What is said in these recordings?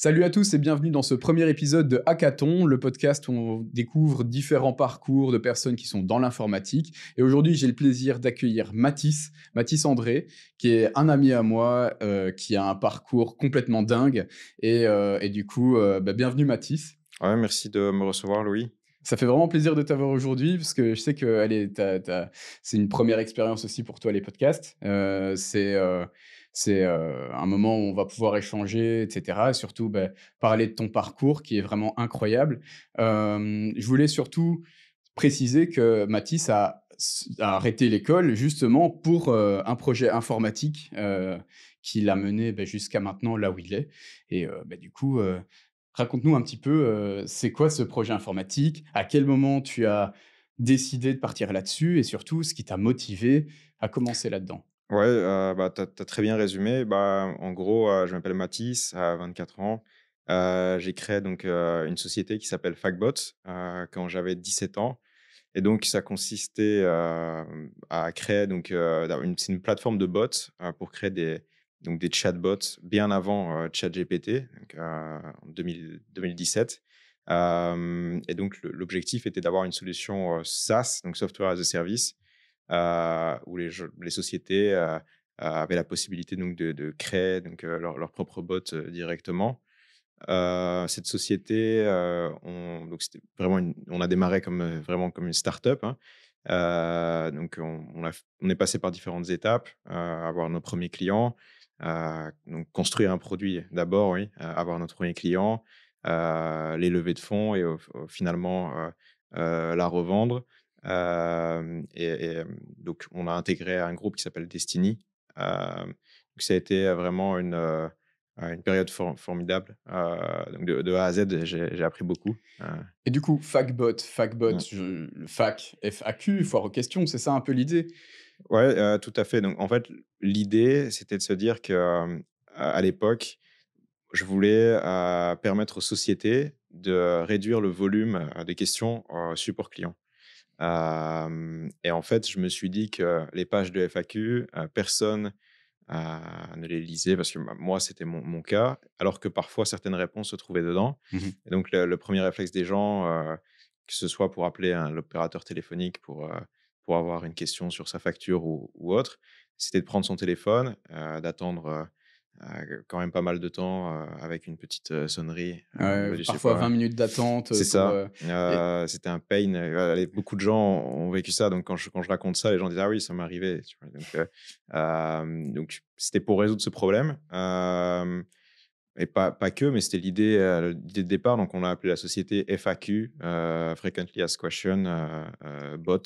Salut à tous et bienvenue dans ce premier épisode de Hackathon, le podcast où on découvre différents parcours de personnes qui sont dans l'informatique. Et aujourd'hui, j'ai le plaisir d'accueillir Mathis André, qui est un ami à moi, qui a un parcours complètement dingue. Et du coup, bienvenue Mathis. Ouais, merci de me recevoir, Louis. Ça fait vraiment plaisir de t'avoir aujourd'hui parce que je sais que c'est une première expérience aussi pour toi les podcasts. C'est un moment où on va pouvoir échanger, et cetera et surtout, parler de ton parcours qui est vraiment incroyable. Je voulais surtout préciser que Mathis a arrêté l'école justement pour, un projet informatique, qui l'a mené, jusqu'à maintenant là où il est du coup, raconte-nous un petit peu, c'est quoi ce projet informatique? À quel moment tu as décidé de partir là-dessus? Et surtout, ce qui t'a motivé à commencer là-dedans? Ouais, tu as très bien résumé. En gros, je m'appelle Mathis, 24 ans. J'ai créé donc, une société qui s'appelle Factbot, quand j'avais 17 ans et donc ça consistait, à créer donc, c'est une plateforme de bots, pour créer des chatbots bien avant, ChatGPT, donc, en 2017. Et donc l'objectif était d'avoir une solution, SaaS, donc Software as a Service, où les sociétés, avaient la possibilité donc de créer donc, leur propre bot, directement. Cette société, on a démarré comme, vraiment comme une start-up, hein. Donc on est passé par différentes étapes, avoir nos premiers clients, donc construire un produit d'abord, oui, avoir notre premier client, les levées de fonds et finalement, la revendre. Donc on a intégré un groupe qui s'appelle Destiny. Donc ça a été vraiment une période formidable, donc de A à Z, j'ai appris beaucoup, Et du coup, Factbot, mmh. le fac, F-A-Q, foire aux questions, c'est ça un peu l'idée? Ouais, tout à fait. Donc en fait, l'idée, c'était de se dire que, à l'époque, je voulais, permettre aux sociétés de réduire le volume, des questions, support client. Et en fait, je me suis dit que les pages de FAQ, personne ne les lisait parce que, moi, c'était mon cas, alors que parfois certaines réponses se trouvaient dedans. Mmh. Et donc le 1er réflexe des gens, que ce soit pour appeler l'opérateur téléphonique pour avoir une question sur sa facture ou autre, c'était de prendre son téléphone, d'attendre, quand même pas mal de temps, avec une petite, sonnerie, au niveau du Parfois support. 20 minutes d'attente, C'est pour, ça, et c'était un pain, beaucoup de gens ont vécu ça, donc quand je raconte ça, les gens disent: «Ah oui, ça m'est arrivé», tu vois? Donc c'était pour résoudre ce problème, et pas que, mais c'était l'idée de départ, donc on a appelé la société FAQ, Frequently Asked Question, Bot,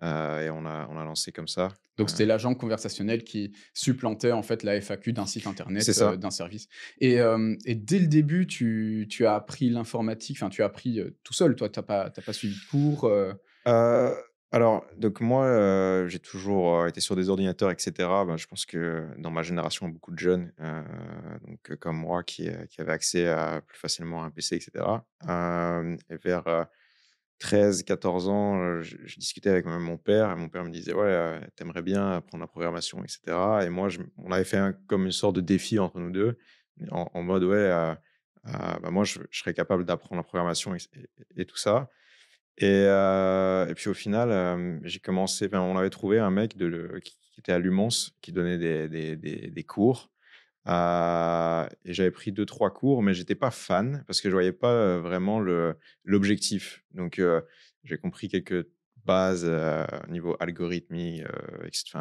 et on a lancé comme ça, donc c'était l'agent conversationnel qui supplantait en fait la FAQ d'un site c'est internet, ça. d'un service et dès le début, tu as appris l'informatique, enfin tu as appris, tout seul toi? Tu as pas suivi de cours, Heu, alors donc moi, j'ai toujours, été sur des ordinateurs et cetera. Je pense que dans ma génération, beaucoup de jeunes, donc comme moi qui avaient accès à plus facilement à un PC et cetera. Et vers, 13-14 ans, je discutais avec mon père et mon père me disait: «Ouais, tu bien apprendre la programmation et cetera», et moi on avait fait comme une sorte de défi entre nous 2 en mode: «Ouais, moi je serais capable d'apprendre la programmation et tout ça». Et puis au final, on avait trouvé un mec qui était à Lumens, qui donnait des cours, et j'avais pris 2-3 cours, mais j'étais pas fan parce que je voyais pas, vraiment l'objectif. Donc j'ai compris quelques bases, niveau algorithmie,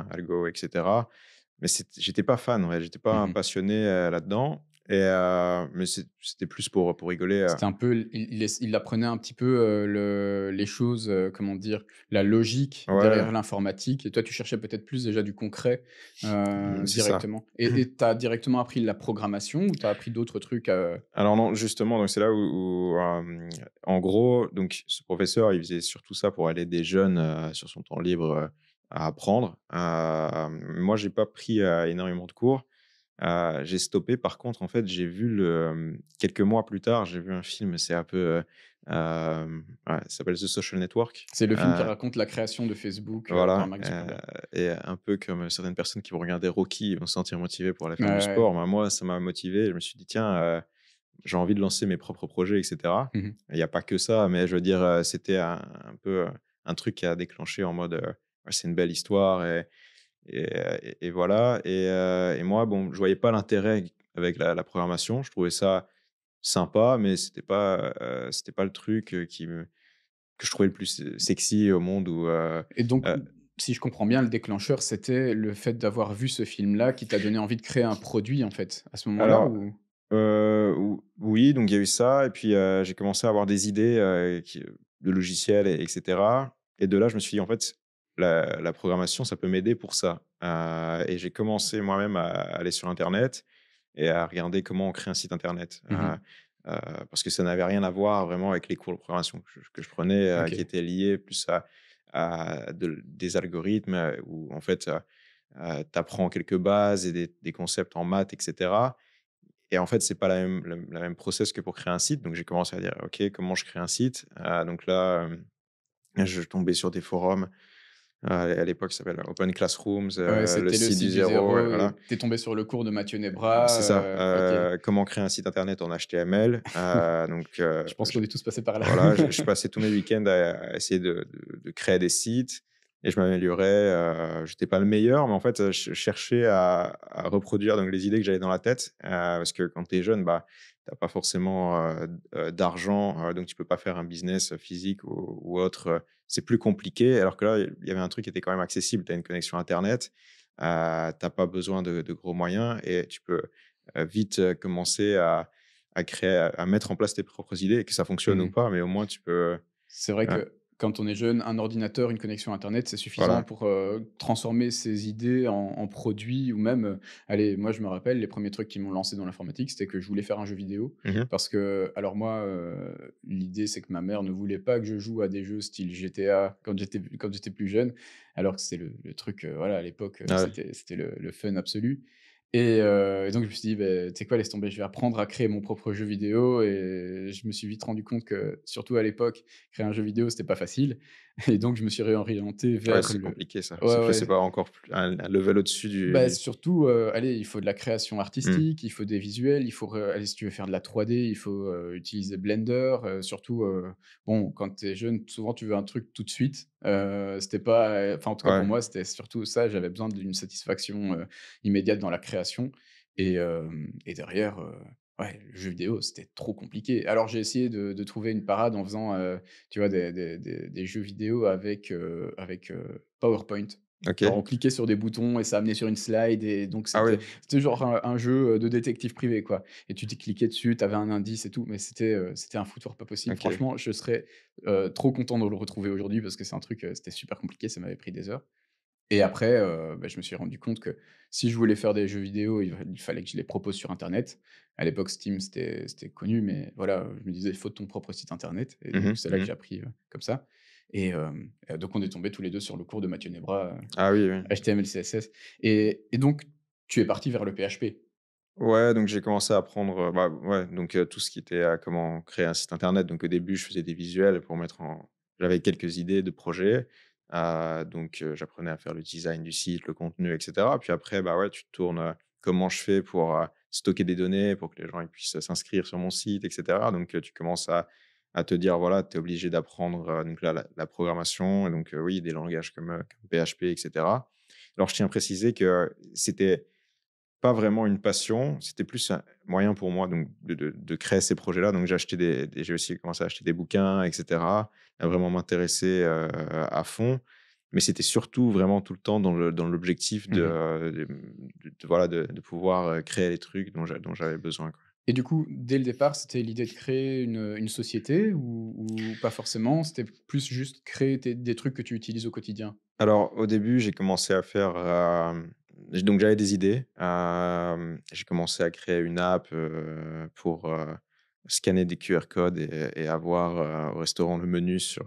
algo et cetera, mais j'étais pas fan, ouais, j'étais pas un mmh. passionné, là-dedans, mais c'était plus pour rigoler, C'était un peu il apprenait un petit peu, les choses, comment dire? La logique ouais, derrière l'informatique et toi tu cherchais peut-être plus déjà du concret, c'est ça. directement et tu as directement appris la programmation ou tu as appris d'autres trucs, Alors non, justement, donc c'est là en gros, donc ce professeur, il faisait surtout ça pour aider des jeunes, sur son temps libre, à apprendre. Moi, j'ai pas pris, énormément de cours. J'ai stoppé. Par contre, en fait, j'ai vu quelques mois plus tard, j'ai vu un film, c'est un peu, ouais, ça s'appelle The Social Network. c'est le film qui Heu, raconte la création de Facebook, par voilà, Mark Zuckerberg. et un peu comme certaines personnes qui vont regarder Rocky, ils vont se sentir motivés pour aller Ouais, faire du ouais. sport. Moi, ça m'a motivé. Je me suis dit: «Tiens, j'ai envie de lancer mes propres projets, et cetera. Mmh. Il y a pas que ça, mais je veux dire, c'était un peu, un truc qui a déclenché en mode, ouais, c'est une belle histoire et voilà et moi, bon, je voyais pas l'intérêt avec la programmation. Je trouvais ça sympa, mais c'était pas le truc, que je trouvais le plus, sexy au monde où, Et donc, heu si je comprends bien, le déclencheur, c'était le fait d'avoir vu ce film-là qui t'a donné envie de créer un produit, en fait, à ce moment-là alors, ou? ou oui, donc il y a eu ça et puis, j'ai commencé à avoir des idées, de logiciels et de là, je me suis dit: «En fait, la programmation, ça peut m'aider pour ça». Et j'ai commencé moi-même à aller sur internet et à regarder comment on crée un site internet, Mmh. parce que ça n'avait rien à voir vraiment avec les cours de programmation que je prenais, qui OK. étaient liés plus à des algorithmes, où en fait, tu apprends quelques bases et des concepts en maths, et cetera. Et en fait, c'est pas la même process que pour créer un site. Donc j'ai commencé à dire: «OK, comment je crée un site?» Donc là, je tombais sur des forums, à l'époque, ça s'appelle Open Classrooms, Ouais, le c'était le site site du du zéro, zéro et voilà. tu es tombé sur le cours de Mathieu Nebra, C'est ça, OK. comment créer un site internet en HTML. Donc Je pense qu'on est tous passés par là. voilà, je passais tous mes week-ends à essayer de créer des sites et je m'améliorais, j'étais pas le meilleur, mais en fait, je cherchais à reproduire donc les idées que j'avais dans la tête, parce que quand tu es jeune, bah, tu pas forcément, d'argent, donc tu peux pas faire un business physique ou autre, c'est plus compliqué. Alors que là, il y avait un truc qui était quand même accessible. Tu as une connexion internet, tu pas besoin de gros moyens et tu peux, vite, commencer à créer, à mettre en place tes propres idées et que ça fonctionne ou Mmh. pas, mais au moins tu peux, C'est vrai ouais, que quand on est jeune, un ordinateur, une connexion internet, c'est suffisant voilà. pour, transformer ses idées en produits ou même, allez, moi je me rappelle les premiers trucs qui m'ont lancé dans l'informatique, c'était que je voulais faire un jeu vidéo Mmh. parce que alors moi, l'idée c'est que ma mère ne voulait pas que je joue à des jeux style GTA quand j'étais plus jeune, alors que c'était le truc, voilà à l'époque, Ah ouais. c'était le fun absolu et donc je me suis dit: «Beh, tu sais quoi? Laisse tomber, je vais apprendre à créer mon propre jeu vidéo» et je me suis vite rendu compte que, surtout à l'époque, créer un jeu vidéo, c'était pas facile et donc je me suis réorienté Ouais, vers c'est le compliqué ça. ouais, C'est ouais. pas encore plus un level au-dessus Bah, du surtout, allez, il faut de la création mmh. artistique, il faut des visuels, il faut allez, si tu veux faire de la 3D, il faut, utiliser Blender, surtout, bon, quand tu es jeune, souvent tu veux un truc tout de suite. C'était pas, enfin, en tout cas pour Ouais. moi, c'était surtout ça, j'avais besoin d'une satisfaction, immédiate dans la création et derrière, ouais, le jeu vidéo, c'était trop compliqué. Alors j'ai essayé de trouver une parade en faisant, tu vois, des jeux vidéo avec PowerPoint. Genre OK. on cliquait sur des boutons et ça amenait sur une slide et donc Ah oui. c'était genre un jeu, de détective privé, quoi et tu t'y cliquais dessus, tu avais un indice et tout, mais c'était un foutoir pas possible. OK. Franchement, je serais, trop content de le retrouver aujourd'hui parce que c'est un truc, c'était super compliqué, ça m'avait pris des heures et après, bah, je me suis rendu compte que si je voulais faire des jeux vidéo, il fallait que je les propose sur internet. À l'époque, Steam, c'était connu, mais voilà, je me disais: «Il faut ton propre site internet» et Mmh donc mh. c'est là que Mmh. j'ai appris, comme ça et donc on est tombés tous les 2 sur le cours de Mathieu Nebra, Ah oui, oui. HTML, CSS et donc tu es parti vers le PHP? Ouais, donc j'ai commencé à apprendre, bah, ouais, donc tout ce qui était, comment créer un site internet. Donc au début, je faisais des visuels pour mettre en j'avais quelques idées de projets, donc j'apprenais à faire le design du site, le contenu, et cetera. Puis après, bah, ouais, tu te tournes, comment je fais pour, stocker des données, pour que les gens ils puissent s'inscrire sur mon site, et cetera. Donc tu commences à te dire, voilà, tu es obligé d'apprendre, donc là, la programmation et donc oui, des langages comme PHP, et cetera. Alors je tiens à préciser que c'était pas vraiment une passion, c'était plus un moyen pour moi donc de créer ces projets-là. Donc j'ai acheté j'ai aussi commencé à acheter des bouquins, et cetera, à vraiment m'intéresser, à fond. Mais c'était surtout vraiment tout le temps dans l'objectif Mmh. voilà, de pouvoir, créer les trucs dont j'avais besoin, quoi. Et du coup, dès le départ, c'était l'idée de créer une société ou pas forcément? C'était plus juste créer des trucs que tu utilises au quotidien? Alors, au début, j'ai commencé à faire, donc j'avais des idées. J'ai commencé à créer une app, pour, scanner des QR codes et avoir, au restaurant le menu sur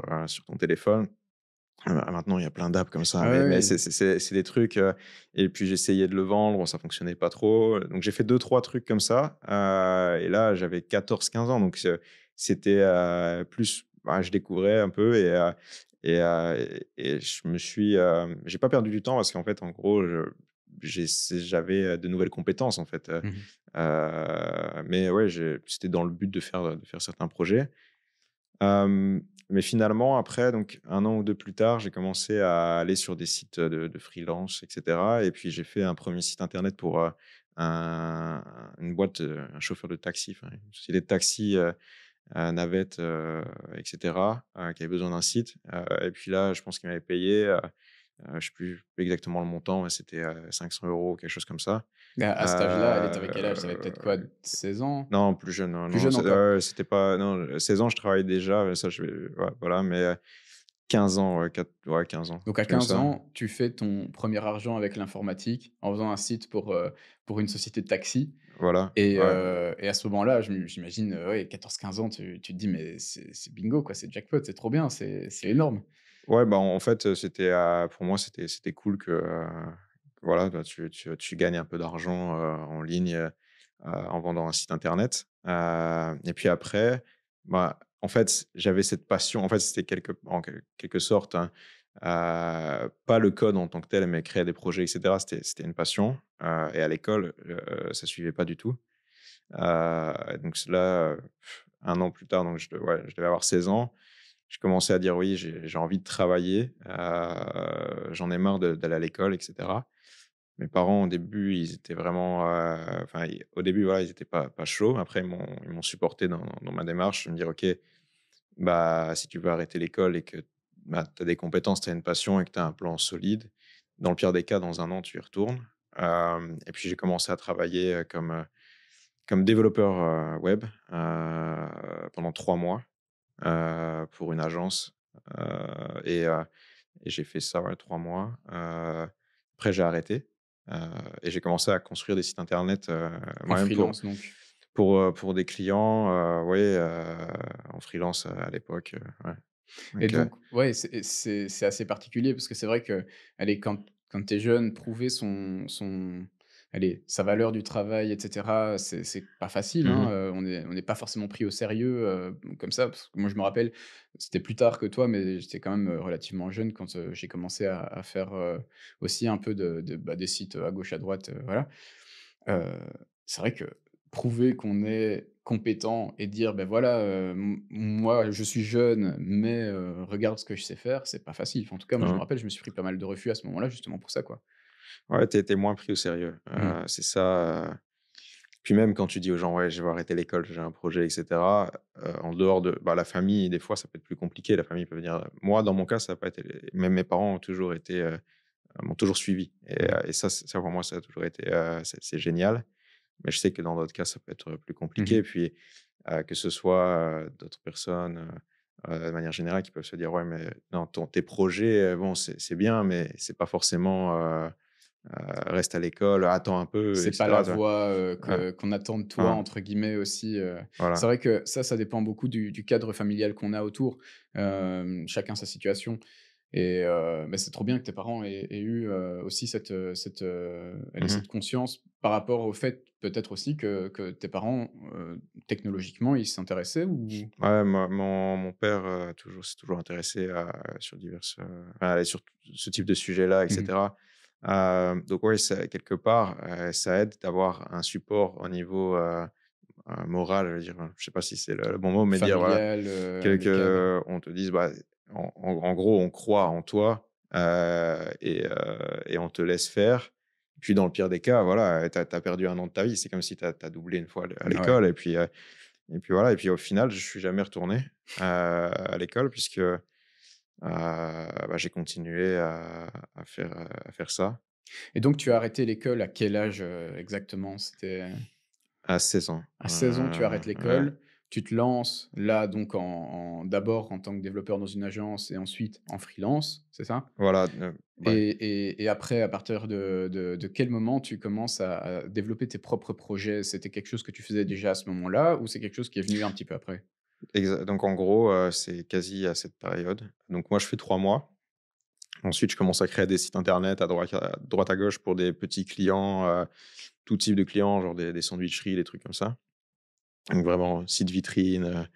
ton téléphone. Maintenant, il y a plein d'apps comme ça, Ah mais oui. c'est des trucs, et puis j'essayais de le vendre, bon, ça fonctionnait pas trop. Donc j'ai fait deux trois trucs comme ça, et là, j'avais 14 15 ans, donc c'était, plus, bah, je découvrais un peu et je me suis, j'ai pas perdu du temps parce qu'en fait, en gros, j'avais de nouvelles compétences, en fait. Mmh. Mais ouais, c'était dans le but de faire certains projets. Mais finalement, après, donc 1 an ou 2 plus tard, j'ai commencé à aller sur des sites de freelance, et cetera. Et puis, j'ai fait un premier site internet pour un une boîte, un chauffeur de taxi, enfin, une société de taxi, navette, et cetera, qui avait besoin d'un site. Et puis là, je pense qu'il m'avait payé, je ne sais plus exactement le montant, mais c'était 500 €, quelque chose comme ça. À cet âge-là, allez, tu avais quel âge? Tu avais peut-être quoi, Heu 16 ans? non, plus jeune, non, Plus non, jeune encore? ouais, c'était pas non, 16 ans, je travaillais déjà, ça je vais ouais, voilà, mais 15 ans, ouais, 15 ans, Donc à quelque chose comme 15 ça. ans, tu fais ton premier argent avec l'informatique en faisant un site pour une société de taxi Voilà, ouais. et à ce moment-là, j'imagine, ouais, 14-15 ans, tu te dis: «Mais c'est bingo quoi, c'est jackpot, c'est trop bien, c'est énorme». Ouais, bah, en fait, c'était, pour moi, c'était cool que, voilà, bah, tu gagnes un peu d'argent, en ligne, en vendant un site internet. Et puis après, bah, en fait, j'avais cette passion. En fait, c'était quelque sorte, hein, pas le code en tant que tel, mais créer des projets et cetera, c'était une passion, et à l'école, ça suivait pas du tout. Donc c'est là, 1 an plus tard, donc je devais avoir 16 ans. Je commençais à dire: «Oui, j'ai envie de travailler, j'en ai marre d'aller à l'école» et cetera. Mes parents, au début, ils étaient vraiment, enfin, au début, voilà, ils étaient pas chauds. Après, ils m'ont supporté dans ma démarche, de me dire: «OK, bah, si tu veux arrêter l'école et que, bah, tu as des compétences, tu as une passion et que tu as un plan solide, dans le pire des cas, dans 1 an, tu y retournes». Et puis j'ai commencé à travailler, comme développeur, web, pendant 3 mois, pour une agence, et j'ai fait ça, ouais, 3 mois. Après j'ai arrêté, heu et j'ai commencé à construire des sites internet, En moi-même freelance donc. pour des clients, ouais, en freelance, à l'époque, ouais. Et Donc donc, ouais, c'est assez particulier parce que c'est vrai que, allez, quand tu es jeune, prouver allez, sa valeur du travail et cetera, c'est pas facile, mmh hein, mh. on n'est pas forcément pris au sérieux, comme ça. Parce que moi, je me rappelle, c'était plus tard que toi, mais j'étais quand même, relativement jeune quand, j'ai commencé à faire, aussi un peu des sites, à gauche, à droite, voilà. Heu, c'est vrai que prouver qu'on est compétent et dire: «Ben voilà, moi je suis jeune, mais regarde ce que je sais faire», c'est pas facile. Enfin, en tout cas, moi je me Mmh. rappelle, je me suis pris pas mal de refus à ce moment-là, justement pour ça, quoi. Ouais, tu moins pris au sérieux, Mmh. c'est ça, puis même quand tu dis aux gens: «Ouais, je vais arrêter l'école, j'ai un projet» et cetera, en dehors de, bah, la famille, des fois, ça peut être plus compliqué. La famille peut venir, moi, dans mon cas, ça a pas été même mes parents ont toujours été, m'ont toujours suivi, Mmh. et ça pour moi, ça a toujours été, c'est génial. Mais je sais que dans d'autres cas, ça peut être plus compliqué. Mmh. Et puis, que ce soit, d'autres personnes, de manière générale, qui peuvent se dire: «Ouais, mais non, tes projets, bon, c'est bien, mais c'est pas forcément, reste à l'école, attends un peu» et C'est pas la cetera, tu vois? voie, Ouais, que qu'on attend de toi, hein, entre guillemets aussi, c'est voilà. vrai que ça dépend beaucoup du cadre familial qu'on a autour. Chacun sa situation et bah, c'est trop bien que tes parents aient eu, aussi allez, Mmh. cette conscience par rapport au fait, peut-être aussi que tes parents, technologiquement, ils s'intéressaient ou? Ouais, mon père, s'est toujours intéressé sur diverses, enfin, allez, sur ce type de sujet-là et Mmh mh. cetera. Donc ouais, ça quelque part, ça aide d'avoir un support au niveau, moral, je veux dire, je sais pas si c'est le bon mot, mais dire voilà, Familial, amical. on te dise, bah, en gros, on croit en toi, et on te laisse faire. Puis dans le pire des cas, voilà, tu as perdu 1 an de ta vie. C'est comme si tu as doublé une fois à Ouais. l'école, et puis voilà, et puis au final, je suis jamais retourné, à l'école, puisque, bah, j'ai continué à faire ça Et donc tu as arrêté l'école à quel âge, exactement? C'était à 16 ans, à 16 ans, tu arrêtes ouais. l'école, tu te lances là donc d'abord en tant que développeur dans une agence et ensuite en freelance, c'est ça? Voilà, ouais. Et après à partir de quel moment tu commences à développer tes propres projets? C'était quelque chose que tu faisais déjà à ce moment-là ou c'est quelque chose qui est venu un petit peu après? Donc en gros, c'est quasi à cette période. Donc moi, je fais 3 mois. Ensuite, je commence à créer des sites internet à droite à gauche pour des petits clients, tout type de clients, genre des sandwicheries, des trucs comme ça. Donc vraiment site vitrine,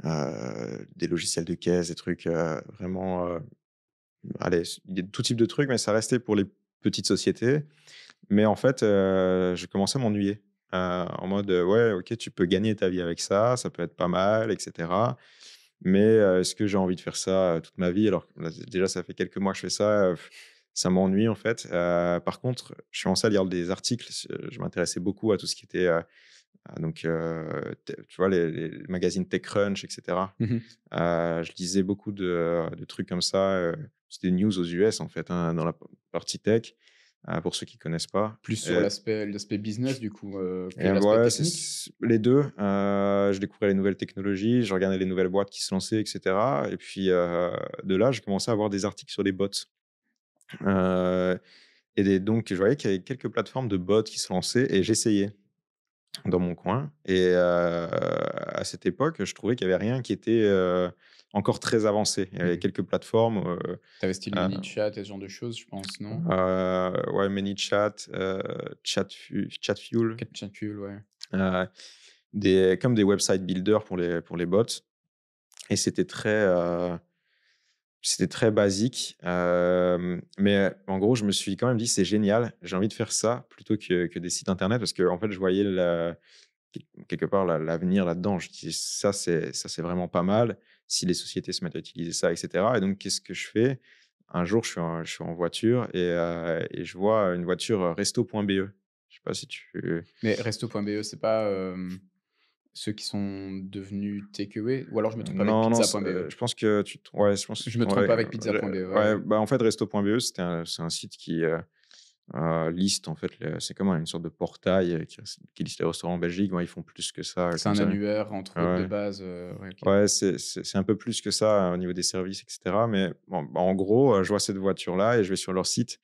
des logiciels de caisse, des trucs, vraiment, allez, il y a tout type de trucs, mais ça restait pour les petites sociétés. Mais en fait, j'ai commencé à m'ennuyer, en mode, «Ouais, OK, tu peux gagner ta vie avec ça peut être pas mal et cetera. Mais, est-ce que j'ai envie de faire ça, toute ma vie?» Alors que là, déjà, ça fait quelques mois que je fais ça, ça m'ennuie, en fait. Par contre, je suis commencé à lire des articles, je m'intéressais beaucoup à tout ce qui était, donc, tu vois, les magazines TechCrunch et cetera. Mmh. Je lisais beaucoup de trucs comme ça, c'était des news aux US, en fait, hein, dans la partie tech, pour ceux qui connaissent pas. Plus sur l'aspect business du coup, que Et l'aspect ouais, technique? les 2. Je découvrais les nouvelles technologies, je regardais les nouvelles boîtes qui se lançaient et cetera et puis, de là, j'ai commencé à voir des articles sur les bots, heu donc je voyais qu'il y avait quelques plateformes de bots qui se lançaient et j'essayais dans mon coin et à cette époque, je trouvais qu'il y avait rien qui était, encore très avancé. Il y avait Mmh. quelques plateformes, Tu avais style heu ManyChat et ce genre de choses, je pense, non? ouais, ManyChat, Chatfuel, CapChaCuel, ouais. heu, comme des website builders pour les bots et c'était très basique, mais en gros, je me suis quand même dit: «C'est génial, j'ai envie de faire ça plutôt que des sites internet» parce qu'en fait, je voyais quelque part l'avenir là-dedans. Je dis: Ça, c'est vraiment pas mal si les sociétés se mettent à utiliser ça et cetera» et donc qu'est-ce que je fais? Un jour, je suis en voiture et je vois une voiture, resto.be. Je sais pas si tu Mais resto.be, c'est pas, ceux qui sont devenus Takeaway? Ou alors je me trompe avec non, non, pizza.be? je pense que tu t ouais, je pense Je me trompe ouais, avec pizza.be, ouais, ouais, ouais. bah, en fait, resto.be, c'est un site qui, liste en fait le c'est comme une sorte de portail, qui liste les restaurants en Belgique. Ouais, ils font plus que ça, C'est comme un ça. annuaire entre autres de Ouais. base, ouais, OK. Ouais, c'est un peu plus que ça, au niveau des services et cetera, mais bon, bah, en gros, je vois cette voiture-là et je vais sur leur site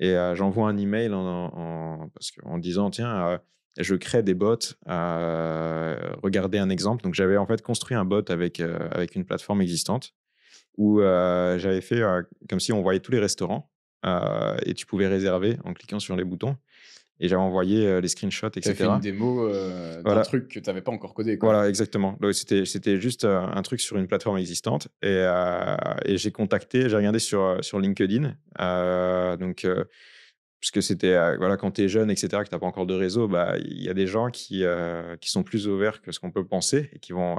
et j'envoie un email en disant: «Tiens, je crée des bots, regardez un exemple». Donc j'avais en fait construit un bot avec une plateforme existante où, j'avais fait, comme si on voyait tous les restaurants, et tu pouvais réserver en cliquant sur les boutons et j'avais envoyé, les screenshots et Tu avais fait une cetera. démo, d'un Voilà. truc que tu avais pas encore codé, quoi? Voilà, exactement. Donc c'était juste, un truc sur une plateforme existante et j'ai regardé sur LinkedIn, parce que c'était, voilà, quand tu es jeune et cetera, que tu as pas encore de réseau, bah, il y a des gens qui sont plus ouverts que ce qu'on peut penser et qui vont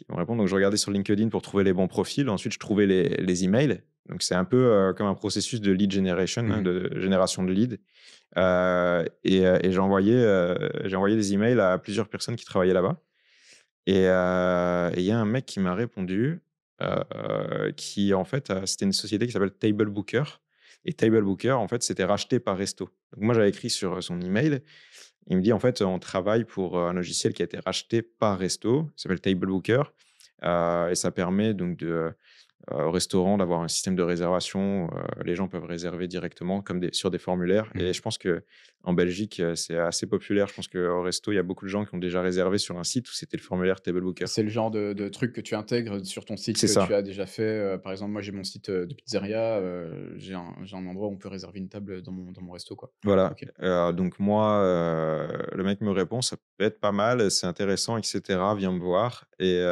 répondre. Donc je regardais sur LinkedIn pour trouver les bons profils. Ensuite, je trouvais les emails. Donc c'est un peu, comme un processus de lead generation, hein, Mmh. de génération de leads, et j'ai envoyé des emails à plusieurs personnes qui travaillaient là-bas. Et il y a un mec qui m'a répondu, qui en fait, c'était une société qui s'appelle Table Booker et Table Booker, en fait, c'était racheté par Resto. Donc moi, j'avais écrit sur, son email, il me dit: «En fait, on travaille pour, un logiciel qui a été racheté par Resto, il s'appelle Table Booker, et ça permet donc au restaurant d'avoir un système de réservation, les gens peuvent réserver directement comme sur des formulaires et Mmh. je pense que en Belgique, c'est assez populaire. Je pense qu'au resto, il y a beaucoup de gens qui ont déjà réservé sur un site où c'était le formulaire Table Booker. C'est le genre de truc que tu intègres sur ton site C'est que tu ça. as déjà fait, par exemple, moi j'ai mon site, de pizzeria, j'ai un endroit où on peut réserver une table dans mon resto, quoi. Voilà, OK. donc moi, le mec me répond: «Ça peut être pas mal, c'est intéressant et cetera, viens me voir» et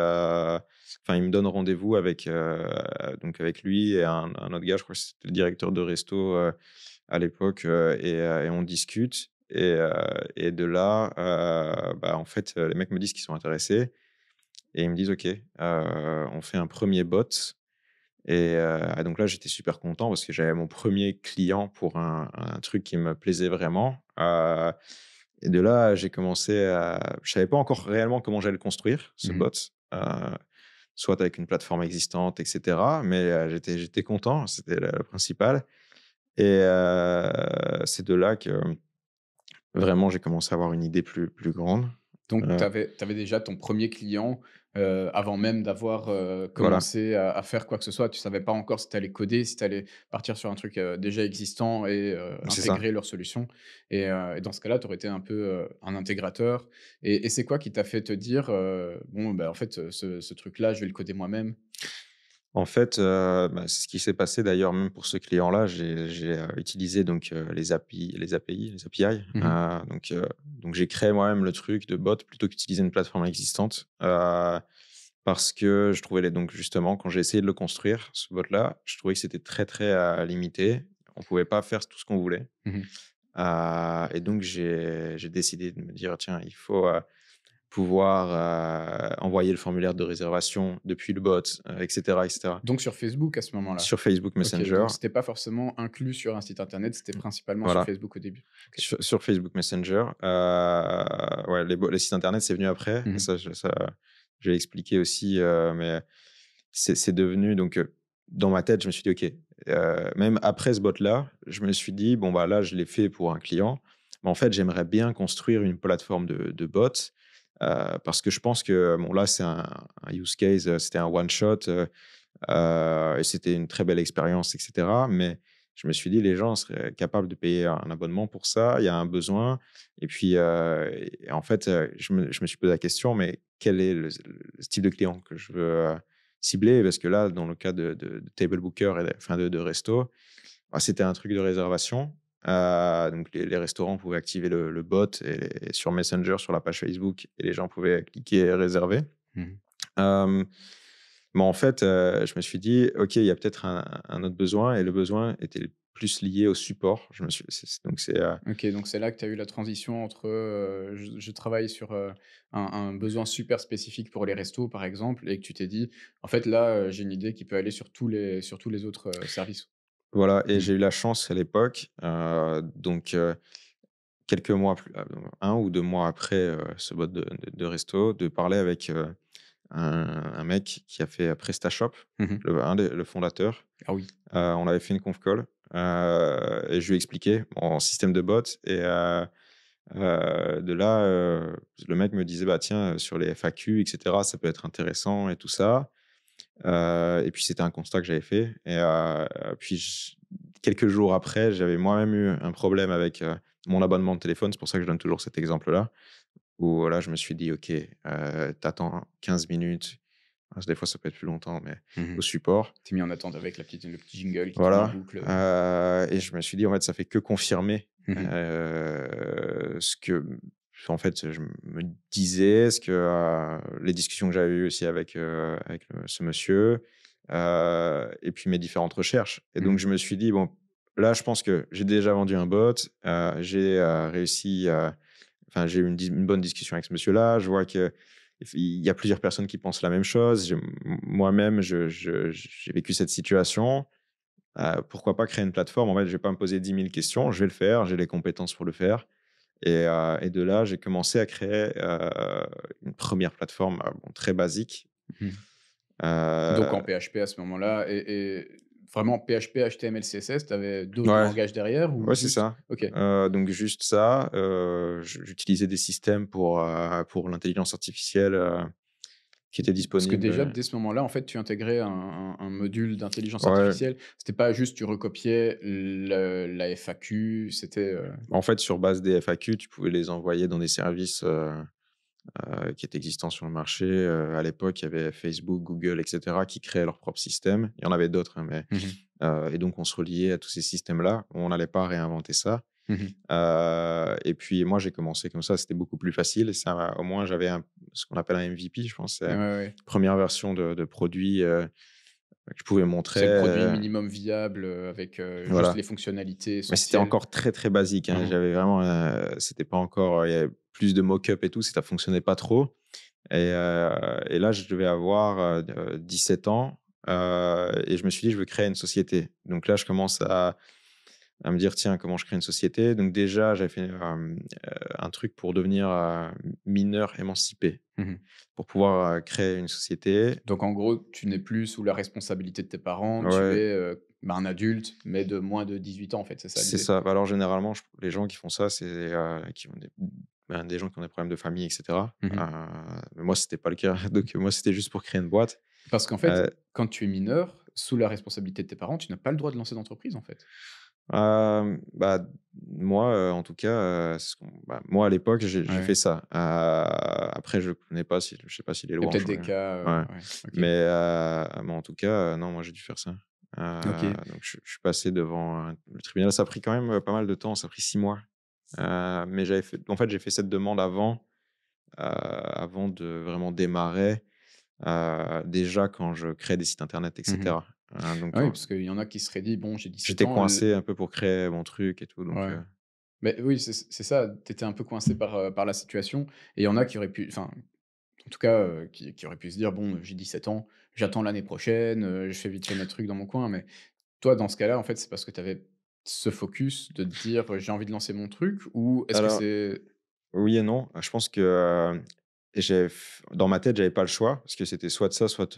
enfin, il me donne rendez-vous donc avec lui et un autre gars, je crois que c'était le directeur de resto, à l'époque, et on discute et de là, bah, en fait, les mecs me disent qu'ils sont intéressés et ils me disent: «OK, on fait un premier bot». Et donc là, j'étais super content parce que j'avais mon premier client pour un truc qui me plaisait vraiment, et de là, j'ai commencé à je savais pas encore réellement comment j'allais le construire, ce Mmh. bot, heu, soit avec une plateforme existante et cetera, mais j'étais content, c'était le principal et c'est de là que, vraiment, j'ai commencé à avoir une idée plus grande, Donc tu heu, avais déjà ton premier client, avant même d'avoir, voilà, commencé à faire quoi que ce soit. Tu savais pas encore si tu allais coder, si tu allais partir sur un truc, déjà existant et c'est ça. intégrer leur solution et dans ce cas-là, tu aurais été un peu, un intégrateur et c'est quoi qui t'a fait te dire, «Bon, bah, en fait, ce truc-là, je vais le coder moi-même»? En fait, bah, c'est ce qui s'est passé d'ailleurs même pour ce client-là. J'ai utilisé donc, les API, Mmh. donc j'ai créé moi-même le truc de bot plutôt qu'utiliser une plateforme existante, parce que je trouvais donc justement quand j'ai essayé de le construire, ce bot-là, je trouvais que c'était très, très, limité. On pouvait pas faire tout ce qu'on voulait. Mmh. Et donc j'ai décidé de me dire: «Tiens, il faut, pouvoir, envoyer le formulaire de réservation depuis le bot, et cetera et cetera». Donc sur Facebook à ce moment-là? Sur Facebook OK, Messenger, donc c'était pas forcément inclus sur un site internet, c'était principalement sur voilà, Facebook au début? OK. sur Facebook Messenger, ouais, les sites internet, c'est venu après. Mmh mh. Ça, j'ai expliqué aussi, mais c'est devenu donc, dans ma tête, je me suis dit: «OK», même après ce bot-là, je me suis dit: «Bon, bah, là, je l'ai fait pour un client, mais en fait, j'aimerais bien construire une plateforme de bots», parce que je pense que, bon, là, c'est un use case, c'était un one shot, et c'était une très belle expérience et cetera. Mais je me suis dit: «Les gens seraient capables de payer un abonnement pour ça, il y a un besoin». Et puis, et en fait, je me suis posé la question: «Mais quel est le style de client que je veux, cibler?» Parce que là, dans le cas de table booker et enfin de resto, bah, c'était un truc de réservation. Donc les restaurants pouvaient activer le bot et sur Messenger, sur la page Facebook, et les gens pouvaient cliquer et réserver. Mmh. Hem, mais en fait, je me suis dit: «OK, il y a peut-être un autre besoin», et le besoin était plus lié au support. Je me suis c'est donc c'est, OK, donc c'est là que tu as eu la transition entre, je travaille sur, un besoin super spécifique pour les restos, par exemple, et que tu t'es dit: «En fait, là, j'ai une idée qui peut aller sur tous les autres, services». voilà, et Mmh. j'ai eu la chance à l'époque, donc quelques mois plus 1 ou 2 mois après, ce bot de resto, de parler avec, un mec qui a fait PrestaShop, Mmh. le fondateur. Ah oui. On avait fait une conf call, et je lui ai expliqué mon système de bot. Et de là, le mec me disait: «Bah, tiens, sur les FAQ et cetera, ça peut être intéressant et tout ça». Et puis c'était un constat que j'avais fait. Et puis quelques jours après, j'avais moi-même eu un problème avec, mon abonnement de téléphone. C'est pour ça que je donne toujours cet exemple-là, où là, je me suis dit: «OK, tu 15 minutes». Des fois, ça peut être plus longtemps, mais Mmh. au support. Tu mis en attente avec le petit jingle qui tourne en Voilà, boucle. et je me suis dit: «En fait, ça fait que confirmer, Mmh. ce que, en fait, je me disais, ce que, les discussions que j'avais eues aussi avec ce monsieur, et puis mes différentes recherches. Et donc Mmh. je me suis dit: «Bon, là, je pense que j'ai déjà vendu un bot, j'ai, réussi, enfin, j'ai eu une bonne discussion avec ce monsieur-là. Je vois qu'il y a plusieurs personnes qui pensent la même chose. Moi-même, j'ai vécu cette situation. Pourquoi pas créer une plateforme? En fait, je vais pas me poser 10 000 questions, je vais le faire, j'ai les compétences pour le faire». Et de là, j'ai commencé à créer, une première plateforme, bon, très basique. Mmh. Donc en Heu, PHP à ce moment-là et vraiment PHP, HTML, CSS, tu avais d'autres ouais, langages derrière ou ouais, c'est juste? ça. OK. Donc juste ça, j'utilisais des systèmes pour l'intelligence artificielle, qui étaient Parce que disponibles, déjà, dès ce moment-là, en fait, tu intégrais un module d'intelligence ouais. artificielle. C'était pas juste tu recopiais la FAQ, c'était, En fait, sur base des FAQ, tu pouvais les envoyer dans des services, qui étaient existants sur le marché. À l'époque, il y avait Facebook, Google et cetera qui créaient leur propre système. Il y en avait d'autres, hein, mais mmh et donc on se reliait à tous ces systèmes-là. On n'allait pas réinventer ça. mh. Et puis moi, j'ai commencé comme ça, c'était beaucoup plus facile. Ça, au moins, j'avais ce qu'on appelle un MVP, je pense, Ouais, c'est ouais. première version de produit, que je pouvais montrer, C'est le produit minimum viable, avec, juste voilà. les fonctionnalités Mais c'était essentielles. encore très, très basique, hein. Mmh. J'avais vraiment, c'était pas encore, il y avait plus de mock-up et tout, ça fonctionnait pas trop. Et là, je devais avoir, 17 ans, et je me suis dit: «Je veux créer une société». Donc là, je commence à me dire: «Tiens, comment je crée une société?» Donc déjà, j'avais fait, un truc pour devenir, mineur émancipé, Mmh. pour pouvoir, créer une société. Donc en gros, tu n'es plus sous la responsabilité de tes parents, tu Ouais, es, un adulte, mais de moins de 18 ans, en fait, c'est ça c'est l'idée? ça. Bah, alors généralement, les gens qui font ça, c'est, qui ont des gens qui ont des problèmes de famille et cetera. Mmh. Mais moi, c'était pas le cas. Donc moi, c'était juste pour créer une boîte. Parce qu'en fait, Heu, quand tu es mineur, sous la responsabilité de tes parents, tu n'as pas le droit de lancer d'entreprise, en fait. bah, moi, en tout cas, c'est ce qu'on bah, moi, à l'époque, j'ai Ouais. fait ça. Après, je sais pas si les Il y a lois ont peut-être des changé. cas, Ouais, ouais, OK. mais en tout cas, non, moi, j'ai dû faire ça. OK. Donc je suis passé devant, le tribunal. Ça a pris quand même, pas mal de temps, ça a pris 6 mois. Mais j'ai fait cette demande avant de vraiment démarrer, déjà quand je crée des sites internet et Mmh. cetera. Donc Ah oui, parce qu'il y en a qui se seraient dit: «Bon, j'ai 17 j'étais ans, l» coincé un peu pour créer mon truc et tout, donc ouais. Mais oui, c'est ça, tu étais un peu coincé par la situation et il y en a qui auraient pu enfin, en tout cas, qui auraient pu se dire: «Bon, j'ai 17 ans, j'attends l'année prochaine, je fais vite fait mes trucs dans mon coin». Mais toi, dans ce cas-là, en fait, c'est parce que tu avais ce focus de te dire: «J'ai envie de lancer mon truc» ou est-ce que Alors, c'est oui et non. Je pense que, j'ai f dans ma tête, j'avais pas le choix parce que c'était soit de ça, soit,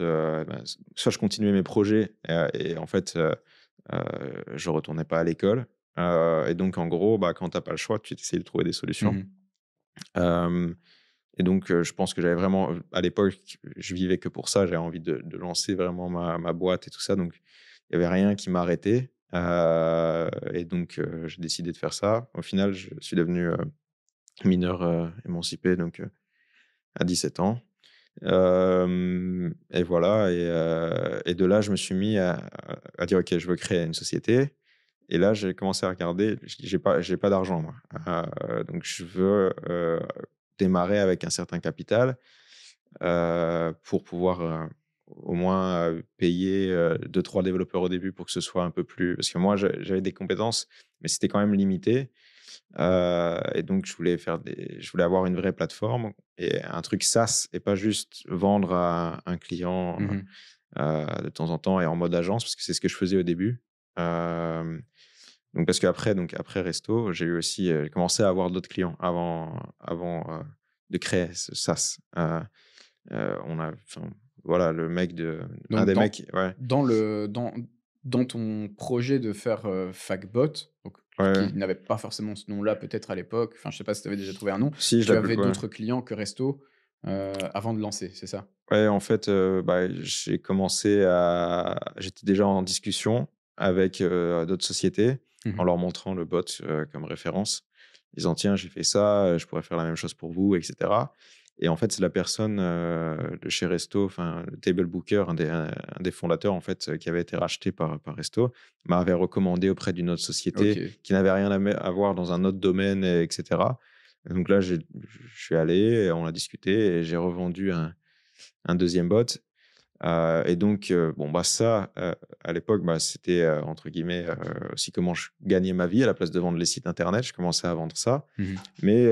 soit je continuais mes projets, et en fait, je retournais pas à l'école, et donc en gros, bah, quand tu as pas le choix, tu essaies de trouver des solutions. mmh Hem Et donc, je pense que j'avais vraiment, à l'époque, je vivais que pour ça. J'avais envie de lancer vraiment ma boîte et tout ça, donc il y avait rien qui m'arrêtait, et donc, j'ai décidé de faire ça. Au final, je suis devenu, mineur, émancipé, donc, à 17 ans. Et voilà, et de là, je me suis mis à dire: «OK, je veux créer une société». Et là, j'ai commencé à regarder. J'ai pas d'argent, moi, donc je veux, démarrer avec un certain capital, pour pouvoir, au moins, payer, 2-3 développeurs au début pour que ce soit un peu plus, parce que moi, j'avais des compétences, mais c'était quand même limité, et donc je voulais avoir une vraie plateforme et un truc SaaS et pas juste vendre à un client, mh. de temps en temps et en mode agence, parce que c'est ce que je faisais au début. Donc parce qu'après Resto, j'ai commencé à avoir d'autres clients avant, de créer ce SaaS. On a enfin, voilà, le mec de un Donc des mecs, ouais, dans ton projet de faire, Facbot, donc ouais, ouais. qui n'avait pas forcément ce nom-là peut-être à l'époque, enfin je sais pas si tu avais déjà trouvé un nom, Si, je tu l'appelle, avais ouais. d'autres clients que Resto, avant de lancer, c'est ça? Ouais, en fait, bah, j'étais déjà en discussion avec, d'autres sociétés, en Mmh leur montrant le bot, comme référence, disant: «Tiens, j'ai fait ça, je pourrais faire la même chose pour vous», et cetera. Et en fait, c'est la personne, de chez Resto, enfin, le table booker, un des fondateurs, en fait, qui avait été racheté par Resto, m'avait recommandé auprès d'une autre société OK. qui n'avait rien à voir dans un autre domaine, et cetera. Et donc là, je suis allé et on a discuté et j'ai revendu un deuxième bot, et donc, bon, bah, ça, à l'époque, bah, c'était, entre guillemets, aussi comment je gagnais ma vie à la place de vendre les sites internet. Je commençais à vendre ça, Mmh mais,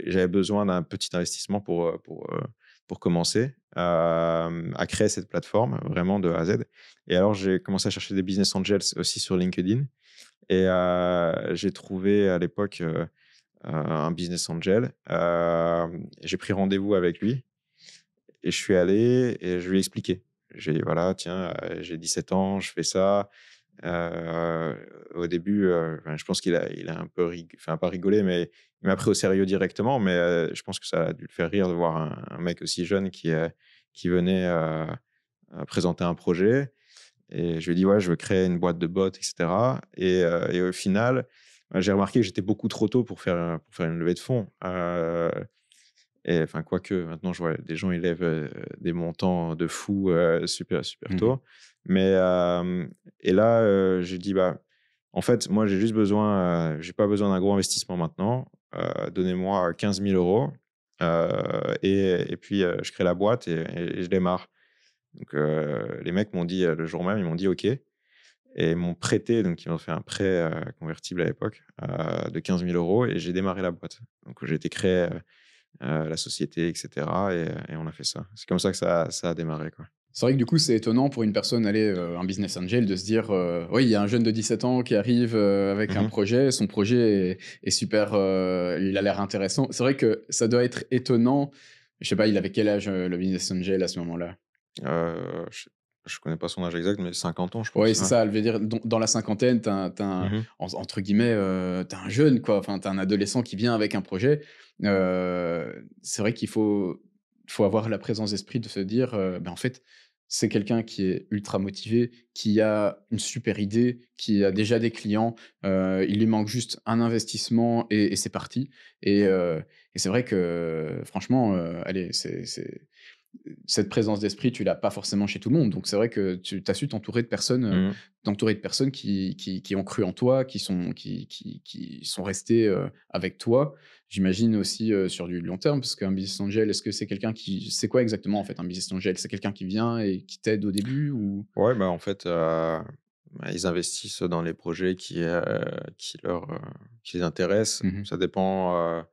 j'avais besoin d'un petit investissement pour commencer, à créer cette plateforme vraiment de A à Z. Et alors j'ai commencé à chercher des business angels aussi sur LinkedIn, et j'ai trouvé à l'époque, un business angel. J'ai pris rendez-vous avec lui et je suis allé et je lui ai expliqué. J'ai dit: «Voilà, tiens, j'ai 17 ans, je fais ça». Au début, enfin, je pense qu'il a un peu enfin, pas rigolé, mais il m'a pris au sérieux directement. Mais, je pense que ça a dû le faire rire de voir un mec aussi jeune qui venait, présenter un projet. Et je lui ai dit: «Ouais, je veux créer une boîte de bots, et cetera». Et au final, bah, j'ai remarqué que j'étais beaucoup trop tôt pour faire une levée de fonds. Et enfin, quoique maintenant je vois des gens, ils lèvent, des montants de fou, super, super mh. tôt. Mais, et là, j'ai dit: «Bah, en fait, moi, j'ai pas besoin d'un gros investissement maintenant. Donnez-moi 15 000 €, et puis, je crée la boîte et je démarre». Donc, les mecs m'ont dit, le jour même, ils m'ont dit: «OK», et m'ont prêté, donc ils m'ont fait un prêt, convertible à l'époque, de 15 000 € et j'ai démarré la boîte. Donc j'ai été créer, la société, et cetera, et on a fait ça. C'est comme ça que ça a démarré, quoi. C'est vrai que du coup, c'est étonnant pour une personne, allez, un business angel de se dire, oui, il y a un jeune de 17 ans qui arrive, avec un Mmh. projet, son projet est super, il a l'air intéressant. C'est vrai que ça doit être étonnant. Je sais pas, il avait quel âge, le business angel à ce moment-là? Je connais pas son âge exact, mais 50 ans, je Oui, pense, c'est ouais. ça, je veux dire dans la cinquantaine, tu un Mmh. entre guillemets, tu un jeune quoi, enfin, tu un adolescent qui vient avec un projet. C'est vrai qu'il faut avoir la présence d'esprit de se dire, en fait, c'est quelqu'un qui est ultra motivé, qui a une super idée, qui a déjà des clients, il lui manque juste un investissement et c'est parti et c'est vrai que franchement, allez, cette présence d'esprit, tu l'as pas forcément chez tout le monde. Donc c'est vrai que tu as su Mmh. t'entourer de personnes qui ont cru en toi, qui sont restées, avec toi. J'imagine aussi, sur du long terme, parce qu'un business angel, est-ce que c'est quelqu'un qui c'est quoi exactement en fait un business angel? C'est quelqu'un qui vient et qui t'aide au début ou? Ouais, bah, en fait, bah, ils investissent dans les projets qui les intéressent. Mmh. Ça dépend,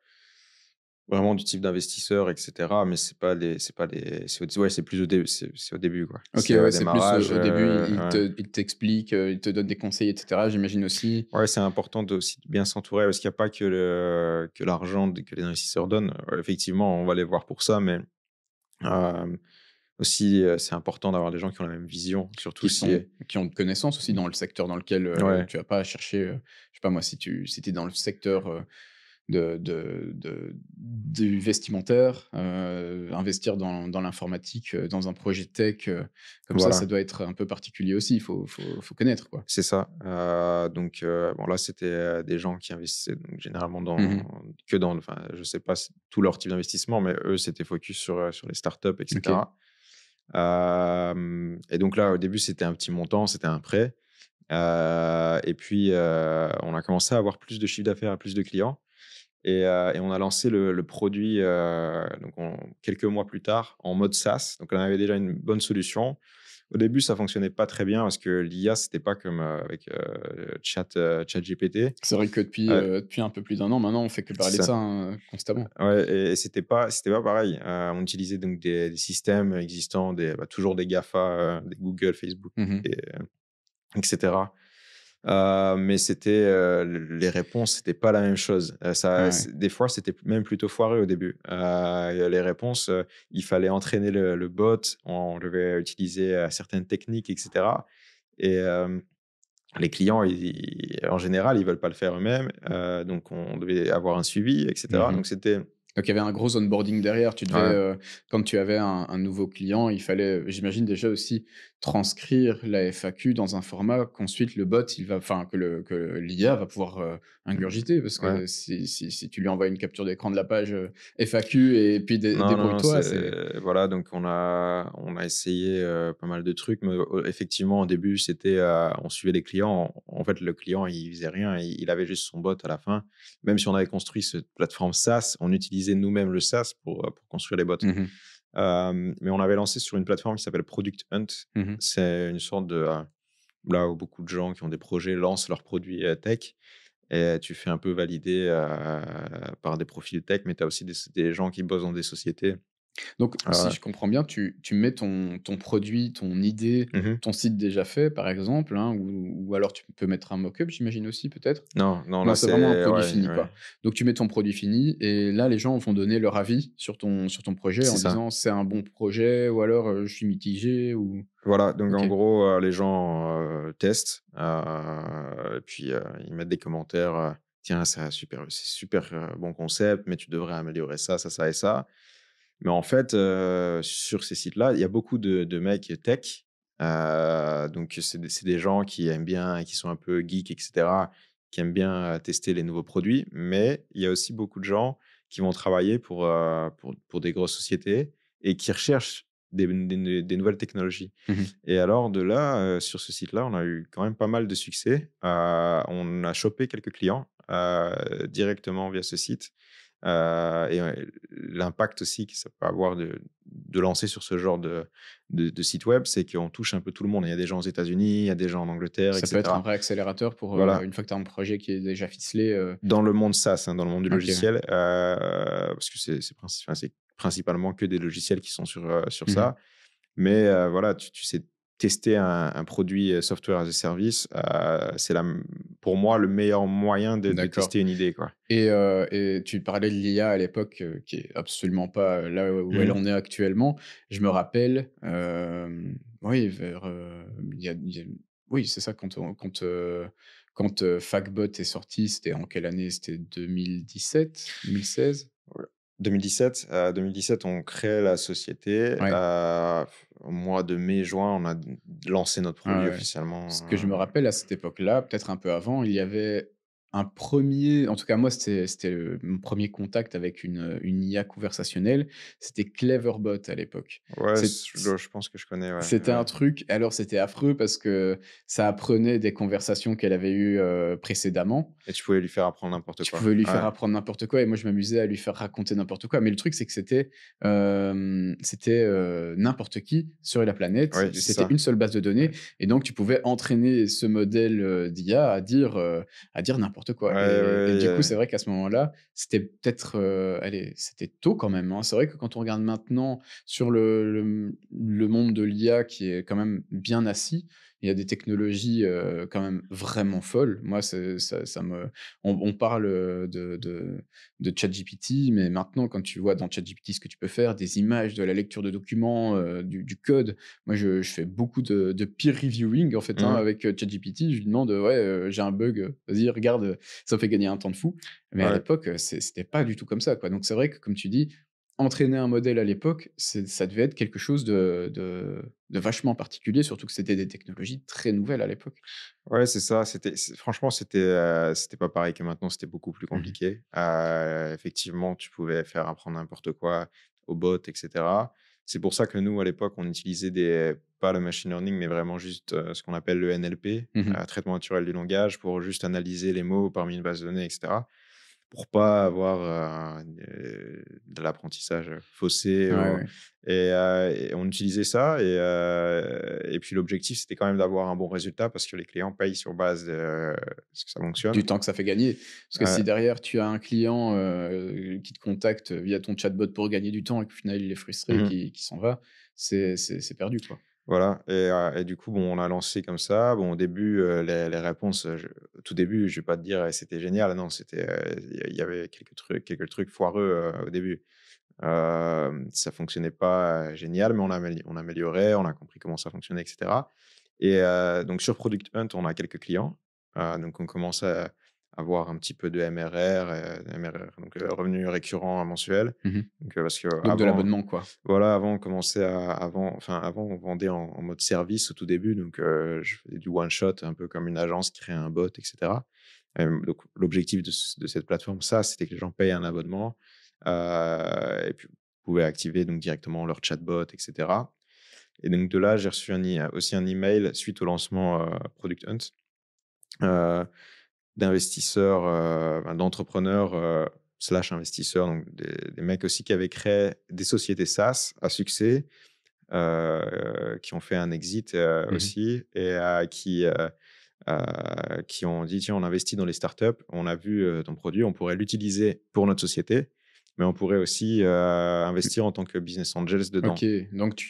vraiment du type d'investisseur et cetera, mais c'est pas les c'est au ouais, c'est plus au début, c'est au début, quoi. OK, C'est au ouais, c'est plus, démarrage, au début, ouais. il t'explique, il te donne des conseils et cetera, j'imagine aussi? Ouais, c'est important de aussi de bien s'entourer parce qu'il y a pas que l'argent que les investisseurs donnent. Effectivement, on va les voir pour ça, mais hem, aussi, c'est important d'avoir des gens qui ont la même vision, surtout si Qui ont de connaissances aussi dans le secteur dans lequel, ouais, tu vas pas chercher, je sais pas moi, si tu es dans le secteur, du vestimentaire, investir dans l'informatique, dans un projet tech, comme ça voilà, doit être un peu particulier aussi. Il faut connaître, quoi. c'est ça. Donc bon là, c'était, des gens qui investissaient donc généralement Mmh. enfin, je sais pas si tout leur type d'investissement, mais eux, c'était focus sur les startups et OK. cetera. Et donc là, au début, c'était un petit montant, c'était un prêt. Et puis, on a commencé à avoir plus de chiffre d'affaires et plus de clients et on a lancé le produit, donc quelques mois plus tard en mode SaaS. Donc on avait déjà une bonne solution. Au début, ça fonctionnait pas très bien parce que l'IA, c'était pas comme, avec, ChatGPT. C'est vrai que depuis un peu plus d'un an maintenant, on fait que parler de Ça ça, hein, constamment. ouais et c'était pas pareil. On utilisait donc des systèmes existants, toujours des GAFA, des Google, Facebook Mmh. et et mais c'était, les réponses, c'était pas la même chose. Ça Ouais. c'est des fois, c'était même plutôt foireux au début. Les réponses, il fallait entraîner le bot, on devait utiliser, certaines techniques et cetera et les clients, en général, ils veulent pas le faire eux-mêmes, donc on devait avoir un suivi et cetera. Mmh. Donc c'était Donc il y avait un gros onboarding derrière. Tu devais, ouais, quand tu avais un nouveau client, il fallait, j'imagine déjà aussi transcrire la FAQ dans un format qu'ensuite le bot, que l'IA va pouvoir, mmh, ingurgiter. Parce ouais. que si tu lui envoies une capture d'écran de la page, FAQ et puis Non, non, non, débrouille-toi, c'est c'est voilà, donc on a essayé, pas mal de trucs, mais effectivement, au début, c'était, on suivait les clients. En fait, le client, il faisait rien, il avait juste son bot à la fin. Même si on avait construit cette plateforme SaaS, on utilisait nous-mêmes le SaaS pour construire les bots. mmh. Mais on avait lancé sur une plateforme qui s'appelle Product Hunt. Mmh. C'est une sorte de, là où beaucoup de gens qui ont des projets lancent leurs produits, tech et tu fais un peu valider, par des profils tech, mais tu as aussi des gens qui bossent dans des sociétés. Donc, si Heu je comprends bien, tu mets ton produit, ton idée, Mmh mh. ton site déjà fait, par exemple, hein, ou alors tu peux mettre un mock-up, j'imagine aussi, peut-être? Non, non, Non, là, c'est vraiment un c'est produit ouais, fini, ouais, quoi. Donc tu mets ton produit fini et là, les gens vont donner leur avis sur ton projet c'est en ça. disant: «C'est un bon projet» ou alors, «Je suis mitigé» ou Voilà, donc OK. en gros, les gens, testent, et puis, ils mettent des commentaires, «Tiens, c'est super, bon concept, mais tu devrais améliorer ça, ça, ça et ça». Mais en fait, sur ces sites-là, il y a beaucoup de mecs tech, donc c'est des gens qui aiment bien qui sont un peu geeks et cetera, qui aiment bien, tester les nouveaux produits. Mais il y a aussi beaucoup de gens qui vont travailler pour des grosses sociétés et qui recherchent des nouvelles technologies. Mmh mh. Et alors de là, sur ce site-là, on a eu quand même pas mal de succès. On a chopé quelques clients, directement via ce site. Et l'impact aussi que ça peut avoir de lancer sur ce genre de site web, c'est qu'on touche un peu tout le monde. Il y a des gens aux États-unis, il y a des gens en Angleterre et Ça peut être un cetera. vrai accélérateur pour, Voilà, une fois que tu as un projet qui est déjà ficelé, dans le monde SaaS, hein, dans le monde du OK, ouais. logiciel, parce que c'est principalement que des logiciels qui sont sur Mmh mh. ça. Mais voilà, tu sais tester un produit, software as a service, c'est pour moi le meilleur moyen de D'accord. tester une idée, quoi. Et tu parlais de l'IA à l'époque, qui est absolument pas, là où elle Mmh. en est actuellement. Je me rappelle, oui, il y a oui, c'est ça quand Factbot est sorti, c'était en quelle année? C'était 2017-2016? Ouais. 2017, on crée la société. Ouais. Au mois de mai-juin, on a lancé notre Ouais, produit ouais. officiellement. Ce que je me rappelle à cette époque-là, peut-être un peu avant, il y avait un premier, en tout cas moi, c'était, mon premier contact avec une IA conversationnelle, c'était Cleverbot à l'époque. Ouais, C'est je pense que je connais, ouais, C'était un ouais. truc, alors c'était affreux parce que ça apprenait des conversations qu'elle avait eues, précédemment. Et tu pouvais lui faire apprendre n'importe Tu quoi. pouvais lui faire Ouais, apprendre n'importe quoi et moi je m'amusais à lui faire raconter n'importe quoi. Mais le truc c'est que n'importe qui sur la planète, oui, c'est c'était ça. une seule base de Ouais. données et donc tu pouvais entraîner ce modèle, d'IA à dire n'importe Ouais, quoi et ouais, du coup, c'est vrai qu'à ce moment-là, c'était peut-être, allez, c'était tôt quand même, hein. C'est vrai que quand on regarde maintenant sur le monde de l'IA qui est quand même bien assis, il y a des technologies, quand même vraiment folles. Moi, c'est ça me on parle, de ChatGPT, mais maintenant quand tu vois dans ChatGPT ce que tu peux faire, des images, de la lecture de documents, du code. Moi je fais beaucoup de peer reviewing en fait, hein, Mmh. avec, ChatGPT. Je lui demande, «Ouais, j'ai un bug, vas-y regarde, ça me fait gagner un temps de fou». Mais à Ouais. l'époque, c'était pas du tout comme ça, quoi. Donc c'est vrai que comme tu dis, entraîner un modèle à l'époque, ça devait être quelque chose de vachement particulier, surtout que c'était des technologies très nouvelles à l'époque. Ouais, c'est ça, franchement, c'était pas pareil que maintenant, c'était beaucoup plus Mmh mh. compliqué. Effectivement, tu pouvais faire apprendre n'importe quoi aux bots et cetera. C'est pour ça que nous, à l'époque, on utilisait pas le machine learning, mais vraiment juste, ce qu'on appelle le NLP, Mmh. traitement naturel du langage, pour juste analyser les mots parmi une base de données et cetera. Pour pas avoir, de l'apprentissage faussé Ouais, ou ouais. et on utilisait ça et puis l'objectif, c'était quand même d'avoir un bon résultat parce que les clients payent sur base de ce que ça fonctionne. Du temps que ça fait gagner. Parce que si Heu, derrière tu as un client, qui te contacte via ton chatbot pour gagner du temps et qu'au final il est frustré et mmh qui s'en va, c'est perdu, quoi. Voilà et du coup, bon, on a lancé comme ça. Bon, au début, les réponses, au tout début, je vais pas te dire: «C'était génial». Non, il y avait quelques trucs foireux, au début. Ça fonctionnait pas, génial, mais on améliorait, on a compris comment ça fonctionnait et cetera donc sur Product Hunt, on a quelques clients, donc on commence à avoir un petit peu de MRR, donc revenu récurrent mensuel. Mmh. Donc parce Donc de qu'avant l'abonnement, quoi. voilà, avant on commençait avant on vendait en mode service au tout début, donc je faisais du one shot un peu comme une agence qui crée un bot et cetera. Donc l'objectif de cette plateforme, ça, c'était que les gens payent un abonnement, et puis vous pouvez activer donc directement leur chatbot et cetera et donc de là, j'ai reçu aussi un email suite au lancement, Product Hunt, heu, d'investisseurs, d'entrepreneurs, slash investisseurs, donc des mecs aussi qui avaient créé des sociétés SaaS à succès, qui ont fait un exit, Mmh. aussi et qui ont dit: «Tiens, on investit dans les startups, on a vu, ton produit, on pourrait l'utiliser pour notre société, mais on pourrait aussi, investir en tant que business angels dedans». OK, donc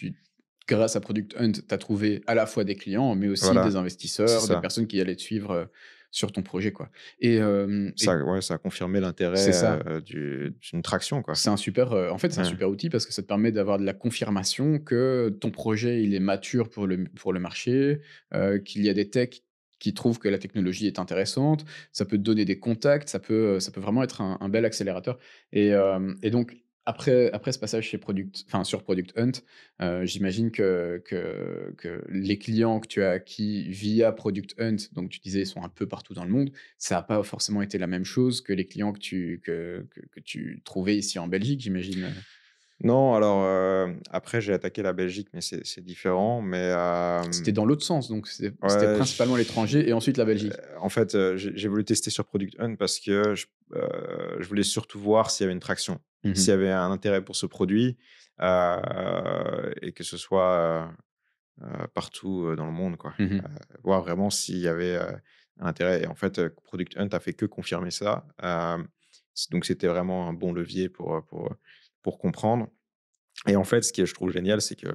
grâce à Product Hunt, tu as trouvé à la fois des clients, mais aussi des Voilà, c'est investisseurs, des ça. personnes qui allaient te suivre, sur ton projet, quoi et Ouais, ça a confirmé c'est l'intérêt, ça. d'une traction, quoi. C'est un super, en fait, c'est un Ouais. super outil parce que ça te permet d'avoir de la confirmation que ton projet, il est mature pour le marché, qu'il y a des techs qui trouvent que la technologie est intéressante. Ça peut te donner des contacts, ça peut vraiment être un bel accélérateur et donc après ce passage sur Product Hunt, j'imagine que les clients que tu as acquis via Product Hunt, donc tu disais, ils sont un peu partout dans le monde, ça a pas forcément été la même chose que les clients que tu trouvais ici en Belgique, j'imagine? Non, alors, après j'ai attaqué la Belgique, mais c'est différent, mais C'était dans l'autre sens, donc c'était ouais, principalement l'étranger et ensuite la Belgique? en fait, j'ai voulu tester sur Product Hunt parce que je voulais surtout voir s'il y avait une traction, Mmh s'il mh. y avait un intérêt pour ce produit, et que ce soit, partout, dans le monde, quoi. Mmh mh. Voir vraiment s'il y avait, un intérêt et en fait, Product Hunt a fait que confirmer ça, donc c'était vraiment un bon levier pour comprendre et en fait, ce que je trouve génial, c'est que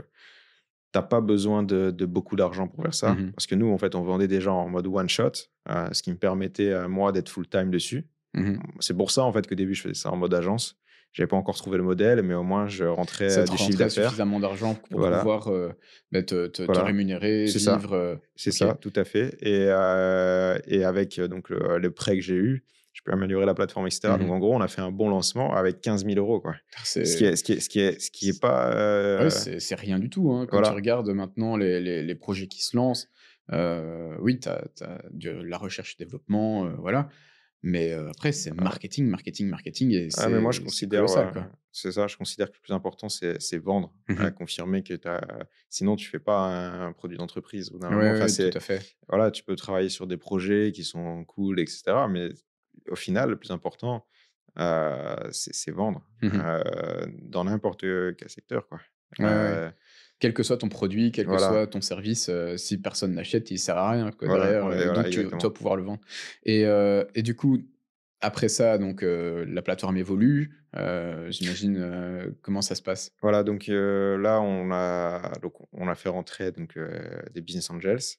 tu pas besoin de beaucoup d'argent pour faire Mmh ça. mh. Parce que nous, en fait, on vendait déjà en mode one shot, ce qui me permettait, moi, d'être full time dessus. Mmh mh. C'est pour ça, en fait, qu'au début, je faisais ça en mode agence. J'avais pas encore trouvé le modèle, mais au moins je rentrais, Ça te du chiffre rentrait d'affaires. suffisamment d'argent pour Voilà, pouvoir, te voilà, rémunérer, c'est ça. vivre, C'est OK. ça, tout à fait et avec, donc le prêt que j'ai eu, je peux améliorer la plateforme et cetera. Mmh Donc mh. en gros, on a fait un bon lancement avec 15 000 €, quoi. C'est Ce qui est pas, Ouais, c'est rien du tout, hein. Quand tu voilà. regardes maintenant les projets qui se lancent, oui, tu as de la recherche et développement, voilà. Mais après, c'est marketing, marketing, marketing et Ah, mais moi, je c'est considère, colossal, quoi. c'est ça, je considère que le plus important, c'est vendre, Mmh. confirmer que tu sinon tu fais pas un produit d'entreprise au bout d'un Ouais, moment. Enfin, ouais, tout c'est à fait. voilà, tu peux travailler sur des projets qui sont cool et cetera, mais au final, le plus important, c'est vendre, Mmh. dans n'importe quel secteur, quoi. Ouais, ouais. Heu, Quel que soit ton produit, quel que voilà, soit ton service, si personne n'achète, il sert à rien, quoi, voilà, derrière, ouais, voilà, donc tu exactement. dois pouvoir le vendre et du coup, après ça, donc la plateforme évolue, j'imagine, comment ça se passe? Voilà, donc là, on a fait rentrer donc des business angels.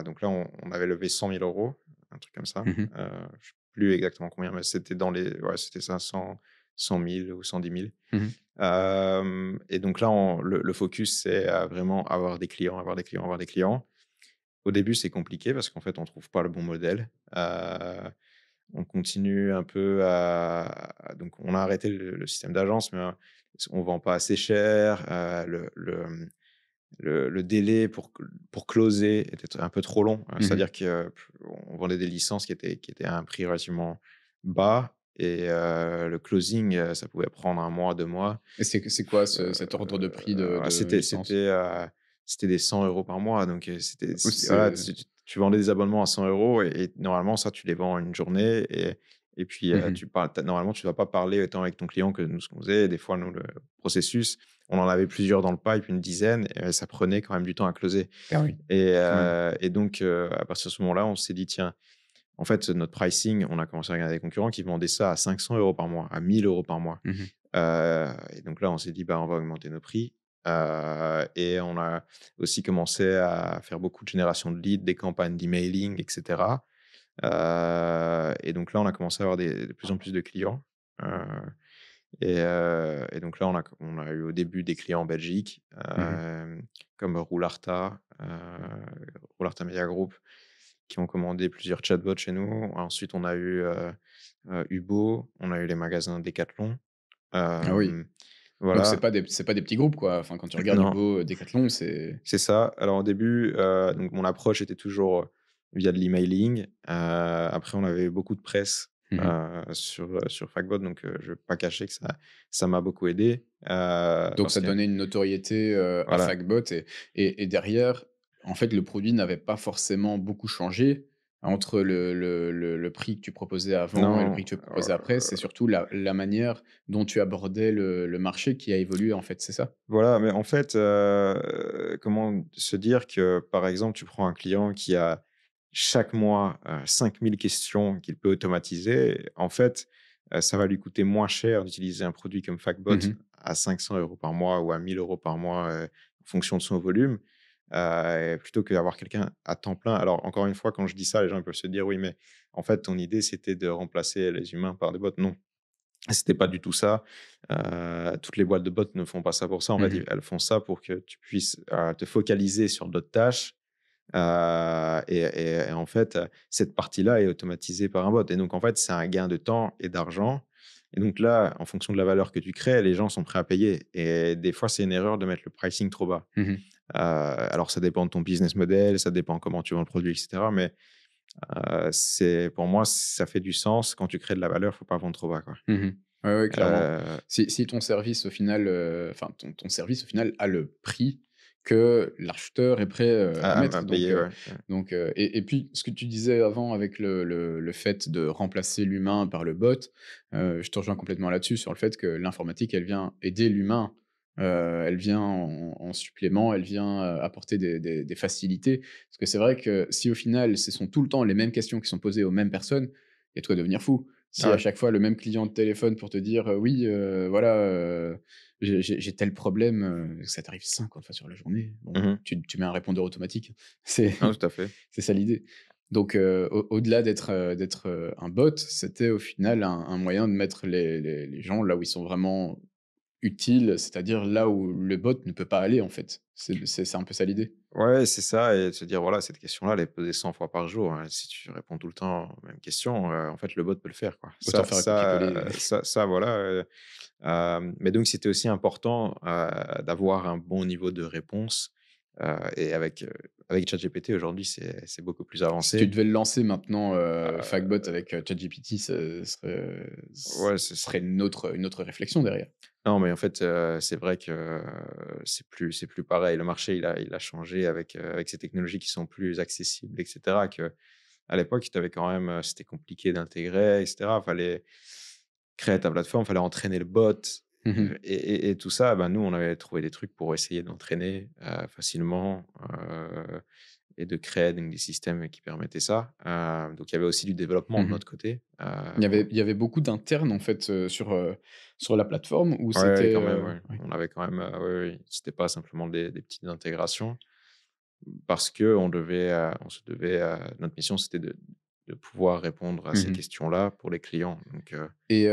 Donc là, on avait levé 100 000 €, un truc comme ça. Mmh. Je sais plus exactement combien, mais c'était dans les ouais, c'était ça, 100 000 ou 110 000. Mmh. Et donc là, le focus, c'est à vraiment avoir des clients, avoir des clients, avoir des clients. Au début, c'est compliqué parce qu'en fait, on trouve pas le bon modèle. On continue un peu donc on a arrêté le système d'agence, mais, on vend pas assez cher, le délai pour closer était un peu trop long. Mmh. C'est-à-dire qu'on vendait des licences qui étaient à un prix relativement bas et le closing, ça pouvait prendre 1 mois, 2 mois. Et c'est quoi Heu, cet ordre de prix de c'était licence? c'était, heu, c'était des 100 € par mois, donc c'était Oui, voilà, c'est tu vendais des abonnements à 100 € et normalement ça, tu les vends en une journée et puis, mmh. tu parles normalement, tu ne vas pas parler autant avec ton client que nous, ce qu'on faisait. Des fois, nous, le processus, on en avait plusieurs dans le pipe, une dizaine et ça prenait quand même du temps à closer Ah oui, quand même. et donc à partir de ce moment-là, on s'est dit: «Tiens, en fait, notre pricing», on a commencé à regarder les concurrents qui vendaient ça à 500 € par mois, à 1 000 € par mois. Mmh. Et donc là, on s'est dit: «Bah, on va augmenter nos prix». Et on a aussi commencé à faire beaucoup de génération de leads, des campagnes d'emailing et cetera. Et donc là, on a commencé à avoir de plus en plus de clients. Heu et donc là, on a eu au début des clients en Belgique, Mmh. comme Roularta Media Group, qui ont commandé plusieurs chatbots chez nous. Ensuite, on a eu, Ubo, on a eu les magasins Decathlon. Ah oui, Hem, donc voilà. c'est pas des petits groupes, quoi? Enfin, quand tu regardes Non, Ubo, Decathlon, c'est c'est ça. Alors au début, donc mon approche était toujours, via de l'emailing. Après on avait beaucoup de presse, mmh. sur Factbot, donc je vais pas cacher que ça m'a beaucoup aidé, Donc parce ça que donnait une notoriété, à voilà. Factbot et derrière, en fait, le produit n'avait pas forcément beaucoup changé entre le prix que tu proposais avant et le Non, prix que tu proposais après. C'est surtout la manière dont tu abordais le marché qui a évolué, en fait, c'est ça? voilà, mais en fait, comment se dire que, par exemple, tu prends un client qui a chaque mois, 5 000 questions qu'il peut automatiser. En fait, ça va lui coûter moins cher d'utiliser un produit comme Factbot Mmh. à 500 € par mois ou à 1 000 € par mois, en fonction de son volume, plutôt que d'avoir quelqu'un à temps plein. Alors encore une fois, quand je dis ça, les gens ils peuvent se dire: «Oui, mais en fait, ton idée, c'était de remplacer les humains par des bots». Non, c'était pas du tout ça. Toutes les boîtes de bots ne font pas ça pour ça. En fait, Mmh. elles font ça pour que tu puisses, te focaliser sur d'autres tâches, et en fait, cette partie-là est automatisée par un bot et donc en fait, c'est un gain de temps et d'argent et donc là, en fonction de la valeur que tu crées, les gens sont prêts à payer et des fois, c'est une erreur de mettre le pricing trop bas. Mmh. Alors ça dépend de ton business model, ça dépend comment tu vends le produit et cetera, mais c'est pour moi, ça fait du sens. Quand tu crées de la valeur, faut pas vendre trop bas, quoi. Mmh. Ouais, ouais, clairement. Heu, Si ton service au final, enfin ton service au final a le prix que l'acheteur est prêt, à à mettre payer, ouais. et puis ce que tu disais avant avec le fait de remplacer l'humain par le bot, je te rejoins complètement là-dessus sur le fait que l'informatique, elle vient aider l'humain, elle vient en supplément, elle vient, apporter des facilités. Parce que c'est vrai que si au final, ce sont tout le temps les mêmes questions qui sont posées aux mêmes personnes, il y a de quoi devenir fou. Si à Ouais. chaque fois le même client te téléphone pour te dire, «Oui, voilà, j'ai tel problème», ça t'arrive 50 fois sur la journée, bon, Mmh. tu mets un répondeur automatique. C'est Non, tout à fait. c'est ça l'idée. Donc au-delà d'être un bot, c'était au final un moyen de mettre les gens là où ils sont vraiment utiles, c'est-à-dire là où le bot ne peut pas aller, en fait. C'est un peu ça l'idée? Ouais, c'est ça et de se dire: «Voilà, cette question-là, elle est posée 100 fois par jour, hein. Si tu réponds tout le temps aux mêmes questions, en fait, le bot peut le faire, quoi». Autant Ça faire un ça, copier-coller. ça, voilà, mais donc c'était aussi important, d'avoir un bon niveau de réponse Et avec ChatGPT aujourd'hui, c'est beaucoup plus Si tu avancé. devais le lancer maintenant, Fagbot Heu, avec, ChatGPT, ouais, ce serait une autre réflexion derrière. non, mais en fait, c'est vrai que c'est plus pareil. Le marché, il a changé avec ces technologies qui sont plus accessibles et cetera, qu'à l'époque, tu avais quand même, c'était compliqué d'intégrer et cetera. Fallait créer ta plateforme, fallait entraîner le bot, Mmh mh. et tout ça, bah, nous, on avait trouvé des trucs pour essayer d'entraîner, facilement, et de créer donc des systèmes qui permettaient ça. Donc il y avait aussi du développement de Mmh. notre côté, Il y avait beaucoup d'internes en fait, sur la plateforme ou ouais, ouais, c'était, quand même, ouais. ouais? On avait quand même, oui, oui, c'était pas simplement des petites intégrations parce qu'on devait, on se devait, notre mission, c'était de pouvoir répondre à ces Mmh. questions-là pour les clients. Donc Et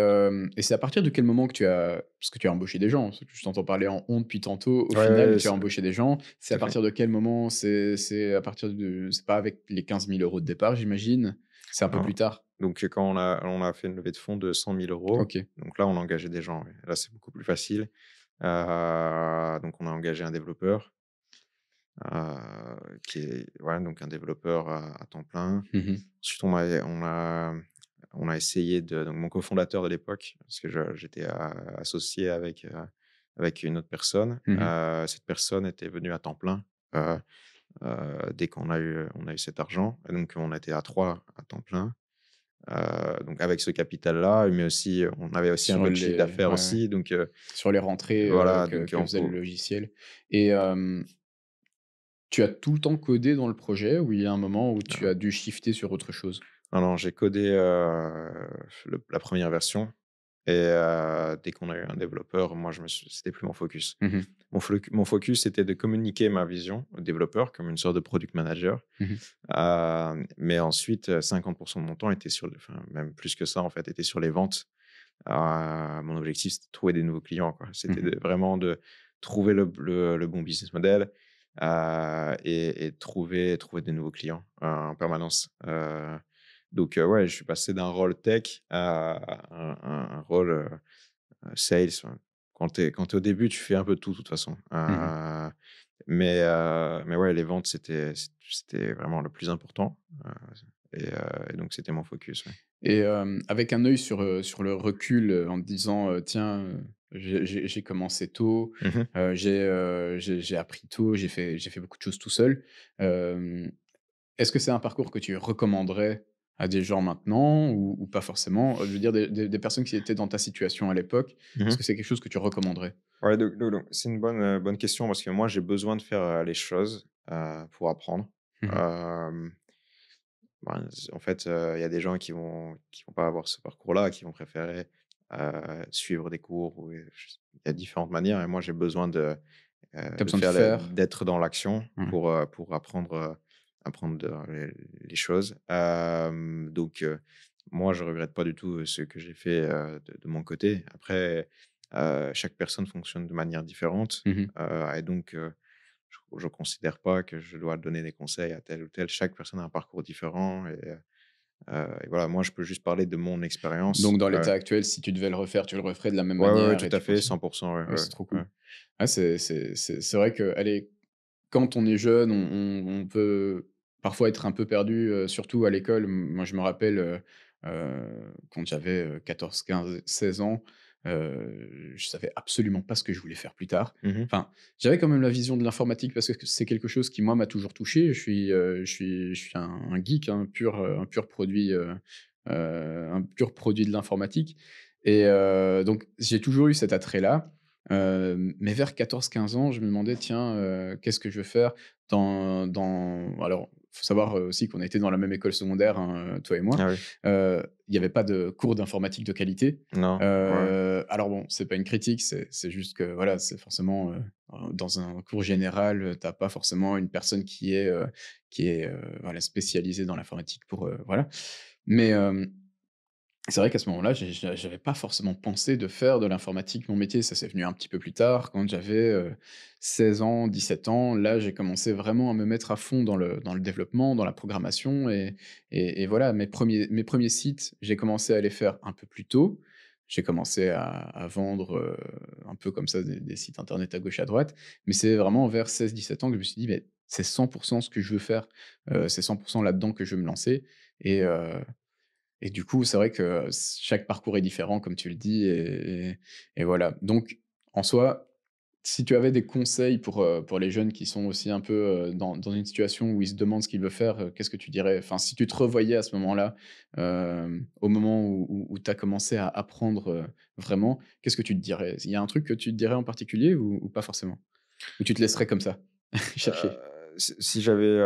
c'est à partir de quel moment que tu as parce que tu as embauché des gens, parce que je t'entends parler en on depuis tantôt, au ouais, final ouais, tu as c'est embauché des gens. C'est tout à à fait. partir de quel moment? C'est à partir de c'est pas avec les 15 000 € de départ j'imagine? C'est un peu Non. plus tard? Donc quand on a fait une levée de fonds de 100 000 €, OK. donc là, on a engagé des gens, ouais. Là, c'est beaucoup plus facile. Donc on a engagé un développeur, qui est ouais, donc un développeur à temps plein. Mmh. Ensuite, on a essayé de donc mon cofondateur de l'époque, parce que j'étais associé avec une autre personne. Mmh. Cette personne était venue à temps plein, heu dès qu'on a eu cet argent, et donc on était à 3 à temps plein. Donc avec ce capital-là, mais aussi, on avait aussi un Sur peu de chiffre les d'affaires Ouais, ouais. aussi, donc Sur les rentrées, voilà, que donc que on faisait le peut logiciel et tu as tout le temps codé dans le projet ou il y a un moment où tu as dû shifter sur autre chose? non, non, j'ai codé, la première version, et dès qu'on a eu un développeur, moi c'était plus mon focus. Mmh. Mon focus, c'était de communiquer ma vision aux développeurs comme une sorte de product manager. Mmh. Mais ensuite, 50 de mon temps était enfin même plus que ça en fait, était sur les ventes. Mon objectif, c'était de trouver des nouveaux clients, quoi. C'était Mmh. vraiment de trouver le bon business model, et trouver des nouveaux clients, en permanence. Donc ouais, je suis passé d'un rôle tech à un rôle, sales. Enfin, quand tu es au début, tu fais un peu de tout, de toute façon. Mmh. Mais ouais, les ventes, c'était vraiment le plus important, et donc c'était mon focus, ouais. Et avec un œil sur le recul, en te disant, «Tiens, j'ai commencé tôt, Mmh mh. j'ai appris tôt, j'ai fait beaucoup de choses tout seul». Hem, Est-ce que c'est un parcours que tu recommanderais à des gens maintenant ou pas forcément? Je veux dire des personnes qui étaient dans ta situation à l'époque, est-ce Mmh. que c'est quelque chose que tu recommanderais? Ouais, donc c'est une bonne question parce que moi, j'ai besoin de faire, les choses, pour apprendre. Mmh mh. Hem, ben, en fait, il y a des gens qui vont pas avoir ce parcours-là, qui vont préférer, suivre des cours ou, il y a différentes manières, et moi, j'ai besoin de, Tu as de besoin de faire le faire? d'être dans l'action Ouais. pour apprendre les choses. Donc moi, je regrette pas du tout, ce que j'ai fait, de mon côté. Après, chaque personne fonctionne de manière différente, Mmh mh. et donc je considère pas que je dois donner des conseils à tel ou tel. Chaque personne a un parcours différent, et voilà, moi, je peux juste parler de mon expérience. Donc dans l'état actuel, si tu devais le refaire, tu le referais de la même Ouais, ouais, ouais, manière tout et à tu fait, continues? 100. Ouais, Ouais, ouais, c'est trop ouais. cool. Ah, c'est vrai que, allez, quand on est jeune, on peut parfois être un peu perdu, surtout à l'école. Moi, je me rappelle, quand j'avais, 14-15-16 ans, je savais absolument pas ce que je voulais faire plus tard. Mmh mh. Enfin, j'avais quand même la vision de l'informatique parce que c'est quelque chose qui, moi, m'a toujours touché. Je suis un geek, hein, un pur produit de l'informatique et donc j'ai toujours eu cet attrait-là. Mais vers 14-15 ans, je me demandais: «Tiens, qu'est-ce que je veux faire?» Alors, faut savoir, aussi qu'on a été dans la même école secondaire, hein, toi et moi. Ah oui. Il y avait pas de cours d'informatique de qualité. Non, ouais. Alors bon, c'est pas une critique, c'est juste que voilà, c'est forcément, dans un cours général, tu pas forcément une personne qui est, voilà, spécialisée dans l'informatique pour, voilà. Mais c'est vrai qu'à ce moment-là, j'avais pas forcément pensé de faire de l'informatique mon métier. Ça, c'est venu un petit peu plus tard, quand j'avais, 16 ans, 17 ans. Là, j'ai commencé vraiment à me mettre à fond dans le développement, dans la programmation et voilà, mes premiers sites, j'ai commencé à les faire un peu plus tôt. j'ai commencé à vendre, un peu comme ça des sites internet à gauche, à droite. Mais c'est vraiment vers 16-17 ans que je me suis dit: «Beh, c'est 100 ce que je veux faire, c'est 100 là-dedans que je veux me lancer» et heu et du coup, c'est vrai que chaque parcours est différent comme tu le dis et voilà. Donc en soi, si tu avais des conseils pour les jeunes qui sont aussi un peu, dans une situation où ils se demandent ce qu'ils veulent faire, qu'est-ce que tu dirais? Enfin, si tu te revoyais à ce moment-là, au moment où tu as commencé à apprendre, vraiment, qu'est-ce que tu te dirais? Il y a un truc que tu te dirais en particulier ou pas forcément? Ou tu te laisserais comme ça, chercher? Si j'avais,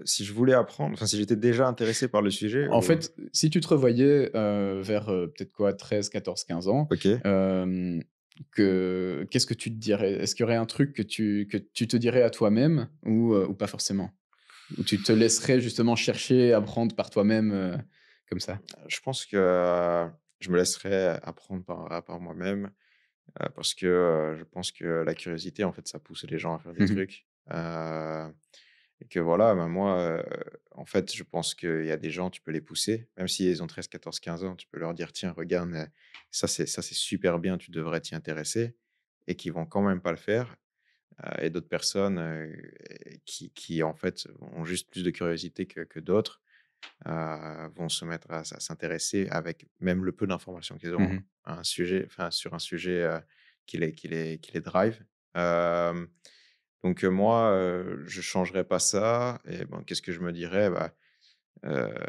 si je voulais apprendre, enfin, si j'étais déjà intéressé par le sujet En ou? fait, si tu te revoyais, vers, peut-être quoi, 13-14-15 ans, OK. hem, qu'est-ce que tu te dirais? Est-ce qu'il y aurait un truc que tu te dirais à toi-même ou pas forcément? Ou tu te laisserais justement chercher, apprendre par toi-même, comme ça? Je pense que, je me laisserais apprendre par moi-même, parce que, je pense que la curiosité, en fait, ça pousse les gens à faire des Mmh mh. trucs, et que voilà, bah, moi, en fait, je pense qu'il y a des gens, tu peux les pousser, même s'ils ont 13-14-15 ans, tu peux leur dire: «Tiens, regarde, ça c'est super bien, tu devrais t'y intéresser» et qui vont quand même pas le faire, et d'autres personnes, qui, en fait, ont juste plus de curiosité que d'autres, vont se mettre à s'intéresser avec même le peu d'informations qu'ils auront Mmh. à un sujet, enfin, sur un sujet, qui les drive. Hem, donc moi, je changerais pas ça et bon, qu'est-ce que je me dirais? Bah,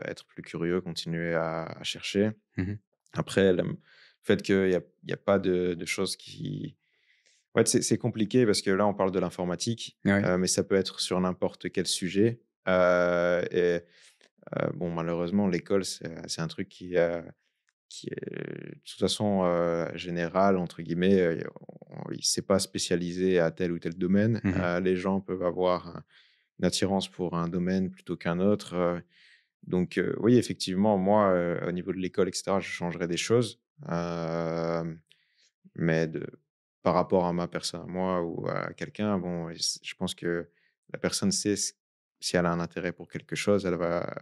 être plus curieux, continuer à chercher. Mmh. Après le fait qu'il y a pas de choses qui en fait, c'est compliqué parce que là, on parle de l'informatique, Ouais. mais ça peut être sur n'importe quel sujet, et bon, malheureusement, l'école, c'est un truc qui est de toute façon, «général» entre guillemets, on il s'est pas spécialisé à tel ou tel domaine. Mmh. Les gens peuvent avoir une attirance pour un domaine plutôt qu'un autre, donc oui, effectivement, moi, au niveau de l'école et cetera, je changerais des choses, mais par rapport à ma personne à moi ou à quelqu'un, bon, je pense que la personne sait si elle a un intérêt pour quelque chose, elle va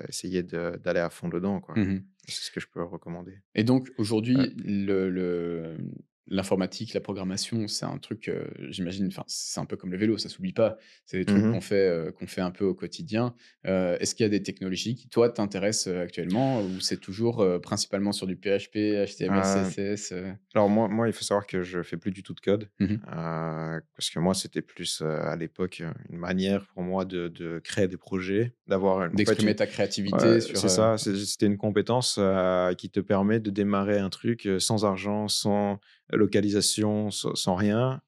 essayer d'aller à fond dedans, quoi. Mmh. C'est ce que je peux recommander. Et donc Ouais. aujourd'hui, l'informatique, la programmation, c'est un truc, j'imagine, enfin, c'est un peu comme le vélo, ça s'oublie pas. C'est des trucs Mmh. qu'on fait un peu au quotidien. Est-ce qu'il y a des technologies qui, toi, t'intéressent, actuellement ou c'est toujours, principalement sur du PHP, HTML, CSS? Alors moi, il faut savoir que je fais plus du tout de code, Mmh. parce que moi, c'était plus, à l'époque, une manière pour moi de créer des projets, d'avoir en fait D'exprimer une ta ouais, créativité sur, c'est ça, c'était une compétence, qui te permet de démarrer un truc, sans argent, sans localisation, sans rien,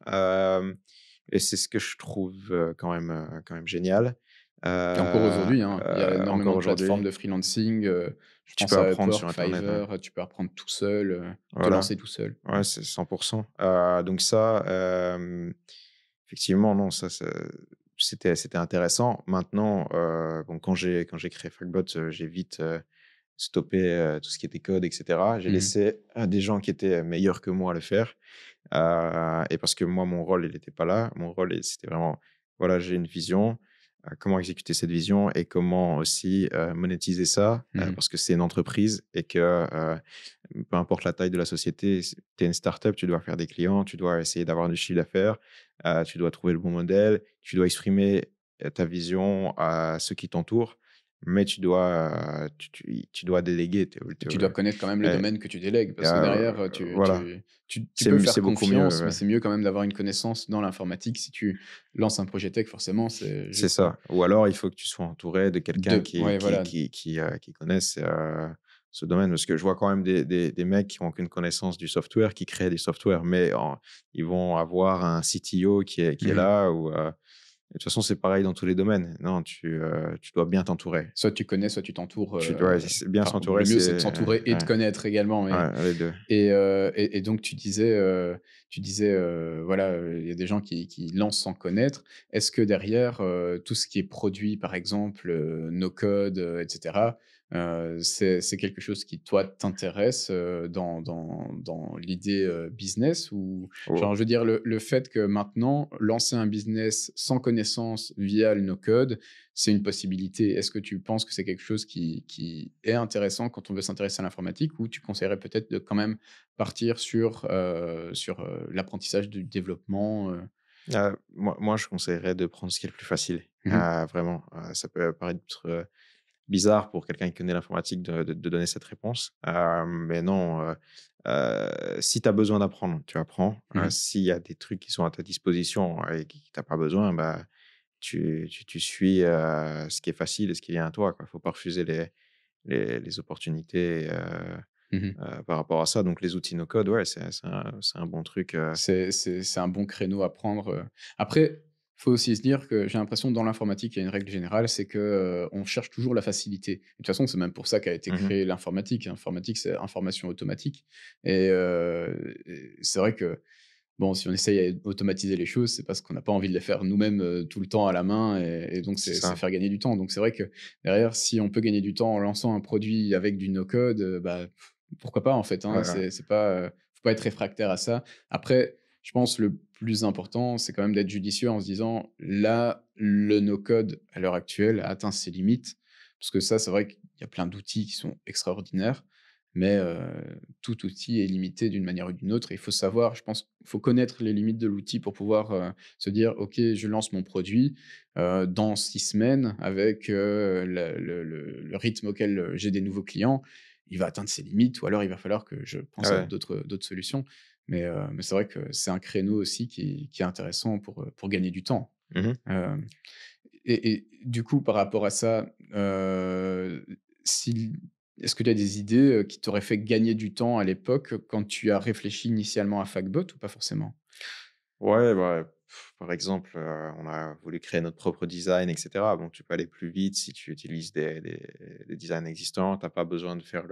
et c'est ce que je trouve, quand même génial, encore aujourd'hui, hein, il y a encore énormément de plateformes aujourd'hui. de freelancing, je Tu pense peux à apprendre sur Upwork, internet, ouais. Fiverr, tu peux apprendre tout seul, te Voilà. lancer tout seul. Ouais, c'est 100. Donc ça, effectivement, non, c'était intéressant. Maintenant, bon, quand j'ai créé Fragbot, j'ai vite, stoppé, tout ce qui était code et cetera. J'ai Mmh. laissé à des gens qui étaient meilleurs que moi le faire, et parce que moi, mon rôle, il n'était pas là. Mon rôle, c'était vraiment, voilà, j'ai une vision, comment exécuter cette vision et comment aussi, monétiser ça, Mmh. parce que c'est une entreprise et que, peu importe la taille de la société, tu es une start-up, tu dois faire des clients, tu dois essayer d'avoir du chiffre d'affaires, tu dois trouver le bon modèle, tu dois exprimer, ta vision à ceux qui t'entourent, mais tu dois déléguer. Et tu dois connaître quand même le Et domaine que tu délègues parce que heu, derrière, tu voilà, tu tu peux c'est faire beaucoup mieux, confiance, mais ouais. c'est mieux quand même d'avoir une connaissance dans l'informatique. Si tu lances un projet tech, forcément, c'est C'est juste, ça. Ou alors il faut que tu sois entouré de quelqu'un qui ouais, qui voilà, qui qui, qui connaisse, ce domaine. Parce que je vois quand même des mecs qui ont aucune connaissance du software, qui créent du software, mais ils vont avoir un CTO qui est mmh. là ou, de toute façon, c'est pareil dans tous les domaines. Non, tu dois bien t'entourer. Soit tu connais, soit tu t'entoures, Tu dois c'est bien enfin, s'entourer, le mieux, c'est c'est de s'entourer et de ouais, connaître également ouais, les 2. et donc tu disais, voilà, il y a des gens qui lancent sans connaître. Est-ce que derrière, tout ce qui est produit, par exemple, no code, et cetera, C'est quelque chose qui, toi, t'intéresse, dans l'idée, business ou Oh, genre, je veux dire, le fait que maintenant, lancer un business sans connaissance via le no-code, c'est une possibilité. Est-ce que tu penses que c'est quelque chose qui est intéressant quand on veut s'intéresser à l'informatique ou tu conseillerais peut-être de quand même partir sur l'apprentissage du développement, moi, je conseillerais de prendre ce qui est le plus facile. Mmh mh. Vraiment, ça peut paraître, bizarre pour quelqu'un qui connaît l'informatique de donner cette réponse. Mais non, si tu as besoin d'apprendre, tu apprends. Mmh. S'il y a des trucs qui sont à ta disposition et qui tu as pas besoin, bah, tu suis, ce qui est facile et ce qui vient à toi, quoi. Faut pas refuser les opportunités, Mmh. par rapport à ça. Donc les outils no code, ouais, c'est un bon truc, C'est un bon créneau à prendre, Après, faut aussi se dire que j'ai l'impression que dans l'informatique, il y a une règle générale, c'est que, on cherche toujours la facilité. Et de toute façon, c'est même pour ça qu'a été Mmh mh. créée l'informatique. L'informatique, c'est information automatique et c'est vrai que, bon, si on essaye d'automatiser les choses, c'est parce qu'on n'a pas envie de les faire nous-mêmes, tout le temps à la main et donc C'est c'est ça. faire gagner du temps. Donc c'est vrai que derrière, si on peut gagner du temps en lançant un produit avec du no code, bah, pourquoi pas en fait, Ouais, hein? ouais. C'est pas, faut pas être réfractaire à ça. Après, je pense le plus important, c'est quand même d'être judicieux en se disant: «Là, le no code à l'heure actuelle a atteint ses limites». Parce que ça, c'est vrai qu'il y a plein d'outils qui sont extraordinaires, mais tout outil est limité d'une manière ou d'une autre et il faut savoir, je pense, il faut connaître les limites de l'outil pour pouvoir, se dire: «OK, je lance mon produit, dans 6 semaines avec, le rythme auquel, j'ai des nouveaux clients, il va atteindre ses limites ou alors il va falloir que je pense à Ouais. d'autres solutions». Mais c'est vrai que c'est un créneau aussi qui est intéressant pour gagner du temps. Mmh mh. Hem et du coup, par rapport à ça, si est-ce que tu as des idées, qui t'auraient fait gagner du temps à l'époque, quand tu as réfléchi initialement à Fagbot ou pas forcément? Ouais, bah, par exemple, on a voulu créer notre propre design et cetera. Bon, tu peux aller plus vite si tu utilises des designs existants. Tu as pas besoin de faire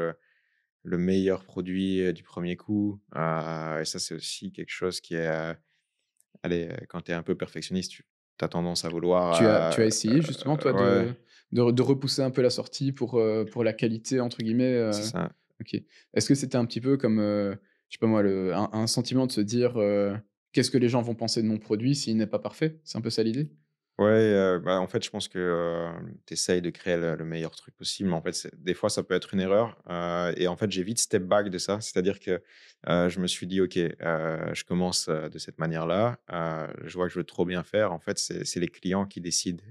le meilleur produit, du premier coup, et ça, c'est aussi quelque chose qui est, allez, quand tu es un peu perfectionniste, tu as tendance à Tu as vouloir, essayé justement toi ouais, de repousser un peu la sortie pour «la qualité» entre guillemets, c'est ça. OK. Est-ce que c'était un petit peu comme, je sais pas moi, un sentiment de se dire, «Qu'est-ce que les gens vont penser de mon produit s'il n'est pas parfait?» C'est un peu ça l'idée? Ouais, bah, en fait, je pense que, tu essayes de créer le meilleur truc possible, mais en fait, c'est des fois, ça peut être une erreur, et en fait, j'ai vite step back de ça. C'est-à-dire que, je me suis dit: «OK, je commence, de cette manière-là, je vois que je veux trop bien faire». En fait, c'est les clients qui décident,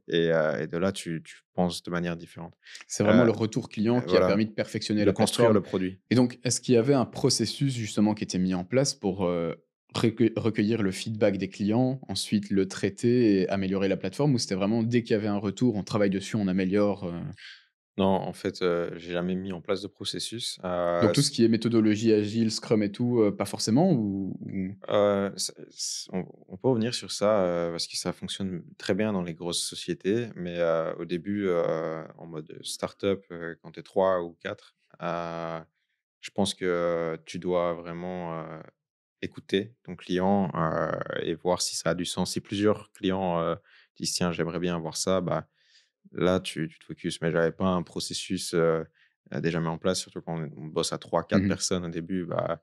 et de là, tu penses de manière différente. C'est vraiment Heu, le retour client qui a voilà, permis de perfectionner de la construire plateforme. le produit. Et donc, est-ce qu'il y avait un processus justement qui était mis en place pour, recueillir le feedback des clients, ensuite le traiter et améliorer la plateforme? Ou c'était vraiment dès qu'il y avait un retour, on travaille dessus, on améliore, Non, en fait, j'ai jamais mis en place de processus, Donc tout ce qui est méthodologie agile, Scrum et tout, pas forcément ou? On peut revenir sur ça, parce que ça fonctionne très bien dans les grosses sociétés, mais au début, en mode start-up, quand tu es 3 ou 4, je pense que tu dois vraiment, écouter ton client, et voir si ça a du sens. Si plusieurs clients, disent: «Tiens, j'aimerais bien avoir ça», bah, là, tu te focuses. Mais j'avais pas un processus, déjà mis en place, surtout quand on bosse à 3 4 Mmh. personnes au début, bah,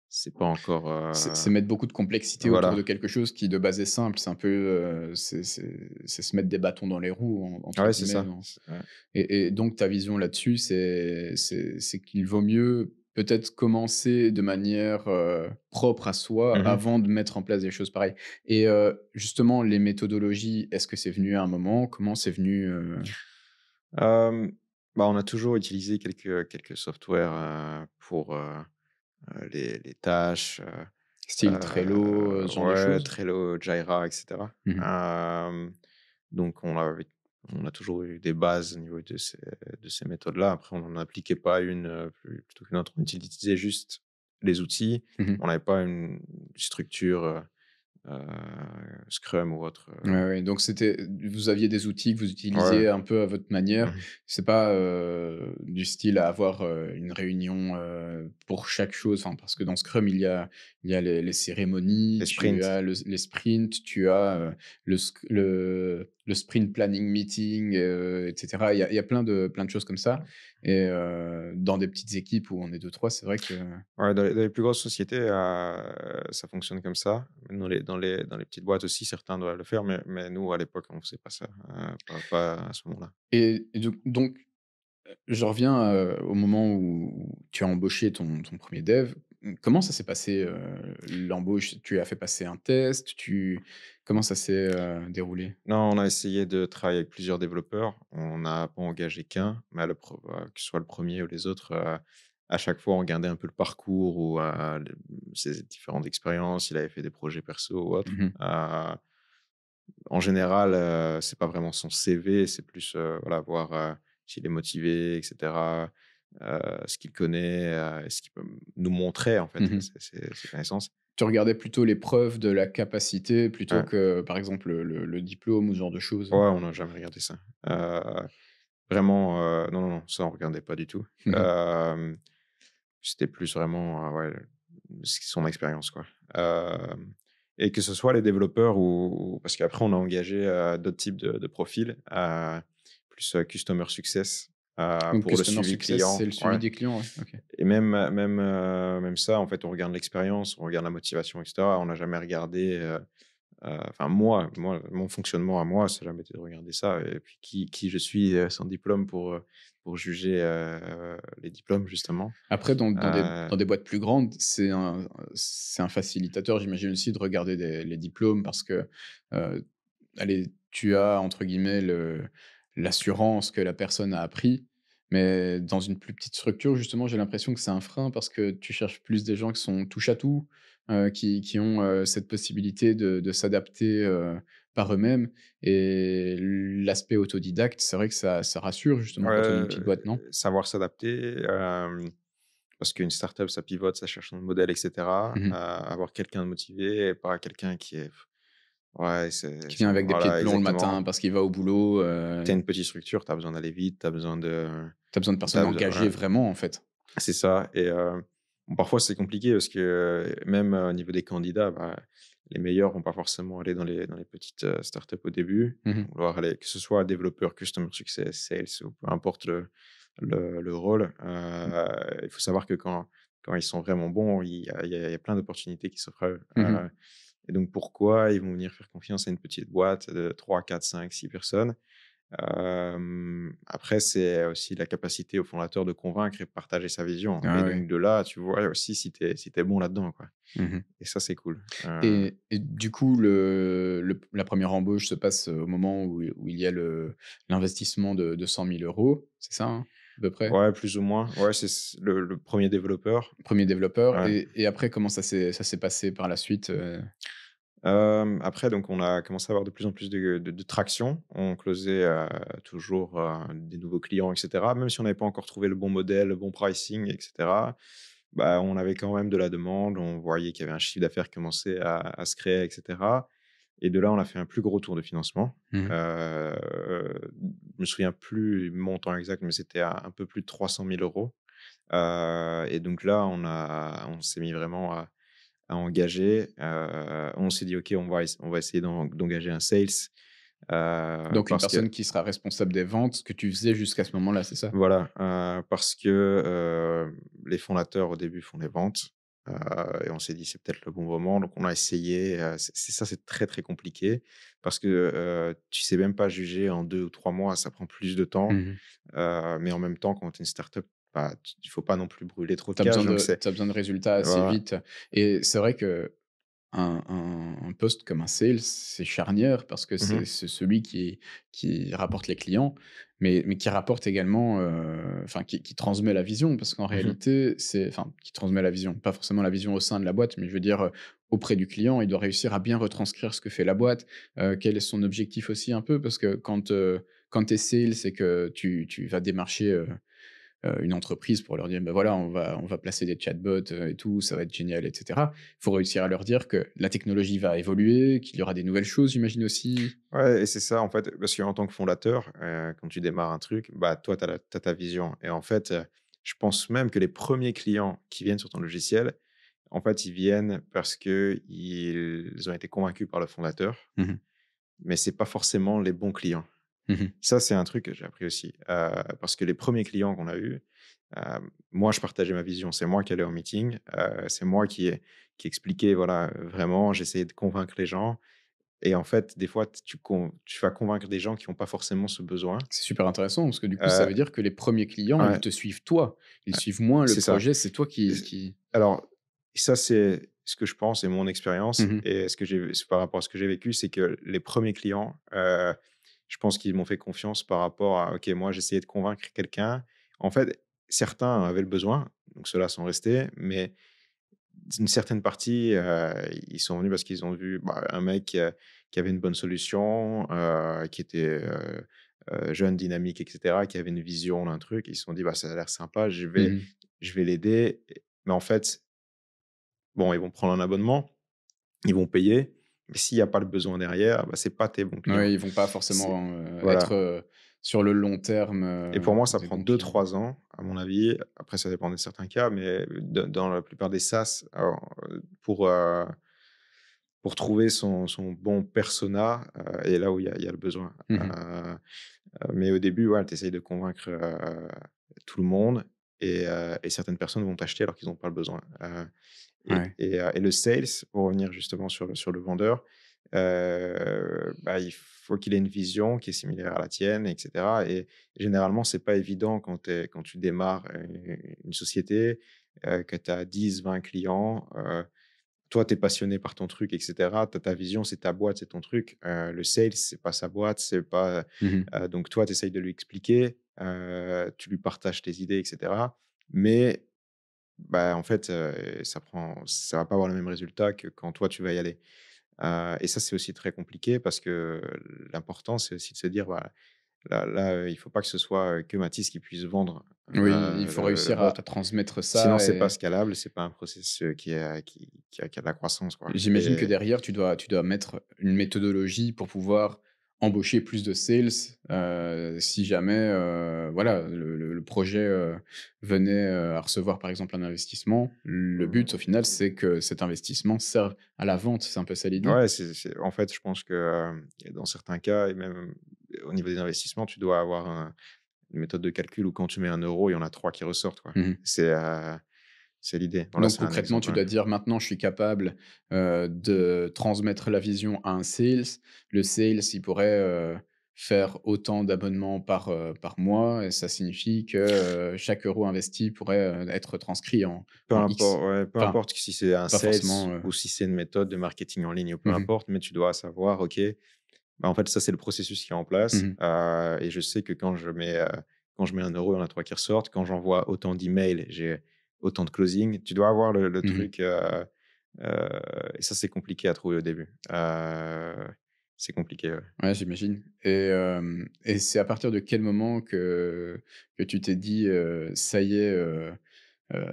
c'est pas encore, C'est mettre beaucoup de complexité autour de voilà. quelque chose qui de base est simple. C'est un peu, c'est se mettre des bâtons dans les roues entre Ouais, c'est guillemets, ça. non? Et donc ta vision là-dessus, c'est qu'il vaut mieux peut-être commencer de manière, propre à soi Mmh. avant de mettre en place des choses pareilles. Et justement les méthodologies, est-ce que c'est venu à un moment? Comment c'est venu, Hem, Bah, on a toujours utilisé quelques softwares, pour, les tâches, style Trello, ce genre de ouais, choses? Trello, Jira et cetera. Mmh. Donc on a toujours eu des bases au niveau de ces méthodes-là. Après, on n'en appliquait pas une, plutôt qu'une autre. On utilisait juste les outils. Mmh. On n'avait pas une structure, heu, Scrum ou autre, Ouais, ouais, donc vous aviez des outils que vous ouais. utilisiez un peu à votre manière. Mmh. C'est pas, du style à avoir, une réunion, pour chaque chose, enfin, parce que dans Scrum, il y a les cérémonies, Les tu sprints. as les sprints, tu as, le le sprint planning meeting, et cetera. Il y a plein de choses comme ça et dans des petites équipes où on est deux trois, c'est vrai que Ouais, dans les plus grosses sociétés, ça fonctionne comme ça. Dans les petites boîtes aussi, certains doivent le faire, mais nous, à l'époque, on faisait pas ça, pas à ce moment-là. et donc je reviens, au moment où tu as embauché ton 1er dev. Comment ça s'est passé, l'embauche? Tu as fait passer un test? Comment ça s'est, déroulé? Non, on a essayé de travailler avec plusieurs développeurs. On n'a pas engagé qu'un, mais que ce soit le premier ou les autres, à chaque fois, on regardait un peu le parcours ou ses différentes expériences. Il avait fait des projets perso ou autres. Mmh. En général, c'est pas vraiment son CV, c'est plus, voilà, voir, s'il est motivé et cetera, ce qu'il connaît, et ce qu'il peut nous montrer, en fait, Mmh. ses connaissances. Tu regardais plutôt les preuves de la capacité plutôt Ouais. que, par exemple, le diplôme ou ce genre de choses? Ouais, on n'a jamais regardé ça. Vraiment, non, non, non, ça on regardait pas du tout. Mmh. C'était plus vraiment, ouais, son expérience, quoi. Et que ce soit les développeurs ou parce qu'après on a engagé, d'autres types de profils, plus, customer success, Donc pour le customer suivi success, client, c'est le suivi ouais. des clients, ouais, OK. Et même ça, en fait, on regarde l'expérience, on regarde la motivation et cetera. On n'a jamais regardé, enfin moi, mon fonctionnement à moi, ça n'a jamais été de regarder ça et puis qui je suis, sans diplôme pour juger, les diplômes justement. Après dans des Heu, dans des boîtes plus grandes, c'est un facilitateur, j'imagine aussi, de regarder les diplômes parce que, heu, allez, tu as entre guillemets «l'assurance» que la personne a appris. Mais dans une plus petite structure, justement, j'ai l'impression que c'est un frein parce que tu cherches plus des gens qui sont touche à tout, qui ont, cette possibilité de s'adapter, par eux-mêmes et l'aspect autodidacte, c'est vrai que ça rassure justement quand on est une petite boîte, non? Savoir s'adapter, parce qu'une startup, ça pivote, ça cherche un modèle et cetera. Mmh. Avoir quelqu'un de motivé et pas quelqu'un qui est ouais, Qui vient avec des pieds de voilà, plomb le matin exactement. parce qu'il va au boulot, Tu une petite structure, tu as besoin d'aller vite, tu as besoin tu besoin de personnes engagées ouais. vraiment, en fait. C'est ça et bon, parfois, c'est compliqué parce que, même, au niveau des candidats, bah, les meilleurs vont pas forcément aller dans les petites, startups au début. Mmh Ils mh. vont vouloir aller que ce soit développeur, customer success, sales ou peu importe le rôle. Il faut savoir que quand ils sont vraiment bons, il y a plein d'opportunités qui s'offrent à eux. Mmh. Et donc pourquoi ils vont venir faire confiance à une petite boîte de 3, 4, 5, 6 personnes? Après, c'est aussi la capacité au fondateur de convaincre et partager sa vision et Ah ouais. donc de là, tu vois aussi si tu bon là-dedans, quoi Mmh. et ça, c'est cool. Et du coup, la première embauche se passe au moment où il y a l'investissement de 100 000 €, c'est ça, hein, à peu près? Ouais, plus ou moins. Ouais, c'est le 1er développeur. Premier développeur Ouais. et après comment ça s'est passé par la suite, Après donc on a commencé à avoir de plus en plus de traction. On closait, toujours, des nouveaux clients et cetera. Même si on n'avait pas encore trouvé le bon modèle, le bon pricing et cetera, bah, on avait quand même de la demande. On voyait qu'il y avait un chiffre d'affaires qui commençait à se créer et cetera et de là, on a fait un plus gros tour de financement. Mmh. Je me souviens plus le montant exact, mais c'était à un peu plus de 300 000 €. Et donc là, on s'est mis vraiment à engager. On s'est dit: «OK, on va essayer d'engager un sales», Donc une parce que personne qui sera responsable des ventes, ce que tu faisais jusqu'à ce moment-là, c'est ça? voilà, parce que, les fondateurs, au début, font les ventes, heu et on s'est dit: «C'est peut-être le bon moment», donc on a essayé, c'est très, très compliqué parce que, tu sais même pas juger en 2 ou 3 mois, ça prend plus de temps, Mmh. mais en même temps, quand tu es une startup, bah, il faut pas non plus brûler trop de Tu cash, donc c'est besoin de résultats assez voilà. vite et c'est vrai que un poste comme un sales, c'est charnière parce que Mmh. c'est celui qui rapporte les clients, mais qui rapporte également, enfin qui transmet la vision. Parce qu'en Mmh. réalité, enfin, qui transmet la vision, pas forcément la vision au sein de la boîte, mais je veux dire, auprès du client, il doit réussir à bien retranscrire ce que fait la boîte, quel est son objectif aussi un peu. Parce que quand tu es sales et que tu vas démarcher, une entreprise pour leur dire: «Ben voilà, on va placer des chatbots, et tout, ça va être génial» et cetera. Il faut réussir à leur dire que la technologie va évoluer, qu'il y aura des nouvelles choses, j'imagine aussi? Ouais et c'est ça, en fait, parce qu'en tant que fondateur, quand tu démarres un truc, bah, toi, tu as ta vision et en fait, je pense même que les premiers clients qui viennent sur ton logiciel, en fait, ils viennent parce qu'ils ont été convaincus par le fondateur Mmh mh. mais c'est pas forcément les bons clients. Mmh. Ça, c'est un truc que j'ai appris aussi, parce que les premiers clients qu'on a eus, moi, je partageais ma vision. C'est moi qui allais en meeting, c'est moi qui expliquais, voilà, vraiment, j'essayais de convaincre les gens et en fait, des fois, tu vas convaincre des gens qui ont pas forcément ce besoin. C'est super intéressant parce que du coup, ça Heu, veut dire que les premiers clients, ils ouais, te suivent toi. Ils suivent moins le c'est ça. projet, c'est toi qui Z qui Alors, ça, c'est ce que je pense et mon expérience mmh. et ce que j'ai c'est par rapport à ce que j'ai vécu, c'est que les premiers clients, je pense qu'ils m'ont fait confiance par rapport à: «OK, moi, j'essayais de convaincre quelqu'un». En fait, certains avaient le besoin, donc ceux-là sont restés, mais une certaine partie, ils sont venus parce qu'ils ont vu, bah, un mec, qui avait une bonne solution, qui était, jeune, dynamique et cetera, qui avait une vision d'un truc. Ils se sont dit: «Bah, ça a l'air sympa, Mmh. je vais l'aider». Mais en fait, bon, ils vont prendre un abonnement, ils vont payer, mais s'il y a pas le besoin derrière, bah, c'est pas tes bons clients. Ouais, ils vont pas C'est forcément, être, Voilà. sur le long terme, Et pour moi, ça des prend bons deux clients. trois ans, à mon avis. Après, ça dépend de certains cas, mais dans la plupart des SaaS, alors, pour trouver son bon persona, et là où il y a le besoin. Mmh. Mais au début, ouais, tu essayes de convaincre, tout le monde et certaines personnes vont t'acheter alors qu'ils n'ont pas le besoin. Ouais. Et le sales, pour revenir justement sur le vendeur, bah, il faut qu'il ait une vision qui est similaire à la tienne et cetera et généralement, c'est pas évident quand tu démarres, une société, que tu as 10-20 clients, toi, tu es passionné par ton truc et cetera. Tu as ta vision, c'est ta boîte, c'est ton truc. Le sales, c'est pas sa boîte, c'est pas, Mmh. donc toi, tu essayes de lui expliquer, tu lui partages tes idées et cetera. Mais bah, en fait, ça va pas avoir le même résultat que quand toi, tu vas y aller. Et ça, c'est aussi très compliqué parce que l'important, c'est aussi de se dire: «Voilà, là, il faut pas que ce soit, que Mathis qui puisse vendre, Oui, il faut le réussir à bot. transmettre Sinon, ça c'est pas et scalable, c'est pas un processus, qui a de la croissance, quoi j'imagine que et derrière, tu dois mettre une méthodologie pour pouvoir embaucher plus de sales, si jamais, voilà, le projet, venait, à recevoir, par exemple, un investissement. Le but, au final, c'est que cet investissement serve à la vente, c'est un peu ça l'idée? ouais, c'est en fait, je pense que, dans certains cas et même au niveau des investissements, tu dois avoir une méthode de calcul où quand tu mets 1 €, il y en a 3 qui ressortent, quoi. Mmh. C'est l'idée. Voilà, Donc c'est un concrètement, exemple, tu ouais. dois dire: «Maintenant, je suis capable, de transmettre la vision à un sales». Le sales, il pourrait, faire autant d'abonnements par mois et ça signifie que, chaque euro investi pourrait, être transcrit Peu en importe, X. ouais, peu Enfin, importe si c'est un pas sales forcément, ou si c'est une méthode de marketing en ligne ou peu mmh importe, mais tu dois savoir, OK, bah, en fait, ça, c'est le processus qui est en place, mh. et je sais que quand je mets 1 €, il y en a 3 qui ressortent. Quand j'envoie autant d'emails, j'ai autant de closing. Tu dois avoir le Mmh. truc, heu et ça, c'est compliqué à trouver au début. C'est compliqué, ouais. Ouais, j'imagine et c'est à partir de quel moment que tu t'es dit, «Ça y est, Heu,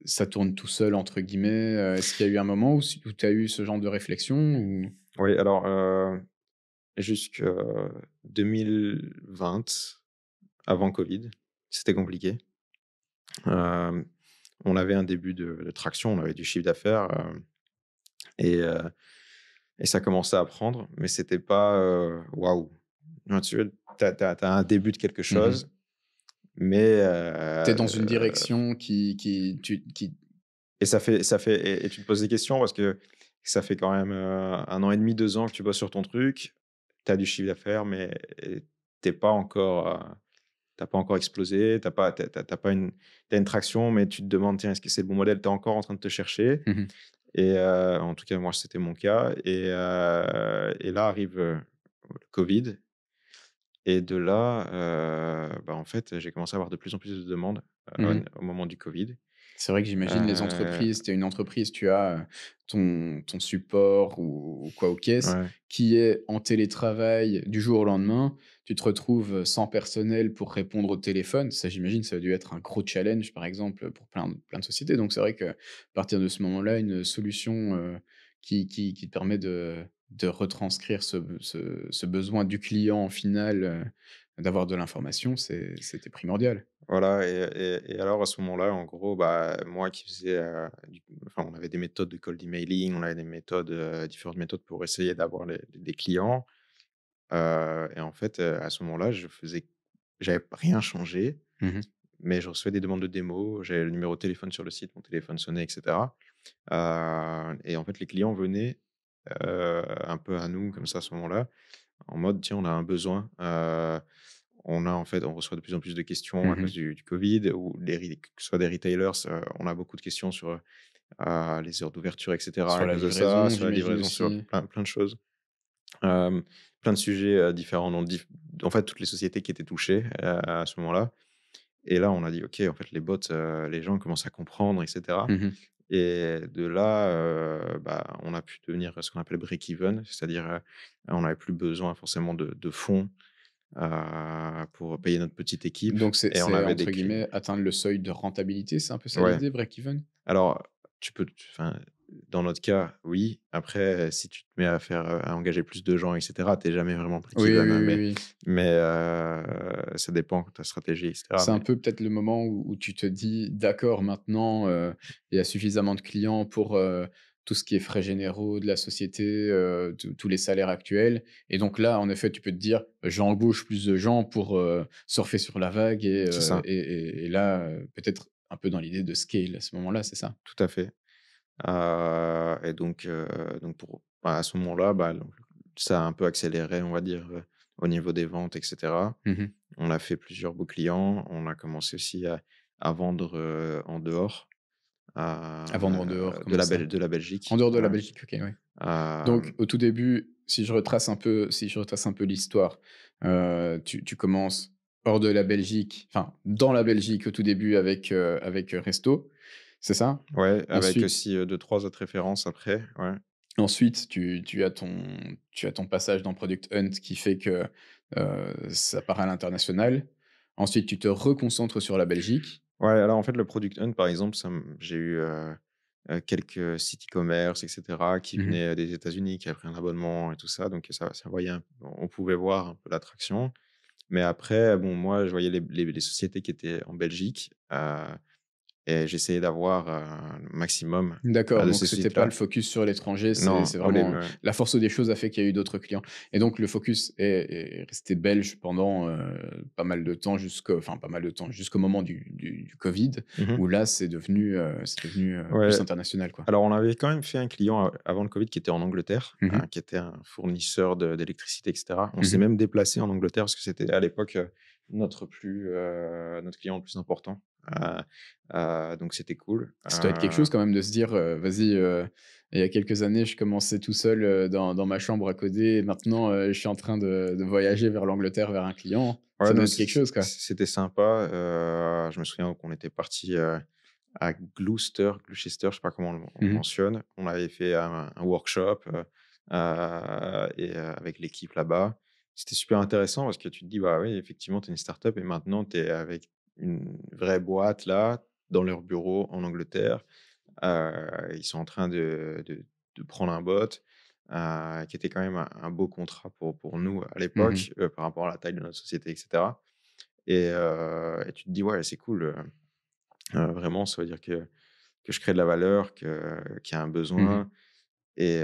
ça tourne tout seul entre guillemets, est-ce qu'il y a eu un moment où tu as eu ce genre de réflexion ou? Oui, alors, jusque 2020, avant covid, c'était compliqué. Hem, on avait un début de traction, on avait du chiffre d'affaires, et heu et ça commençait à prendre, mais c'était pas, waouh! Non, tu as un début de quelque Mmh. chose, mais Tu es dans une direction qui et et tu te poses des questions parce que ça fait quand même, 1 an et demi, 2 ans que tu bosses sur ton truc. Tu as du chiffre d'affaires, mais tu pas encore, tu pas encore explosé, tu pas une tu une traction, mais tu te demandes: «Tiens, est-ce que c'est le bon modèle?» Tu es encore en train de te chercher mmh mh. et en tout cas, moi, c'était mon cas et là arrive, le covid et de là, bah, en fait, j'ai commencé à avoir de plus en plus de demandes, Mmh. au moment du covid. C'est vrai que j'imagine les Heu, entreprises, tu es une entreprise, tu as, ton support ou quoi aux caisses ouais. qui est en télétravail du jour au lendemain. Tu te retrouves, sans personnel pour répondre au téléphone. Ça, j'imagine, ça a dû être un gros challenge, par exemple, pour plein de sociétés. Donc c'est vrai qu'à partir de ce moment-là, une solution, qui te permet de retranscrire ce besoin du client final, d'avoir de l'information, c'était primordial. Voilà et alors à ce moment-là, en gros, bah, moi qui faisais, enfin, on avait des méthodes de cold emailing, on avait des méthodes, différentes méthodes pour essayer d'avoir des clients. Et en fait, à ce moment-là, j'avais rien changé, Mmh. mais je recevais des demandes de démo, j'avais le numéro de téléphone sur le site, mon téléphone sonnait et cetera. Et en fait, les clients venaient, un peu à nous comme ça, à ce moment-là, en mode: «Tiens, on a un besoin». On reçoit de plus en plus de questions à cause Mmh. du covid ou que ce soit des retailers, on a beaucoup de questions sur, les heures d'ouverture et cetera Sur à la cause de ça, livraison, sur la j'imagine livraison, sur aussi? plein de choses. Hem, Plein de sujets, différents dont en fait, toutes les sociétés qui étaient touchées, à ce moment-là. Et là, on a dit: «OK, en fait, les bots, les gens commencent à comprendre et cetera». Mmh. Et de là, bah, on a pu devenir ce qu'on appelle break even, c'est-à-dire, on n'avait plus besoin forcément de fonds, pour payer notre petite équipe Donc et on c'est avait des entre cli guillemets «atteindre le seuil de rentabilité», c'est un peu ça ouais. l'idée, break even? Alors, enfin, dans notre cas, oui. Après, si tu te mets à engager plus de gens et cetera, tu es jamais vraiment break Oui, even, oui, hein, oui, oui. ça dépend de ta stratégie et cetera, C'est un mais peu peut-être le moment où tu te dis: «D'accord, maintenant, il y a suffisamment de clients pour, tout ce qui est frais généraux de la société, tous les salaires actuels» et donc là, en effet, tu peux te dire: «J'embauche plus de gens pour, surfer sur la vague» c'est ça, et là, peut-être un peu dans l'idée de scale à ce moment-là, c'est ça? tout à fait. Et donc à ce moment-là, bah, donc ça a un peu accéléré, on va dire, au niveau des ventes et cetera. Mmh. On a fait plusieurs beaux clients. On a commencé aussi à vendre, en dehors, À vendre en dehors, de comment ça? de la En Belgique, dehors de la ouais. Belgique, OK, ouais. Donc Hem, au tout début, si je retrace un peu l'histoire, tu commences hors de la Belgique, enfin dans la Belgique au tout début avec, Resto, c'est ça? ouais, avec Ensuite aussi, 2-3 autres références après, ouais. ensuite tu as ton passage dans Product Hunt qui fait que, ça part à l'international. Ensuite tu te reconcentres sur la Belgique. Ouais, alors en fait, le Product Hunt, par exemple, j'ai eu, quelques sites e-commerce et cetera qui Mmh mh. venaient, des États-Unis, qui avaient pris un abonnement et tout ça, donc ça voyait on pouvait voir un peu l'attraction. Mais après, bon, moi, je voyais les sociétés qui étaient en Belgique, et j'essayais d'avoir, le maximum, D'accord, de donc ces c'était pas le sites-là. focus sur l'étranger, Non, c'est au début, vraiment ouais. la force des choses a fait qu'il y a eu d'autres clients et donc le focus est resté belge pendant, pas mal de temps pas mal de temps, jusqu'au moment du covid Mmh. où là c'est devenu, plus Ouais, international, quoi. alors on avait quand même fait un client avant le covid qui était en Angleterre, Mmh mh. qui était un fournisseur d'électricité et cetera. On s'est Mmh. même déplacé en Angleterre parce que c'était à l'époque, notre client le plus important. Donc c'était cool. Ça doit être quelque chose quand même de se dire, «Vas-y, il y a quelques années, je commençais tout seul, dans ma chambre à coder et maintenant, je suis en train de voyager vers l'Angleterre, vers un client». Ouais, Ça doit donc être quelque chose, quoi. c'était sympa. Je me souviens qu'on était parti à Gloucester, je sais pas comment on le Mmh mh. mentionne. On avait fait un workshop, avec l'équipe là-bas. C'était super intéressant parce que tu te dis: «Bah, oui, effectivement, tu es une start-up et maintenant tu es avec une vraie boîte là, dans leur bureau en Angleterre». Ils sont en train de prendre un bot, qui était quand même un beau contrat pour nous à Mmh. l'époque, par rapport à la taille de notre société et cetera. Et tu te dis: «Ouais, c'est cool, vraiment, ça veut dire que je crée de la valeur, qu'il y a un Mmh. besoin». Et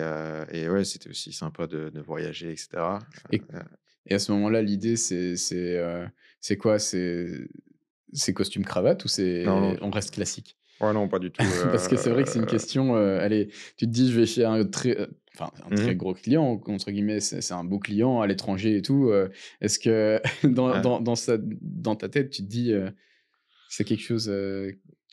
ouais, c'était aussi sympa de voyager et cetera. Et Heu, et à ce moment-là, l'idée, c'est quoi? C'est costume cravate ou non, non, c'est on reste classique? ouais, non, pas du tout, Parce que c'est vrai que c'est une question, allez, tu te dis: «Je vais chez un mmh très mh. gros client», entre guillemets, c'est un beau client à l'étranger et tout, est-ce que dans ta tête, tu te dis, c'est quelque chose,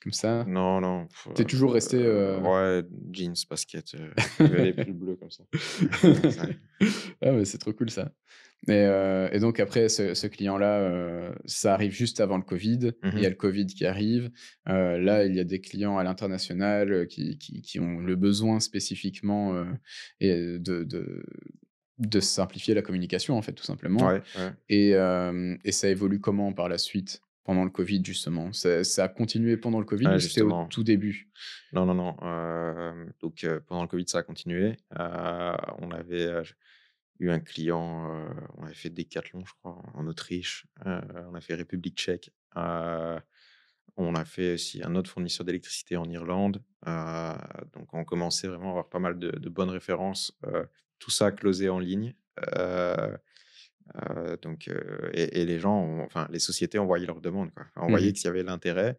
comme ça? Non, non, Tu es toujours resté, ouais, jeans, basket, les pulls bleus comme ça. Ça Ah mais c'est trop cool ça. Et donc après ce client-là, ça arrive juste avant le covid. mmh Il y mh. a le covid qui arrive. Là, il y a des clients à l'international, qui ont le besoin spécifiquement, et de simplifier la communication, en fait, tout simplement. Ouais, ouais. Et ça évolue comment par la suite? Pendant le covid, justement? Ça a continué pendant le covid Ouais, ou c'était au justement. tout début? Non, non, non, donc pendant le covid, ça a continué. On avait, eu un client, on avait fait Decathlon, je crois, en Autriche, on a fait République tchèque, on a fait aussi un autre fournisseur d'électricité en Irlande, donc on commençait vraiment à avoir pas mal de bonnes références, tout ça closé en ligne, heu Et les gens enfin, les sociétés envoyaient leurs demandes, quoi. Enfin, on voyait Mmh. qu'il y avait l'intérêt,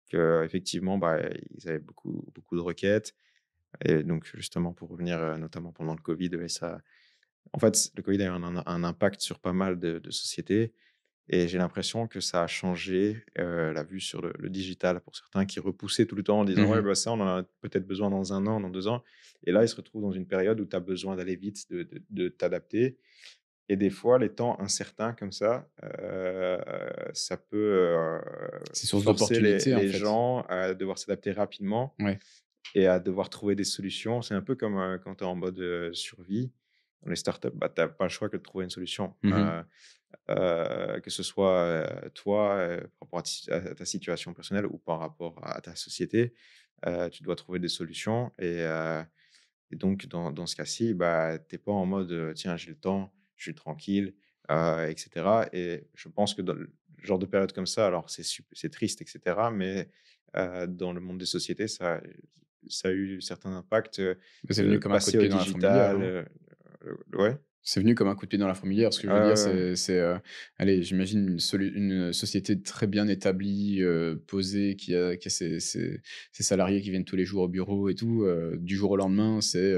qu'effectivement, bah, ils avaient beaucoup de requêtes et donc justement pour revenir, notamment pendant le covid, ouais, ça en fait, le covid a eu un impact sur pas mal de sociétés et j'ai l'impression que ça a changé, la vue sur le digital pour certains qui repoussaient tout le temps en disant: «Ouais, Mmh. bah, ça, on en a peut-être besoin dans 1 an, dans 2 ans» et là, ils se retrouvent dans une période où tu as besoin d'aller vite, de t'adapter et des fois, les temps incertains comme ça peut, C'est source forcer les d'opportunité, en les fait. gens à devoir s'adapter rapidement Ouais. et à devoir trouver des solutions. C'est un peu comme, quand tu es en mode, survie. Dans les startups, bah, tu as pas le choix que de trouver une solution. Mmh. Que ce soit, toi, par rapport à ta situation personnelle ou par rapport à ta société, tu dois trouver des solutions et donc dans ce cas-ci, bah, tu es pas en mode, «Tiens, j'ai le temps, je suis tranquille», et cetera et je pense que dans le genre de période comme ça, alors c'est triste et cetera, mais dans le monde des sociétés, ça a eu certains impacts, Bah, c'est venu de comme un coup de passer au pied dans la fourmilière, digital, hein. ouais. C'est venu comme un coup de pied dans la fourmilière. Ce que je Ouais, veux dire, ouais, ouais. c'est, allez, j'imagine une société très bien établie, posée, qui a ses salariés qui viennent tous les jours au bureau et tout, du jour au lendemain, c'est,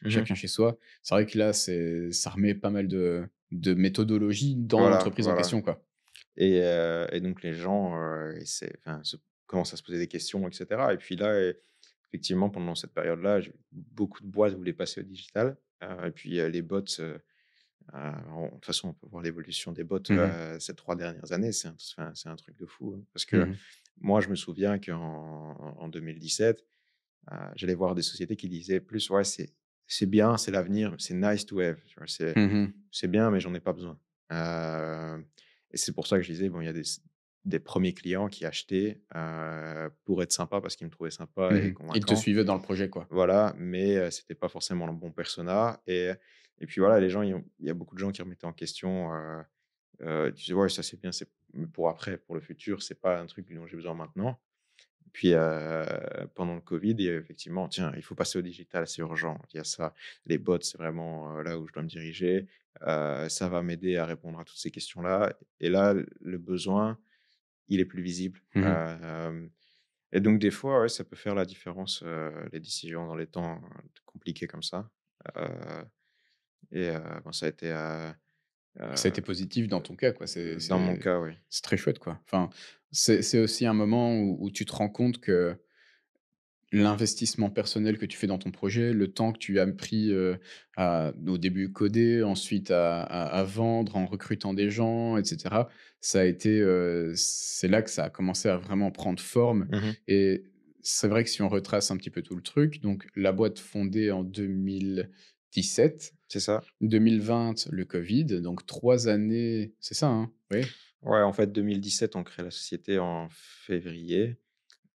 Mmh. chacun chez soi. C'est vrai que là, ça remet pas mal de méthodologie dans Voilà, l'entreprise en voilà question, quoi. et donc les gens, commencent à se poser des questions et cetera et puis là, effectivement, pendant cette période-là, j'ai beaucoup de boîtes voulaient passer au digital, et puis, les bots, de toute façon, on peut voir l'évolution des bots, Mmh mh. ces 3 dernières années, c'est un truc de fou, hein. Parce que Mmh. moi, je me souviens en 2017, j'allais voir des sociétés qui disaient plus: «Ouais, c'est bien, c'est l'avenir, c'est nice to have», tu vois? Mmh. C'est bien, mais j'en ai pas besoin. Et c'est pour ça que je disais, bon, il y a des premiers clients qui achetaient, pour être sympa parce qu'ils me trouvaient sympa et Mmh. Ils te convaincant. suivaient dans le projet, quoi. Voilà, mais c'était pas forcément le bon persona et puis voilà, les gens, il y a beaucoup de gens qui remettaient en question, ils disaient: «Ouais, ça c'est bien, c'est mais pour après, pour le futur, c'est pas un truc dont j'ai besoin maintenant». Puis, pendant le covid, il y a effectivement: «Tiens, il faut passer au digital, c'est urgent. Il y a ça, les bots, c'est vraiment, là où je dois me diriger. Ça va m'aider à répondre à toutes ces questions-là» et là, le besoin, il est plus visible. Mmh. Et donc des fois, ouais, ça peut faire la différence, les décisions dans les temps, compliqués comme ça. Heu bon, ça a été, Ça a heu, été positif dans ton cas, quoi. dans mon cas, oui. C'est très chouette, quoi. Enfin, c'est aussi un moment où tu te rends compte que l'investissement personnel que tu fais dans ton projet, le temps que tu as pris, à au début coder, ensuite à vendre en recrutant des gens et cetera, ça a été, c'est là que ça a commencé à vraiment prendre forme Mmh. et c'est vrai que si on retrace un petit peu tout le truc, donc la boîte fondée en 2017, C'est ça. 2020, le covid, donc 3 années, c'est ça, hein? Oui? Ouais, en fait, 2017, on crée la société en février.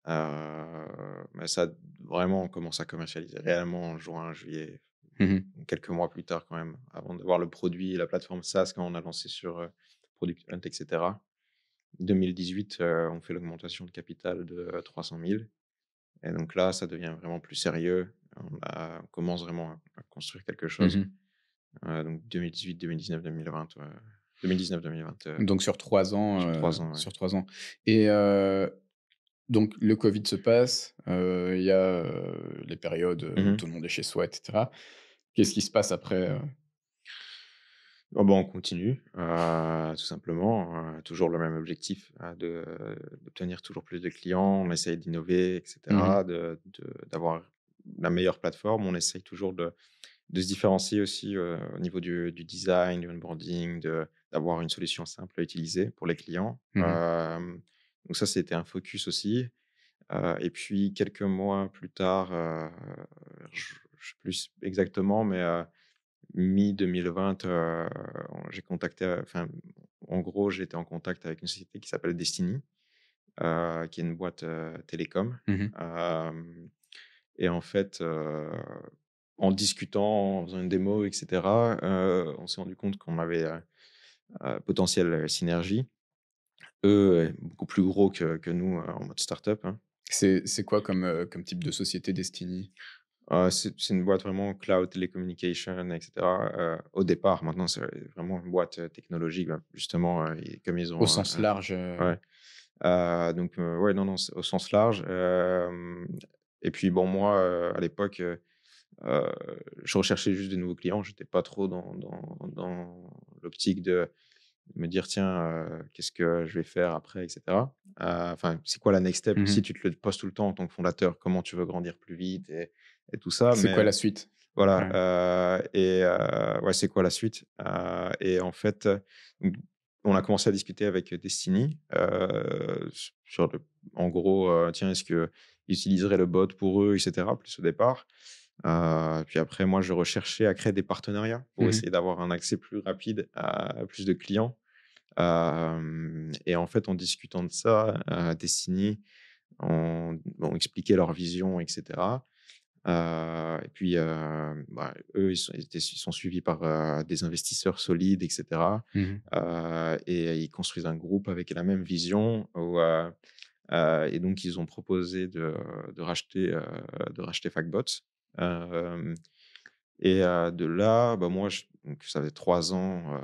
Mais ça a vraiment, on commence à commercialiser réellement en juin, juillet, Mmh mh. quelques mois plus tard quand même, avant de voir le produit et la plateforme SaaS quand on a lancé sur, Product Hunt et cetera. 2018, on fait l'augmentation de capital de, 300 000 et donc là, ça devient vraiment plus sérieux. On commence vraiment à construire quelque chose. Mmh. Donc 2018-2019-2020, 2019-2020, Donc sur 3 ans, sur 3 ans, ouais. sur 3 ans et donc le covid se passe, il y a, les périodes, où Mmh. tout le monde est chez soi et cetera. Qu'est-ce qui se passe après, Oh bah, on continue, tout simplement, toujours le même objectif, d'obtenir toujours plus de clients. On essaye d'innover et Mmh mh. cetera, d'avoir la meilleure plateforme. On essaye toujours de se différencier aussi, au niveau du design, du onboarding, d'avoir une solution simple à utiliser pour les clients. Mmh. Donc ça, c'était un focus aussi, et puis quelques mois plus tard, je sais plus exactement, mais mi-2020, j'ai contacté, enfin, en gros, j'ai été en contact avec une société qui s'appelle Destiny, qui est une boîte, télécom. Mmh. Hem et en fait, en discutant, en faisant une démo et cetera, on s'est rendu compte qu'on avait, potentielle, synergie. Eux, beaucoup plus gros que nous, en mode startup, hein. C'est quoi comme, comme type de société Destiny? C'est une boîte vraiment cloud telecommunication et cetera, au départ. Maintenant, c'est vraiment une boîte, technologique, bah, justement, et comme ils Au ont sens large, ouais, donc ouais, non, non, c'est au sens large, et puis bon, moi, à l'époque, Heu, je recherchais juste des nouveaux clients. J'étais pas trop dans l'optique de me dire: «Tiens, qu'est-ce que je vais faire après?» et cetera. Enfin, c'est quoi la next step aussi? Mmh. Tu te le poses tout le temps en tant que fondateur. Comment tu veux grandir plus vite et tout ça, C'est quoi mais la suite? voilà, Ouais. ouais, c'est quoi la suite? Et en fait, donc on a commencé à discuter avec Destiny, sur le en gros, tiens, est-ce qu'ils utiliseraient le bot pour eux et cetera, plus au départ. Puis après, moi, je recherchais à créer des partenariats pour Mmh. essayer d'avoir un accès plus rapide à plus de clients. Et en fait, en discutant de ça, Destiny ont expliqué leur vision et cetera. Et puis, bah, eux, ils sont suivis par, des investisseurs solides et cetera. Mmh. Et ils construisent un groupe avec la même vision où, et donc ils ont proposé de racheter Factbots. Hem Et de là, bah, moi, donc ça faisait 3 ans,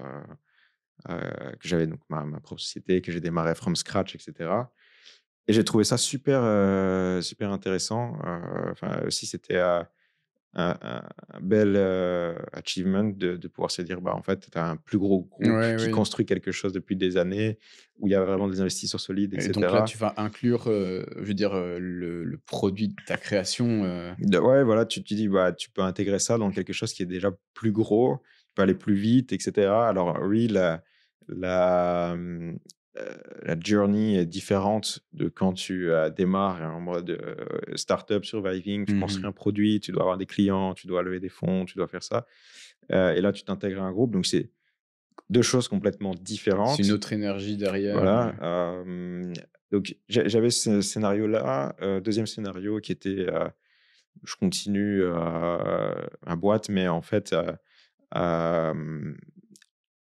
que j'avais donc ma propre société, que j'ai démarré from scratch et cetera. Et j'ai trouvé ça super, super intéressant. Enfin aussi, c'était, un bel, achievement de pouvoir se dire: «Bah, en fait, tu as un plus gros groupe Ouais, qui oui. construit quelque chose depuis des années, où il y a vraiment des investisseurs solides et Et donc là, cetera». tu vas inclure, je veux dire, le produit de ta création, Ouais, voilà, tu te dis: «Bah, tu peux intégrer ça dans quelque chose qui est déjà plus gros, tu peux aller plus vite et cetera». Alors oui, la, mmh, la journey est différente de quand tu, démarres en mode, startup surviving. Tu construis mmh. un produit, tu dois avoir des clients, tu dois lever des fonds, tu dois faire ça, et là, tu t'intègres à un groupe, donc c'est 2 choses complètement C'est une différentes. autre énergie derrière, Voilà, donc j'avais ce scénario-là, 2e scénario qui était, je continue, ma boîte, mais en fait, hem,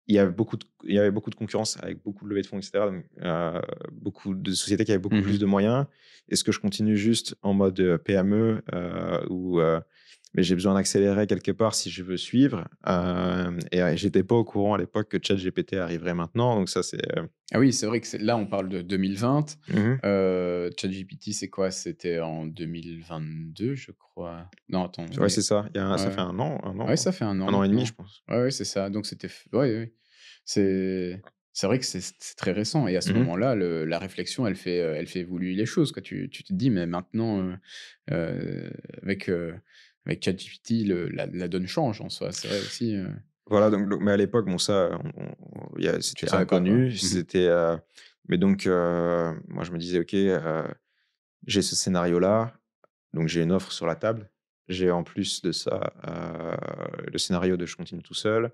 il y avait beaucoup de concurrence avec beaucoup de levées de fonds et cetera, donc beaucoup de sociétés qui avaient beaucoup plus mmh. de moyens. Est-ce que je continue juste en mode, PME, ou mais j'ai besoin d'accélérer quelque part si je veux suivre? Et j'étais pas au courant à l'époque que ChatGPT arriverait maintenant, donc ça, c'est, Ah oui, c'est vrai que c'est là, on parle de 2020. mmh ChatGPT, c'est quoi? C'était en 2022, je crois. Non, attends, on Ouais, est c'est ça. Ça fait ouais. Ouais, ça fait un an un an et demi, je maintenant. pense. Ouais, ouais, c'est ça. Donc c'était f ouais, ouais. C'est vrai que c'est très récent et à ce Mmh moment-là, la réflexion, elle fait évoluer les choses, quoi. Tu te dis: «Mais maintenant, avec, avec ChatGPT, la donne change en soi». C'est vrai aussi, Voilà, donc mais à l'époque, bon ça, tu c'était savais pas, quoi. inconnu, Mmh. c'était, mais donc moi je me disais: «OK, j'ai ce scénario-là, donc j'ai une offre sur la table. J'ai en plus de ça, le scénario de je continue tout seul,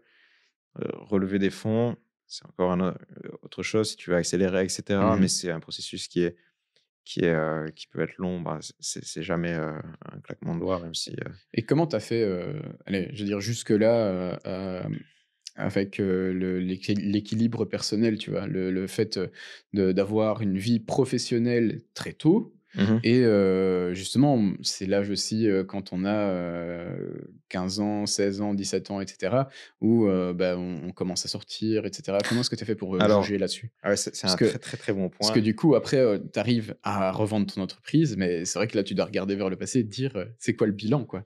relever des fonds, c'est encore autre chose si tu veux accélérer et cetera, mais Mmh. c'est un processus qui peut être long, bah, c'est jamais, un claquement de doigts même si, Et comment tu as fait, allez, je veux dire jusque-là, avec, l'équilibre personnel, tu vois? Le fait, de d'avoir une vie professionnelle très tôt mmh et justement, c'est l'âge aussi, quand on a, 15 ans, 16 ans, 17 ans et cetera, où, bah, on commence à sortir et cetera. Comment est-ce que tu as fait pour, Alors, jauger là-dessus? ah ouais, c'est Parce un très, que très, très bon parce que point. du coup après, tu arrives à revendre ton entreprise, mais c'est vrai que là, tu dois regarder vers le passé et te dire, «C'est quoi le bilan, quoi?»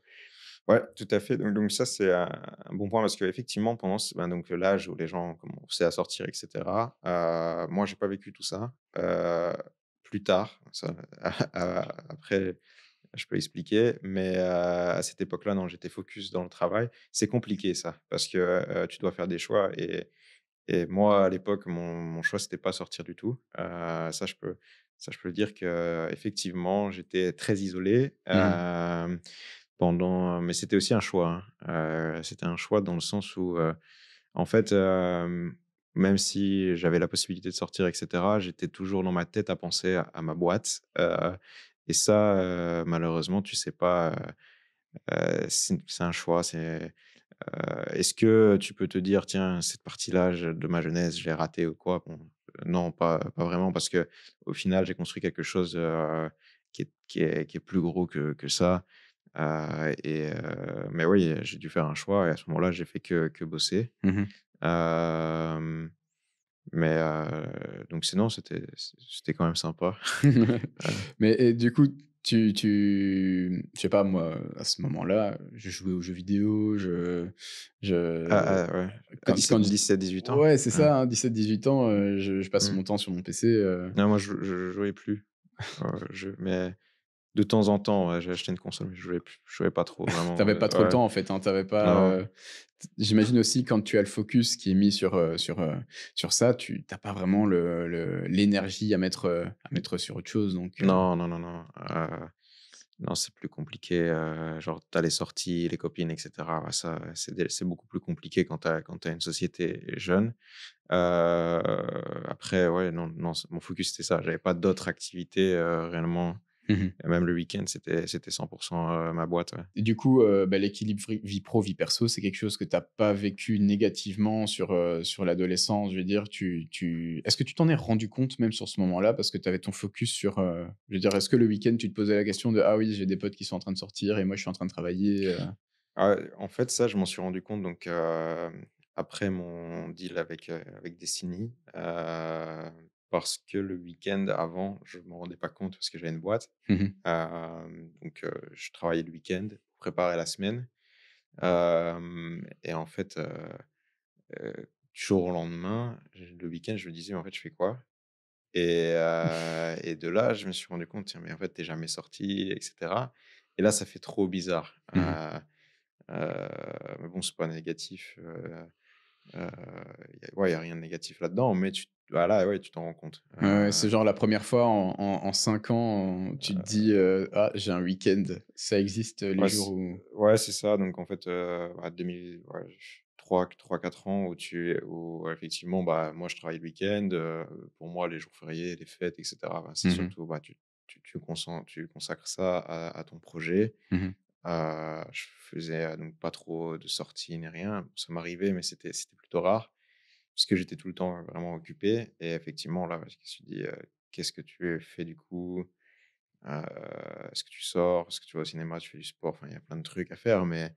Ouais, tout à fait. Donc ça, c'est un bon point parce qu'effectivement, pendant donc l'âge où les gens commençaient à sortir et cetera, moi, j'ai pas vécu tout ça. Plus tard, ça après, je peux expliquer, mais à cette époque-là, non, j'étais focus dans le travail. C'est compliqué ça parce que, tu dois faire des choix et moi, à l'époque, mon choix, c'était pas sortir du tout. Ça, je peux dire qu'effectivement, j'étais très isolé, Mmh. mais c'était aussi un choix, hein. C'était un choix dans le sens où, en fait, même si j'avais la possibilité de sortir et cetera, j'étais toujours dans ma tête à penser à ma boîte, et ça, malheureusement, tu sais pas, c'est un choix, est-ce que tu peux te dire: «Tiens, cette partie-là, de ma jeunesse, je l'ai ratée ou quoi?» Bon, non, pas vraiment parce que au final, j'ai construit quelque chose, qui est plus gros que ça. Mais oui, j'ai dû faire un choix et à ce moment-là, j'ai fait que bosser. Mmh. Hem, mais donc sinon, c'était quand même sympa. Heu, Mais et du coup, je sais pas moi, à ce moment-là, je jouais aux jeux vidéo, je ouais, à quand j 17-18 ans? ouais, c'est Ouais. ça, hein, 17-18 ans, je passe Mmh. mon temps sur mon PC, Non, moi, je jouais plus. Mais de temps en temps, ouais, j'ai acheté une console, mais je jouais pas trop tu vraiment, avais pas trop le ouais. temps en fait, hein, tu avais pas, Non. j'imagine aussi quand tu as le focus qui est mis sur ça, tu tu pas vraiment l'énergie à mettre sur autre chose donc Non, non, non, non, non, c'est plus compliqué, genre tu as les sorties, les copines et cetera. Ouais, ça, c'est beaucoup plus compliqué quand tu une société jeune. Après, ouais, non, non, mon focus, c'était ça. J'avais pas d'autres activités, réellement. mmh. Et même le week-end, c'était 100 ma boîte, ouais. Et du coup, bah, l'équilibre vie pro, vie perso, c'est quelque chose que tu as pas vécu négativement sur l'adolescence? Je veux dire, est-ce que tu t'en es rendu compte même sur ce moment-là? Parce que tu avais ton focus sur, je veux dire, est-ce que le week-end, tu te posais la question de: «Ah oui, j'ai des potes qui sont en train de sortir et moi je suis en train de travailler», Ah, en fait, ça, je m'en suis rendu compte donc après mon deal avec Destiny, parce que le week-end avant, je me rendais pas compte parce que j'avais une boîte. Mmh mh. Donc je travaillais le week-end pour préparer la semaine. Et en fait, du jour au lendemain, le week-end, je me disais: «Mais en fait, je fais quoi?» Et de là, je me suis rendu compte: «Tiens, mais en fait, tu jamais sorti et cetera». Et là, ça fait trop bizarre. Mmh. Mais bon, c'est pas négatif, y a rien de négatif là-dedans, mais voilà, ouais, tu t'en rends compte. Ouais, ouais, c'est genre la première fois en 5 ans, tu te dis, «Ah, j'ai un week-end». Ça existe, les Ouais, jours où ouais, c'est ça. Donc en fait, à 2000, ouais, 3-4 ans où effectivement, bah, moi, je travaille le week-end. Pour moi, les jours fériés, les fêtes, et cetera, bah, c'est mmh mh. surtout, bah, tu consacres ça à ton projet. Mmh. Je faisais, donc pas trop de sorties ni rien. Ça m'arrivait, mais c'était plutôt rare parce que j'étais tout le temps vraiment occupé et effectivement, là, je me suis dit: «Qu'est-ce que tu fais du coup?» Heu, Est-ce que tu sors? Est-ce que tu vas au cinéma? Tu fais du sport? Enfin, il y a plein de trucs à faire, mais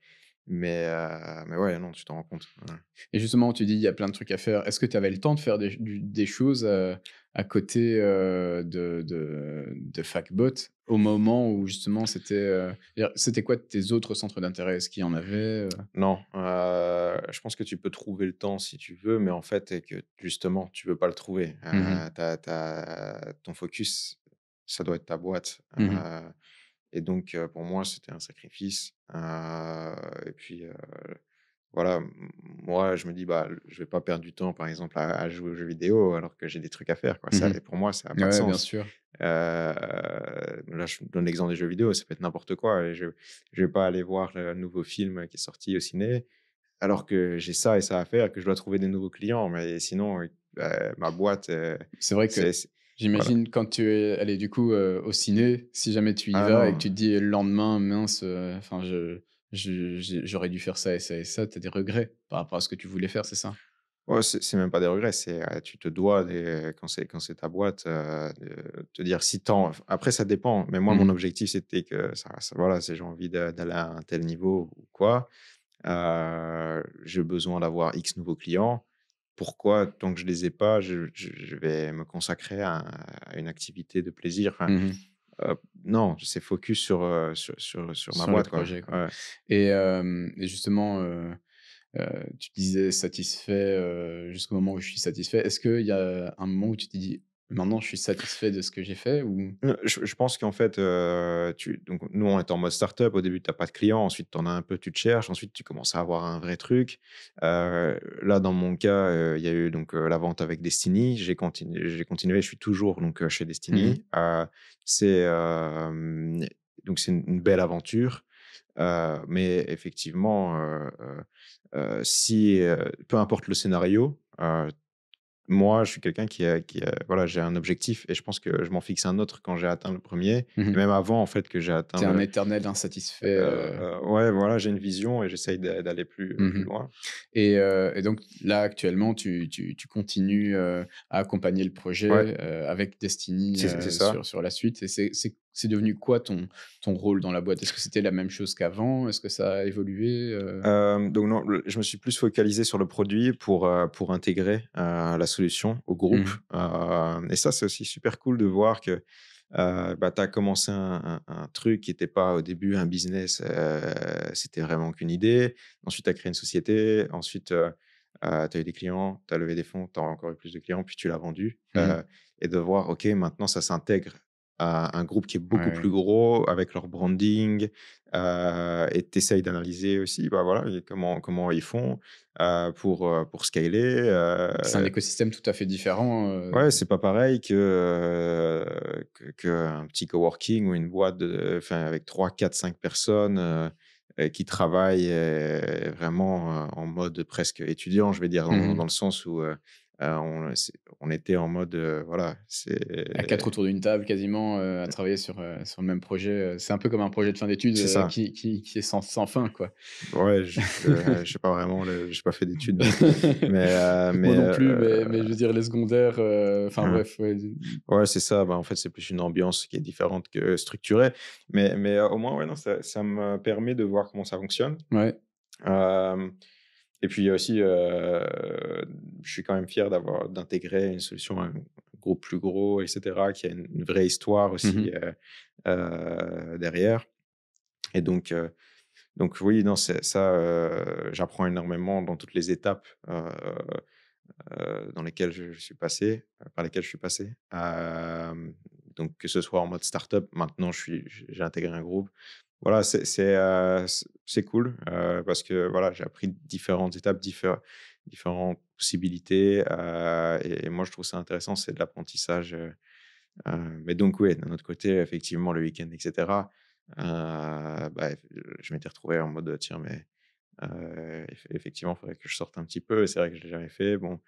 ouais, non, tu t'en rends compte. Ouais. Et justement, tu dis: «Il y a plein de trucs à faire». Est-ce que tu avais le temps de faire des choses, à côté, de Facbot, au moment où justement c'était quoi tes autres centres d'intérêt? Est-ce qu'il y en avait, Non, je pense que tu peux trouver le temps si tu veux, mais en fait, c'est que justement, tu veux pas le trouver. Mmh mh. Ton focus, ça doit être ta boîte, Mmh mh. et donc pour moi, c'était un sacrifice, et puis, voilà, moi, je me dis: «Bah, je vais pas perdre du temps, par exemple, à jouer aux jeux vidéo alors que j'ai des trucs à faire, quoi». Ça, Mmh. et pour moi, ça a pas de Ouais, bien sens. sûr. Là, je donne l'exemple des jeux vidéo, ça peut être n'importe quoi et je vais pas aller voir le nouveau film qui est sorti au ciné, alors que j'ai ça et ça à faire, que je dois trouver des nouveaux clients. Mais sinon, ma boîte, C'est vrai que c'est voilà. j'imagine quand tu es allé du coup, au ciné, si jamais tu y Ah vas et que non, tu te dis le lendemain: «Mince, enfin j'aurais dû faire ça et ça», tu as des regrets par rapport à ce que tu voulais faire, c'est ça? ouais, c'est même pas des regrets, tu te dois quand c'est ta boîte, de te dire si tu après ça dépend, mais moi Mmh mon mh. objectif c'était que voilà, c'est j'ai envie d'aller à un tel niveau ou quoi, j'ai besoin d'avoir X nouveaux clients. Pourquoi tant que je les ai pas, je vais me consacrer à une activité de plaisir? Enfin, Mmh. non, c'est focus sur ma Sur le boîte, quoi. projet, quoi. Ouais. Et justement, tu disais satisfait, jusqu'au moment où je suis satisfait. Est-ce qu'il y a un moment où tu t'es dit: «Maintenant je suis satisfait de ce que j'ai fait» ou? Je pense qu'en fait, donc nous, on est en mode startup. Au début, tu as pas de clients, ensuite tu en as un peu, tu te cherches, ensuite tu commences à avoir un vrai truc. Là, dans mon cas, il y a eu donc la vente avec Destiny. J'ai continué, je suis toujours donc chez Mmh mh. Destiny. C'est, donc c'est une belle aventure, mais effectivement, si, peu importe le scénario, moi, je suis quelqu'un voilà, j'ai un objectif et je pense que je m'en fixe un autre quand j'ai atteint le premier et Mmh. même avant, en fait, que j'ai atteint Tu un le éternel insatisfait, ouais, voilà, j'ai une vision et j'essaye d'aller plus mmh. loin. Et donc là, actuellement, tu continues, à accompagner le Ouais, projet, avec Destiny, c'est ça. sur la suite et c'est c'est devenu quoi ton rôle dans la boîte? Est-ce que c'était la même chose qu'avant? Est-ce que ça a évolué? Donc non, je me suis plus focalisé sur le produit pour intégrer, la solution au groupe, Mmh. et ça, c'est aussi super cool de voir que, bah, tu as commencé un truc qui était pas au début un business, c'était vraiment qu'une idée. Ensuite, tu as créé une société. Ensuite, tu as eu des clients, tu as levé des fonds, tu as encore eu plus de clients, puis tu l'as vendu, Mmh. et de voir, OK, maintenant ça s'intègre à un groupe qui est Ouais, beaucoup plus ouais. gros avec leur branding, et tu essayes d'analyser aussi, bah, voilà, et comment ils font, pour scaler, C'est un écosystème tout à fait différent. ouais, c'est pas pareil qu'un petit coworking ou une boîte enfin, avec 3, 4, 5 personnes, qui travaillent, vraiment, en mode presque étudiant, je vais dire, dans Mmh. le sens où, on était en mode, voilà, À 4 autour d'une table quasiment, à travailler sur le même projet, c'est un peu comme un projet de fin d'études, c'est heu, ça. qui est sans fin, quoi. Ouais, j'ai pas vraiment j'ai pas fait d'études, Moi non plus, mais je veux dire les secondaires, enfin hein. bref, ouais, Ouais, c'est ça. Bah, en fait, c'est plus une ambiance qui est différente que structurée. Au moins, ouais, non, ça me permet de voir comment ça fonctionne. ouais. Hem Et puis, il y a aussi, je suis quand même fier d'intégrer une solution à un groupe plus gros et cetera, qui a une vraie histoire Mmh. aussi, derrière. Et donc oui, non, c'est ça, j'apprends énormément dans toutes les étapes, dans lesquelles je suis passé, par lesquelles je suis passé. Donc que ce soit en mode startup, maintenant j'ai intégré un groupe. Voilà, c'est cool, parce que voilà, j'ai appris différentes étapes, différentes possibilités, et moi je trouve ça intéressant, c'est de l'apprentissage, mais donc oui, d'un autre côté, effectivement, le week-end et cetera, bah, je m'étais retrouvé en mode: «Tiens, mais effectivement, il faudrait que je sorte un petit peu», et c'est vrai que je l'ai jamais fait. Bon,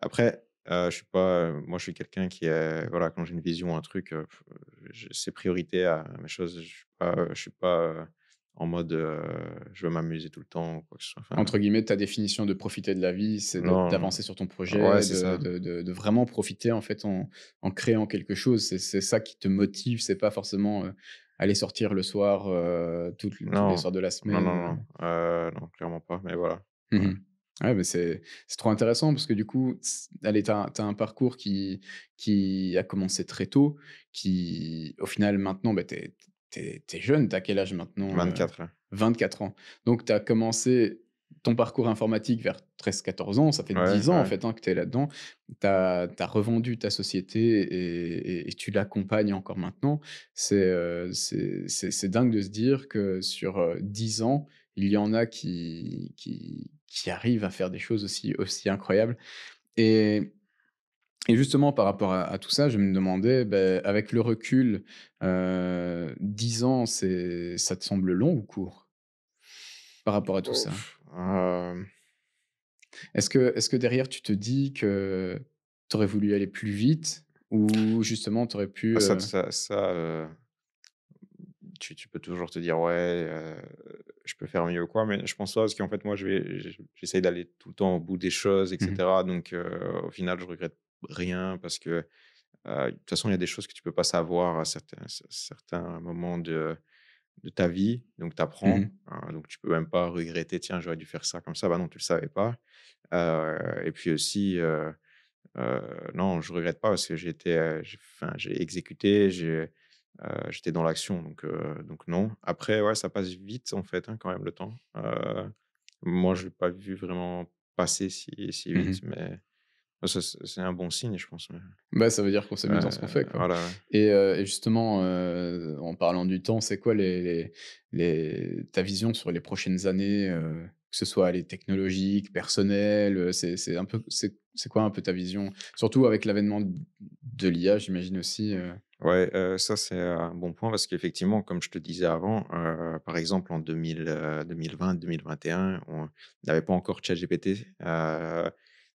après, je suis pas, moi, je suis quelqu'un qui est, voilà, quand j'ai une vision, un truc, c'est priorité à mes choses. Je suis pas en mode, je veux m'amuser tout le temps ou quoi que ce soit. Enfin, Entre guillemets, ta définition de profiter de la vie, c'est non, d'avancer sur ton ouais, projet, c'est de ça. de de de vraiment profiter en fait en créant quelque chose. C'est ça qui te motive, c'est pas forcément, aller sortir le soir, tous les Non, soirs de la non, non, semaine. non, non, clairement pas, mais voilà. Ouais. Mmh. Ouais, mais c'est trop intéressant parce que du coup, allez, tu as un parcours qui a commencé très tôt, qui au final maintenant, bah, tu es jeune, tu as quel âge maintenant? 24 là. 24 ans. Donc tu as commencé ton parcours informatique vers 13 14 ans, ça fait Ouais, 10 ans en ouais. fait, hein, que tu es là-dedans. Tu as revendu ta société et tu l'accompagnes encore maintenant. C'est dingue de se dire que sur 10 ans, il y en a qui arrivent à faire des choses aussi incroyables et justement par rapport à tout ça, je me demandais, avec le recul, 10 ans, ça te semble long ou court par rapport à tout ça? Ouf, hem, Est-ce que derrière tu te dis que tu aurais voulu aller plus vite ou justement tu aurais pu, bah, heu tu peux toujours te dire: «Ouais, je peux faire mieux ou quoi», mais je pense pas parce qu'en fait, moi, j'essaye d'aller tout le temps au bout des choses et mmh cetera, donc au final, je regrette rien parce que, de toute façon, il y a des choses que tu peux pas savoir à certains moments de ta vie, donc tu mh. apprends, donc tu peux même pas regretter: «Tiens, j'aurais dû faire ça comme ça». Bah non, tu le savais pas, et puis aussi, non, je regrette pas parce que j'ai exécuté, j'étais dans l'action, donc non. Après, ouais, ça passe vite en fait, hein, quand même le temps. Moi, je l'ai pas vu vraiment passer si vite, Mmh. mais bah, ça c'est un bon signe, je pense, mais Bah, ça veut dire qu'on s'amuse dans ce qu'on fait, quoi. voilà, ouais. Et justement, en parlant du temps, c'est quoi ta vision sur les prochaines années, que ce soit les technologiques, personnelles, c'est un peu c'est quoi un peu ta vision? Surtout avec l'avènement de l'IA, j'imagine aussi? Ouais, ça, c'est un bon point parce qu'effectivement, comme je te disais avant, par exemple, en 2020-2021, on n'avait pas encore ChatGPT,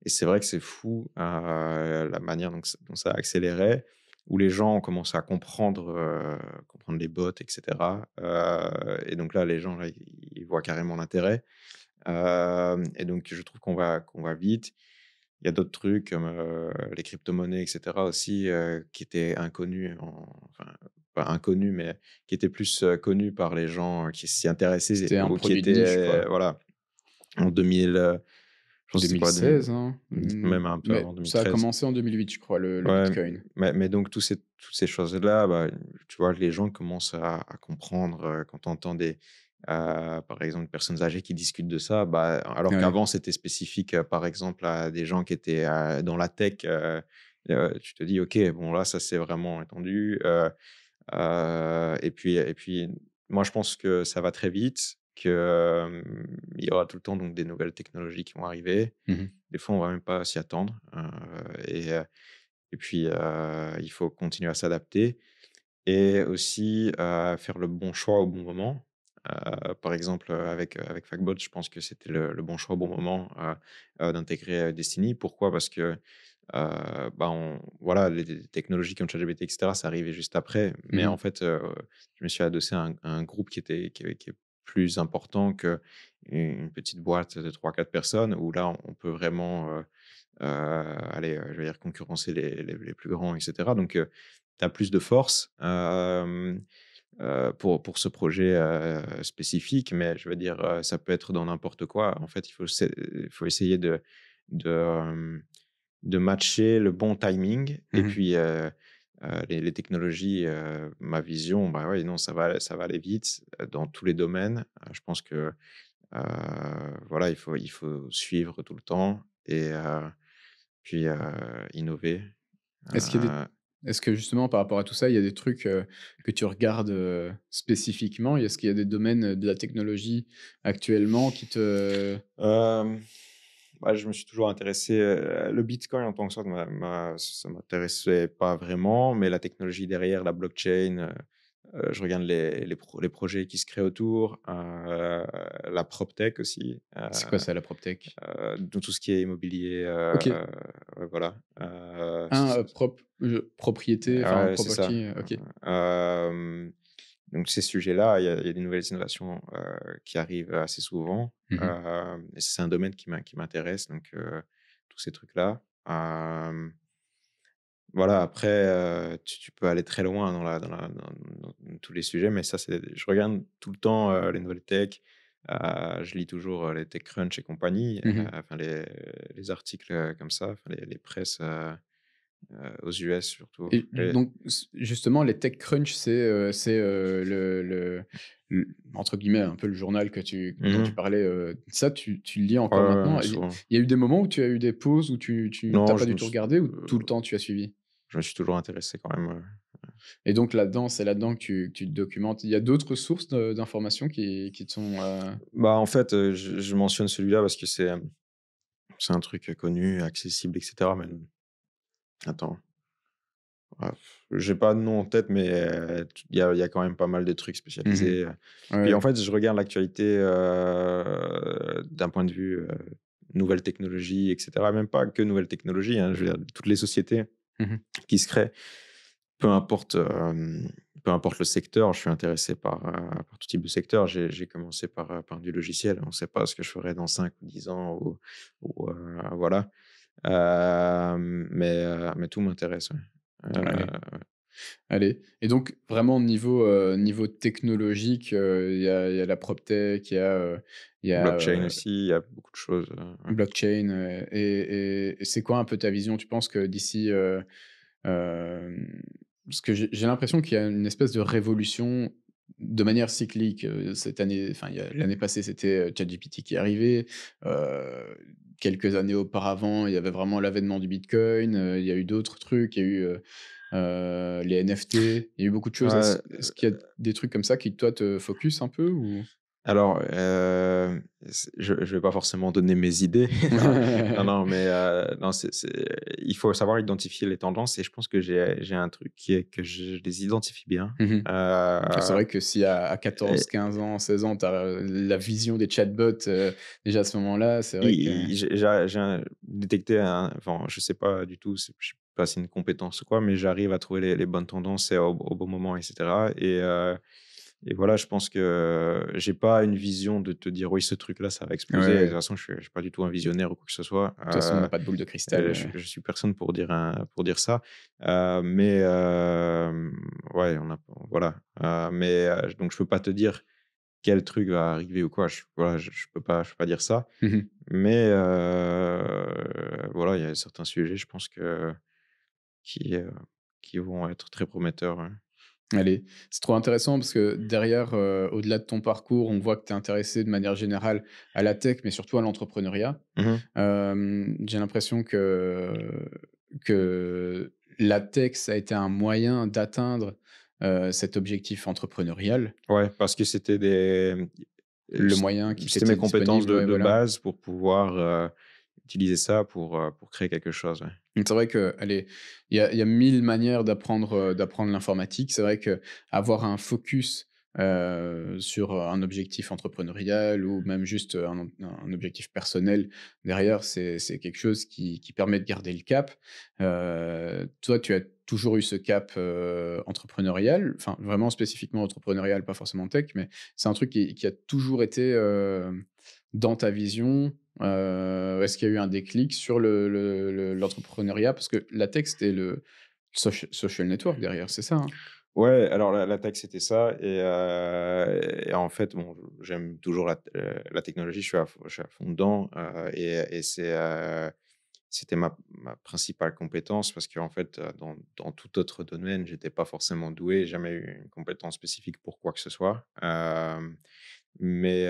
et c'est vrai que c'est fou, la manière dont ça a accéléré, où les gens ont commencé à comprendre les bots et cetera, et donc là, les gens, là, ils voient carrément l'intérêt, et donc je trouve qu'on va vite. Il y a d'autres trucs comme, les cryptomonnaies et cetera aussi, qui étaient inconnus enfin, pas inconnu, mais qui était plus, connu par les gens qui s'y intéressaient C'était un ou qui produit de étaient, niche, quoi. voilà, en 2000, je pense que c'était quoi? 2016, hein? Même un peu Mais avant ça a 2013. commencé en 2008, je crois, le Ouais, bitcoin. mais donc toutes ces choses-là, bah, tu vois, les gens commencent à comprendre, quand on entend par exemple, des personnes âgées qui discutent de ça, bah, alors Ouais. qu'avant c'était spécifique, par exemple, à des gens qui étaient, dans la tech, tu te dis: «OK, bon là, ça c'est vraiment étendu», et puis moi je pense que ça va très vite, il y aura tout le temps donc des nouvelles technologies qui vont arriver. Mmh. Des fois, on va même pas s'y attendre, et puis, il faut continuer à s'adapter et aussi, faire le bon choix au bon moment. Par exemple, avec Factbot, je pense que c'était le bon choix au bon moment, d'intégrer, Destiny. Pourquoi? Parce que, bah, voilà, les technologies comme ChatGPT et cetera, ça arrivait juste après. Mais en Mmh. fait, je me suis adossé à un groupe qui est plus important qu'une petite boîte de 3 4 personnes où là, on peut vraiment, aller, je veux dire concurrencer les plus grands et cetera. Donc, tu as plus de force, pour ce projet, spécifique, mais je veux dire, ça peut être dans n'importe quoi. En fait, il faut essayer de, de matcher le bon timing et Mmh. puis, les technologies, ma vision, bah, ouais, non, ça va aller vite, dans tous les domaines. Je pense que, voilà, il faut suivre tout le temps et puis, innover. Est-ce qu'il y a des Heu, Est-ce que justement par rapport à tout ça, il y a des trucs, que tu regardes, spécifiquement? Est-ce qu'il y a des domaines, de la technologie actuellement qui te hem, Bah, je me suis toujours intéressé, le bitcoin en tant que ça m'intéressait pas vraiment, mais la technologie derrière, la blockchain, je regarde les projets qui se créent autour, la PropTech aussi, c'est quoi ça la PropTech? donc tout ce qui est immobilier, OK. ouais, voilà, Ah, propriété, enfin ouais, c'est ça. property, OK. Hem, donc ces sujets-là, il y a des nouvelles innovations, qui arrivent assez souvent, Mmh. et c'est un domaine qui m'intéresse, donc tous ces trucs-là. Voilà, après, tu peux aller très loin dans tous les sujets, mais ça, je regarde tout le temps, les nouvelles tech, je lis toujours, les TechCrunch et compagnie, Mmh. enfin les articles, comme ça, enfin les presses, aux US surtout Et et donc justement les TechCrunch, le entre guillemets «un peu le journal» que tu dont tu mmh parlais, ça tu le lis Ouais, encore ouais, maintenant? ouais, Et il souvent. y a eu des moments où tu as eu des pauses où tu Non, pas du tout regardé ou tout le temps tu as suivi? je me suis toujours intéressé quand même, Et donc là-dedans, c'est là-dedans que tu te documentes. Il y a d'autres sources d'informations qui te sont, Bah, en fait, je mentionne celui-là parce que c'est un truc, connu, accessible et cetera, mais attends. Ah, j'ai pas de nom en tête, mais il y a quand même pas mal de trucs mmh spécialisés. Puis en Ouais. fait, je regarde l'actualité, d'un point de vue, nouvelles technologies et cetera. Même pas que nouvelles technologies, hein, je veux dire toutes les sociétés Mmh. qui se créent, peu importe, peu importe le secteur, je suis intéressé par tout type de secteur. J'ai commencé par du logiciel. On ne sait pas ce que je ferai dans 5 ou 10 ans ou voilà. Mais tout m'intéresse, ouais. Allez. Allez, et donc vraiment niveau technologique, il y a la PropTech, il y a, Blockchain aussi, il y a beaucoup de choses, ouais. blockchain, et c'est quoi un peu ta vision? Tu penses que d'ici, parce que j'ai l'impression qu'il y a une espèce de révolution de manière cyclique, cette année, enfin il y a l'année passée, c'était, ChatGPT qui est arrivé, quelques années auparavant, il y avait vraiment l'avènement du bitcoin, il y a eu d'autres trucs, il y a eu, les NFT, il y a eu beaucoup de choses. Ouais, Est-ce qu'il y a des trucs comme ça qui, toi, te focus un peu ou? alors, je vais pas forcément donner mes idées. Non, non, non, mais non, il faut savoir identifier les tendances et je pense que j'ai un truc qui est que je les identifie bien. Mmh. Ah, c'est Heu vrai que si à 14, et 15 ans, 16 ans, tu as la vision des chatbots, déjà à ce moment-là, c'est vrai que i j'ai détecté enfin, je sais pas du tout, je sais pas si c'est une compétence ou quoi, mais j'arrive à trouver les bonnes tendances et au bon moment et cetera et voilà, je pense que j'ai pas une vision de te dire: «Oui, ce truc-là, ça va Ouais, exploser». Et de toute ouais. façon, je suis pas du tout un visionnaire ou quoi que ce soit. De toute façon, on n'a pas de boule de cristal. Je suis personne pour dire ça. Mais ouais, voilà, donc je peux pas te dire quel truc va arriver ou quoi. Voilà, je peux pas dire ça. Mmh. Mais voilà, il y a certains sujets, je pense qui, heu, qui vont être très prometteurs, ouais. Allez, c'est trop intéressant parce que derrière, au-delà de ton parcours, on voit que tu es intéressé de manière générale à la tech, mais surtout à l'entrepreneuriat. Mmh. J'ai l'impression que la tech, ça a été un moyen d'atteindre, cet objectif entrepreneurial. Ouais, parce que Le moyen qui c'était mes t'était compétences disponible, ouais, de voilà. base pour pouvoir, utiliser ça pour créer quelque chose, ouais. Donc c'est vrai que, allez, il y a 1000 manières d'apprendre l'informatique. C'est vrai qu'avoir un focus, sur, un objectif entrepreneurial ou même juste, un objectif personnel derrière, c'est quelque chose qui permet de garder le cap. Toi, tu as toujours eu ce cap, entrepreneurial, enfin, vraiment spécifiquement entrepreneurial, pas forcément tech, mais c'est un truc qui a toujours été, dans ta vision? Est-ce qu'il y a eu un déclic sur l'entrepreneuriat? Parce que la tech, c'était le social network derrière, c'est ça, hein? Ouais, alors la tech, c'était ça. Et en fait, bon, j'aime toujours la technologie, je suis à fond dedans, et c'était ma principale compétence parce qu'en fait, dans tout autre domaine, j'étais pas forcément doué, jamais eu une compétence spécifique pour quoi que ce soit. Mais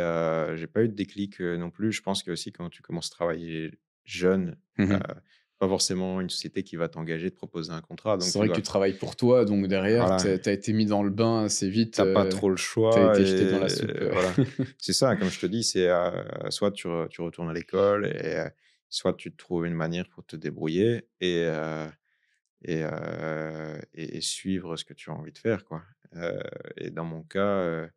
j'ai pas eu de déclic, non plus. Je pense que aussi quand tu commences à travailler jeune, heu, Mmh. pas forcément une société qui va t'engager, te proposer un contrat, donc C'est tu vrai que tu dois travailles pour toi, donc derrière, tu voilà, as été mis dans le bain assez vite, tu pas trop le tu as choix été jeté dans la soupe, et voilà. C'est ça, comme je te dis, c'est, soit tu retournes à l'école soit tu trouves une manière pour te débrouiller et suivre ce que tu as envie de faire, quoi. Et dans mon cas,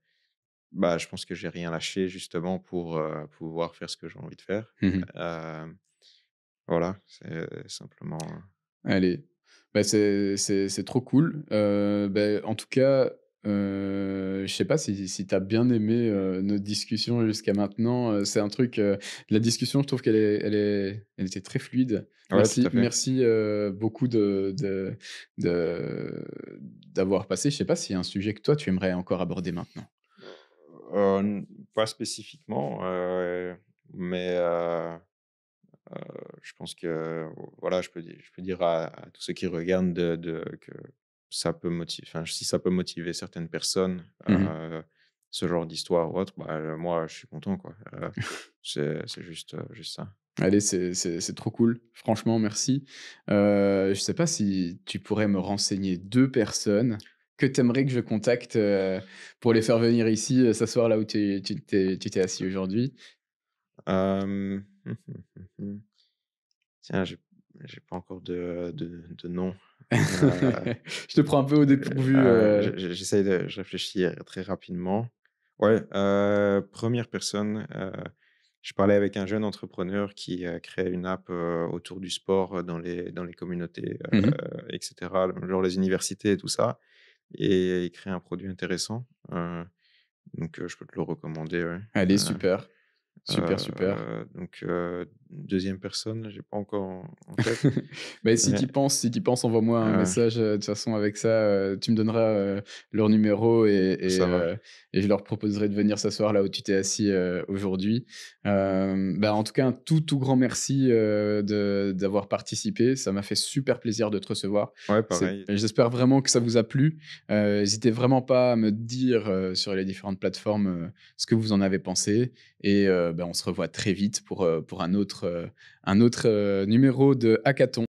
bah, je pense que j'ai rien lâché justement pour, pouvoir faire ce que j'ai envie de faire. Mmh. Hem, voilà, c'est simplement, Allez, bah, c'est trop cool. En tout cas, je sais pas si tu as bien aimé, notre discussion jusqu'à maintenant, c'est un truc, la discussion, je trouve elle était très fluide. ouais, tout à fait. Merci, beaucoup de d'avoir passé. Je sais pas s'il y a un sujet que toi, tu aimerais encore aborder maintenant? N pas spécifiquement, mais je pense que, voilà, je peux dire à tous ceux qui regardent que ça peut motiver, enfin, si ça peut motiver certaines personnes, Mmh. ce genre d'histoire ou autre, bah, moi, je suis content, quoi. C'est juste ça. Allez, c'est trop cool. Franchement, merci. Je sais pas si tu pourrais me renseigner 2 personnes que tu aimerais que je contacte, pour les faire venir ici, s'asseoir là où tu t'es assis aujourd'hui? Hem, Tiens, j'ai pas encore de nom. Heu Je te prends un peu au dépourvu, J'essaye de je réfléchis, très rapidement. Ouais, 1re personne, je parlais avec un jeune entrepreneur qui, crée une app, autour du sport, dans les communautés, Mmh mh. et cetera, genre les universités et tout ça, et il crée un produit intéressant, donc je peux te le recommander, ouais. Allez, super. Super, super. 2e personne, j'ai pas encore en tête. Beh, Ouais, si tu penses, envoie-moi un message, de toute façon avec ça, tu me donneras, leur numéro ça va. et je leur proposerai de venir s'asseoir là où tu t'es assis, aujourd'hui. En tout cas, un tout grand merci, d'avoir participé. Ça m'a fait super plaisir de te recevoir. Ouais, C'est pareil. J'espère vraiment que ça vous a plu. Hésitez vraiment pas à me dire, sur les différentes plateformes, ce que vous en avez pensé et on se revoit très vite pour un autre numéro de Hackathon.